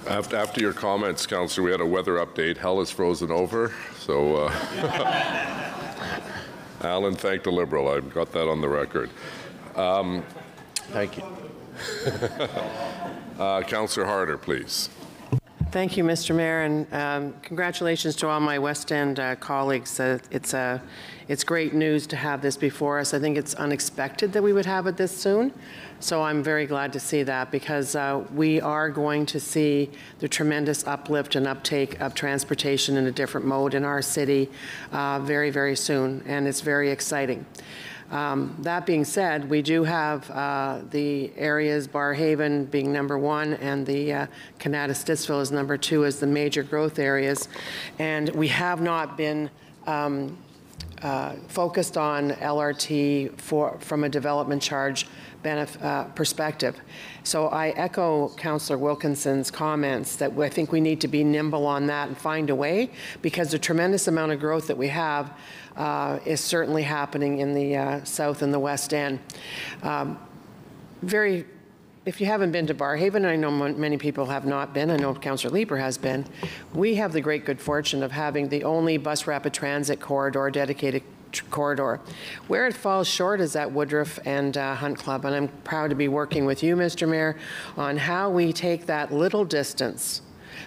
After your comments, Councillor, we had a weather update. Hell is frozen over, so Alan thanked a Liberal. I've got that on the record. Thank you. Councillor Harder, please. Thank you, Mr. Mayor, and congratulations to all my West End colleagues. It's great news to have this before us. I think it's unexpected that we would have it this soon, so I'm very glad to see that, because we are going to see the tremendous uplift and uptake of transportation in a different mode in our city very, very soon, and it's very exciting. That being said, we do have the areas, Barrhaven being number 1 and the Canada-Stittsville is number 2 as the major growth areas. And we have not been focused on LRT from a development charge perspective. So I echo Councillor Wilkinson's comments that I think we need to be nimble on that and find a way, because the tremendous amount of growth that we have is certainly happening in the South and the West End. If you haven't been to Barrhaven, I know many people have not been, I know Councillor Leeper has been, we have the great good fortune of having the only bus rapid transit corridor, dedicated corridor. Where it falls short is at Woodruff and Hunt Club, and I'm proud to be working with you, Mr. Mayor, on how we take that little distance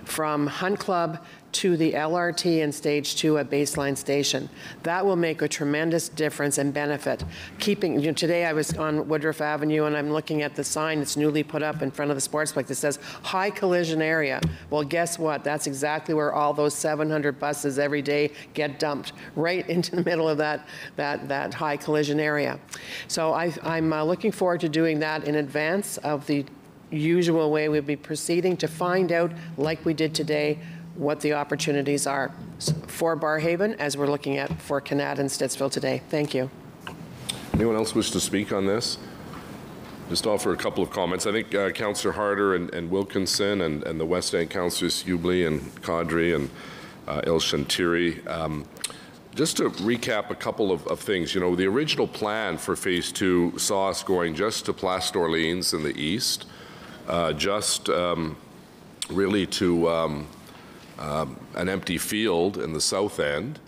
from Hunt Club to the LRT and Stage 2 at Baseline Station. That will make a tremendous difference and benefit. Today I was on Woodruff Avenue and I'm looking at the sign that's newly put up in front of the sportsplex that says high collision area. Well, guess what? That's exactly where all those 700 buses every day get dumped, right into the middle of that high collision area. So I'm looking forward to doing that in advance of the usual way we'll be proceeding to find out, like we did today, what the opportunities are for Barrhaven as we're looking at for Canada and Stittsville today. Thank you. Anyone else wish to speak on this? Just offer a couple of comments. I think Councillor Harder and Wilkinson and the West End Councillors Hubley and Cadre and El Shantiri. Just to recap a couple of things, you know, the original plan for Phase 2 saw us going just to Place d'Orleans in the east, really to an empty field in the south end,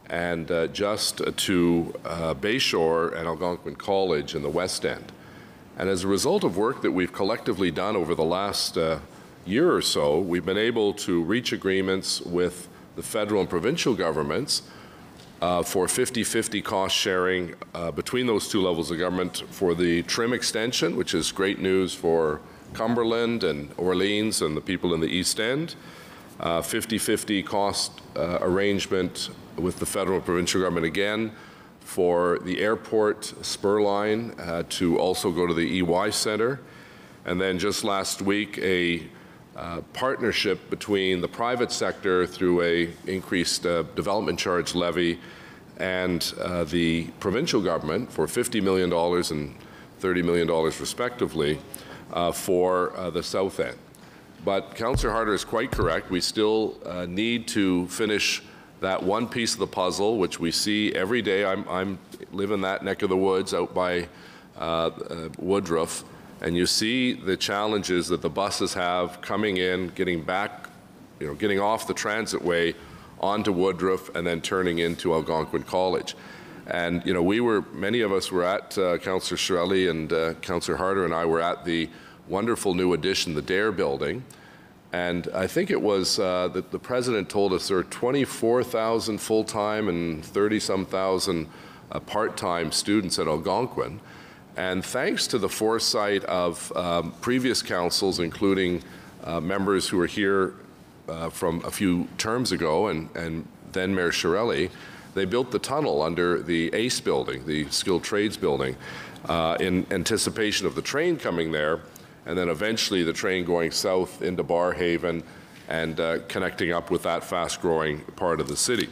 and just to Bayshore and Algonquin College in the west end. And as a result of work that we've collectively done over the last year or so, we've been able to reach agreements with the federal and provincial governments for 50-50 cost sharing between those two levels of government for the trim extension, which is great news for Cumberland and Orleans and the people in the East End. 50-50 cost arrangement with the federal and provincial government again for the airport spur line to also go to the EY Centre. And then just last week, a partnership between the private sector through a increased development charge levy and the provincial government for $50 million and $30 million respectively for the south end. But Councillor Harder is quite correct. We still need to finish that one piece of the puzzle, which we see every day. I live in that neck of the woods out by Woodruff, and you see the challenges that the buses have coming in, getting back, you know, getting off the transitway onto Woodruff and then turning into Algonquin College. And, you know, many of us were at, Councillor Shirelli and Councillor Harder and I were at the wonderful new addition, the DARE building. And I think it was that the president told us there are 24,000 full-time and 30-some thousand part-time students at Algonquin. And thanks to the foresight of previous councils, including members who were here from a few terms ago, and then Mayor Shirelli, they built the tunnel under the ACE building, the Skilled Trades building, in anticipation of the train coming there, and then eventually the train going south into Barrhaven and connecting up with that fast-growing part of the city.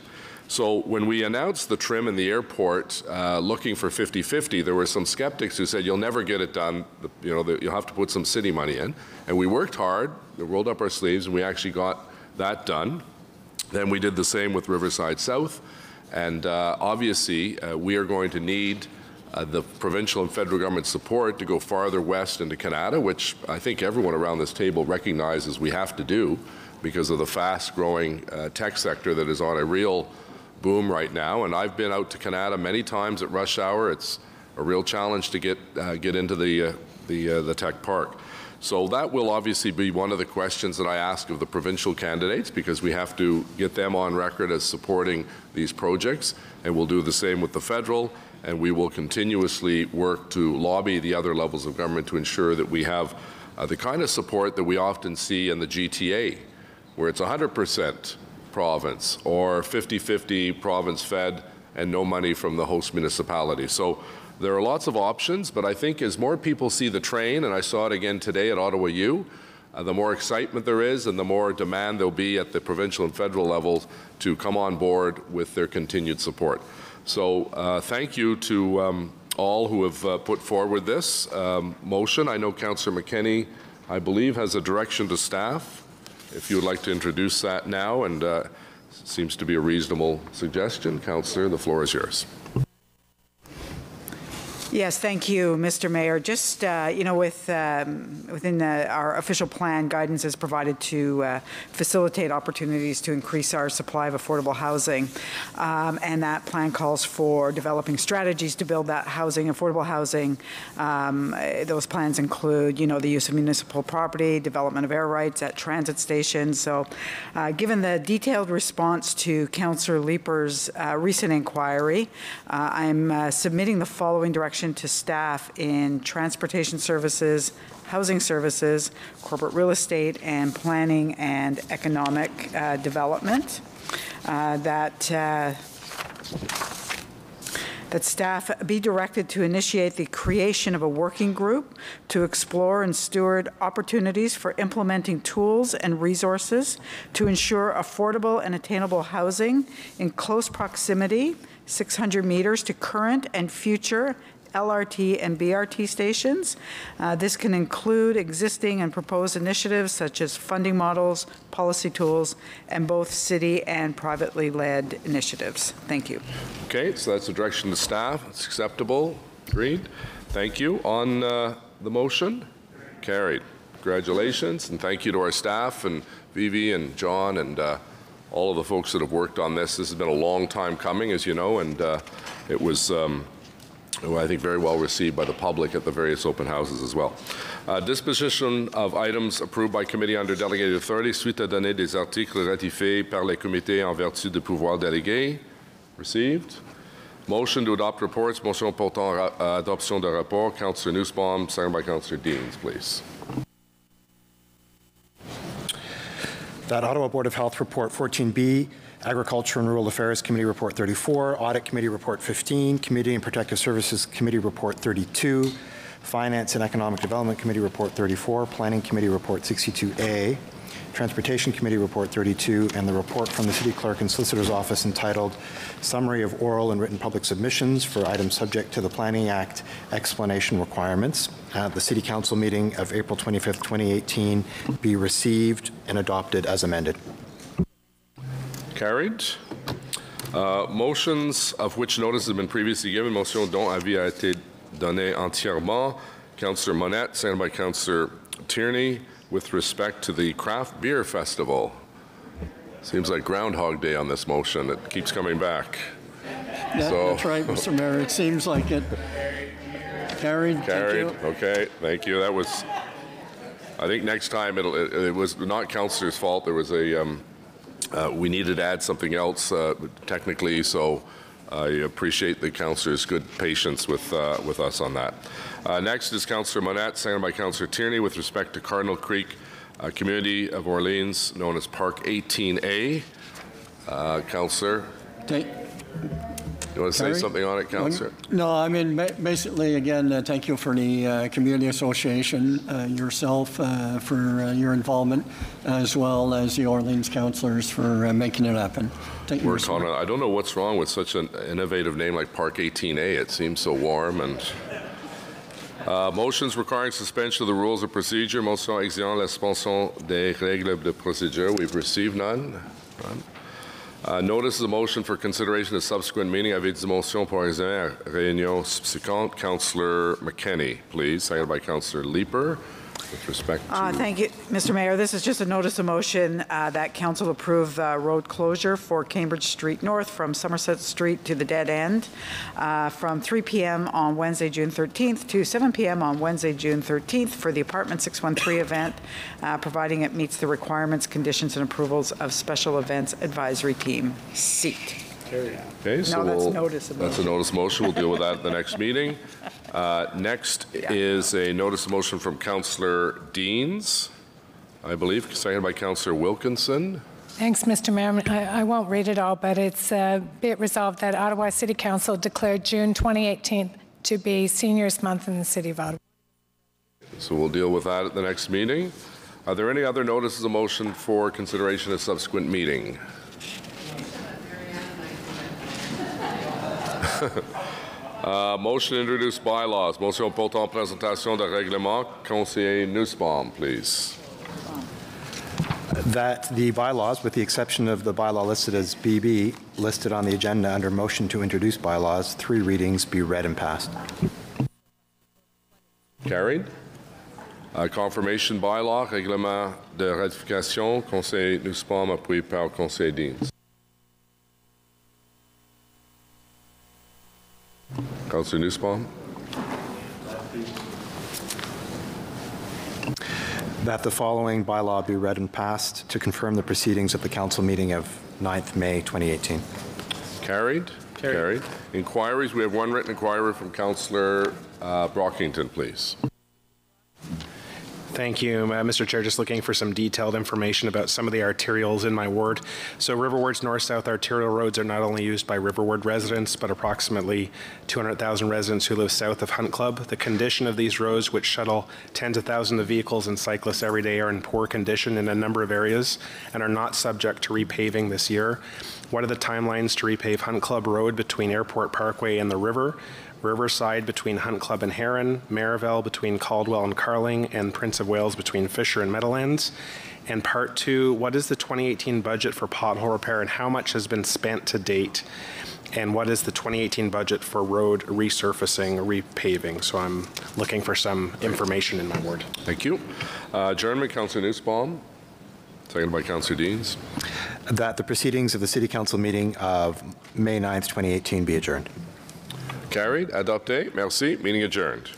So when we announced the trim in the airport, looking for 50-50, there were some skeptics who said, you'll never get it done, you'll have to put some city money in. And we worked hard, we rolled up our sleeves, and we actually got that done. Then we did the same with Riverside South. And obviously, we are going to need the provincial and federal government support to go farther west into Canada, which I think everyone around this table recognizes we have to do because of the fast-growing tech sector that is on a real boom right now. And I've been out to Canada many times at rush hour. It's a real challenge to get into the tech park. So that will obviously be one of the questions that I ask of the provincial candidates, because we have to get them on record as supporting these projects, and we'll do the same with the federal, and we will continuously work to lobby the other levels of government to ensure that we have the kind of support that we often see in the GTA, where it's 100% province or 50-50 province fed and no money from the host municipality. So there are lots of options, but I think as more people see the train, and I saw it again today at Ottawa U, the more excitement there is and the more demand there'll be at the provincial and federal levels to come on board with their continued support. So thank you to all who have put forward this motion. I know Councillor McKenney, I believe, has a direction to staff. If you would like to introduce that now, and seems to be a reasonable suggestion. Councillor, the floor is yours. Yes, thank you, Mr. Mayor. Just, within our official plan, guidance is provided to facilitate opportunities to increase our supply of affordable housing. And that plan calls for developing strategies to build that housing, affordable housing. Those plans include, the use of municipal property, development of air rights at transit stations. So given the detailed response to Councillor Leeper's recent inquiry, I'm submitting the following direction to staff in transportation services, housing services, corporate real estate, and planning and economic development. That staff be directed to initiate the creation of a working group to explore and steward opportunities for implementing tools and resources to ensure affordable and attainable housing in close proximity, 600 meters to current and future LRT and BRT stations. This can include existing and proposed initiatives such as funding models, policy tools, and both city and privately led initiatives. Thank you. Okay, so that's the direction to staff. It's acceptable. Agreed. Thank you. On the motion? Carried. Congratulations, and thank you to our staff and Vivi and John and all of the folks that have worked on this. This has been a long time coming, as you know, and it was I think very well received by the public at the various open houses as well. Disposition of items approved by committee under delegated authority suite à donner des articles ratifiés par les comités en vertu de pouvoirs délégués. Received. Motion to adopt reports. Motion portant adoption de rapport. Councillor Nussbaum, second by Councillor Deans, please. That Ottawa Board of Health Report 14B, Agriculture and Rural Affairs Committee Report 34, Audit Committee Report 15, Community and Protective Services Committee Report 32, Finance and Economic Development Committee Report 34, Planning Committee Report 62A, Transportation Committee Report 32, and the report from the City Clerk and Solicitor's Office entitled Summary of Oral and Written Public Submissions for Items Subject to the Planning Act Explanation Requirements. The City Council meeting of April 25th, 2018 be received and adopted as amended. Carried. Motions of which notice has been previously given. Motion dont avis a été donné entièrement. Councillor Monette, seconded by Councillor Tierney, with respect to the Craft Beer Festival. Seems like Groundhog Day on this motion. It keeps coming back. That's right, Mr. Mayor. It seems like it. Carried. Carried. Thank you. Okay. Thank you. That was. I think next time it was not Councillor's fault. There was a. We needed to add something else technically, so I appreciate the councillor's good patience with us on that. Next is Councillor Monette, seconded by Councillor Tierney, with respect to Cardinal Creek Community of Orleans, known as Park 18A. Councillor, you want to say something on it, Councillor? No, I mean, basically, again, thank you for the Community Association, yourself for your involvement, as well as the Orleans councillors for making it happen. Thank you. I don't know what's wrong with such an innovative name like Park 18A. It seems so warm. And motions requiring suspension of the rules of procedure. Motion exigeant la suspension des règles de procédure. We've received none. Notice of motion for consideration of subsequent meeting. Avec des motions pour examen à réunion subséquente. Councillor McKenney, please. Seconded by Councillor Leeper. With respect to... Thank you, Mr. Mayor. This is just a notice of motion that council approve road closure for Cambridge Street North from Somerset Street to the dead end from 3 p.m. on Wednesday, June 13th to 7 p.m. on Wednesday, June 13th for the Apartment 613 event, providing it meets the requirements, conditions, and approvals of Special Events Advisory Team seat. Okay, so that's a notice of motion. We'll deal with that at the next meeting. Next is a notice of motion from Councillor Deans, I believe, seconded by Councillor Wilkinson. Thanks, Mr. Mayor. I won't read it all, but it's be it resolved that Ottawa City Council declared June 2018 to be Seniors Month in the City of Ottawa. So we'll deal with that at the next meeting. Are there any other notices of motion for consideration at subsequent meeting? Motion to introduce bylaws. Motion portant présentation de règlement. Conseiller Nussbaum, please. That the bylaws, with the exception of the bylaw listed as BB, listed on the agenda under motion to introduce bylaws, 3 readings be read and passed. Carried. Confirmation bylaw, règlement de ratification. Conseiller Nussbaum, appuyé par Conseiller Deans. Councillor Nussbaum. That the following bylaw be read and passed to confirm the proceedings of the council meeting of 9th May 2018. Carried. Carried. Inquiries. We have one written inquiry from Councillor Brockington, please. Thank you, Mr. Chair. Just looking for some detailed information about some of the arterials in my ward. So Riverward's north-south arterial roads are not only used by Riverward residents, but approximately 200,000 residents who live south of Hunt Club. The condition of these roads, which shuttle tens of thousands of vehicles and cyclists every day, are in poor condition in a number of areas and are not subject to repaving this year. What are the timelines to repave Hunt Club Road between Airport Parkway and the river? Riverside between Hunt Club and Heron, Maryville between Caldwell and Carling, and Prince of Wales between Fisher and Meadowlands. And part 2, what is the 2018 budget for pothole repair and how much has been spent to date? And what is the 2018 budget for road resurfacing, repaving? So I'm looking for some information in my ward. Thank you. Adjournment, Councillor Nussbaum, seconded by Councillor Deans. That the proceedings of the City Council meeting of May 9th, 2018 be adjourned. Carried. Adopté. Merci. Meeting adjourned.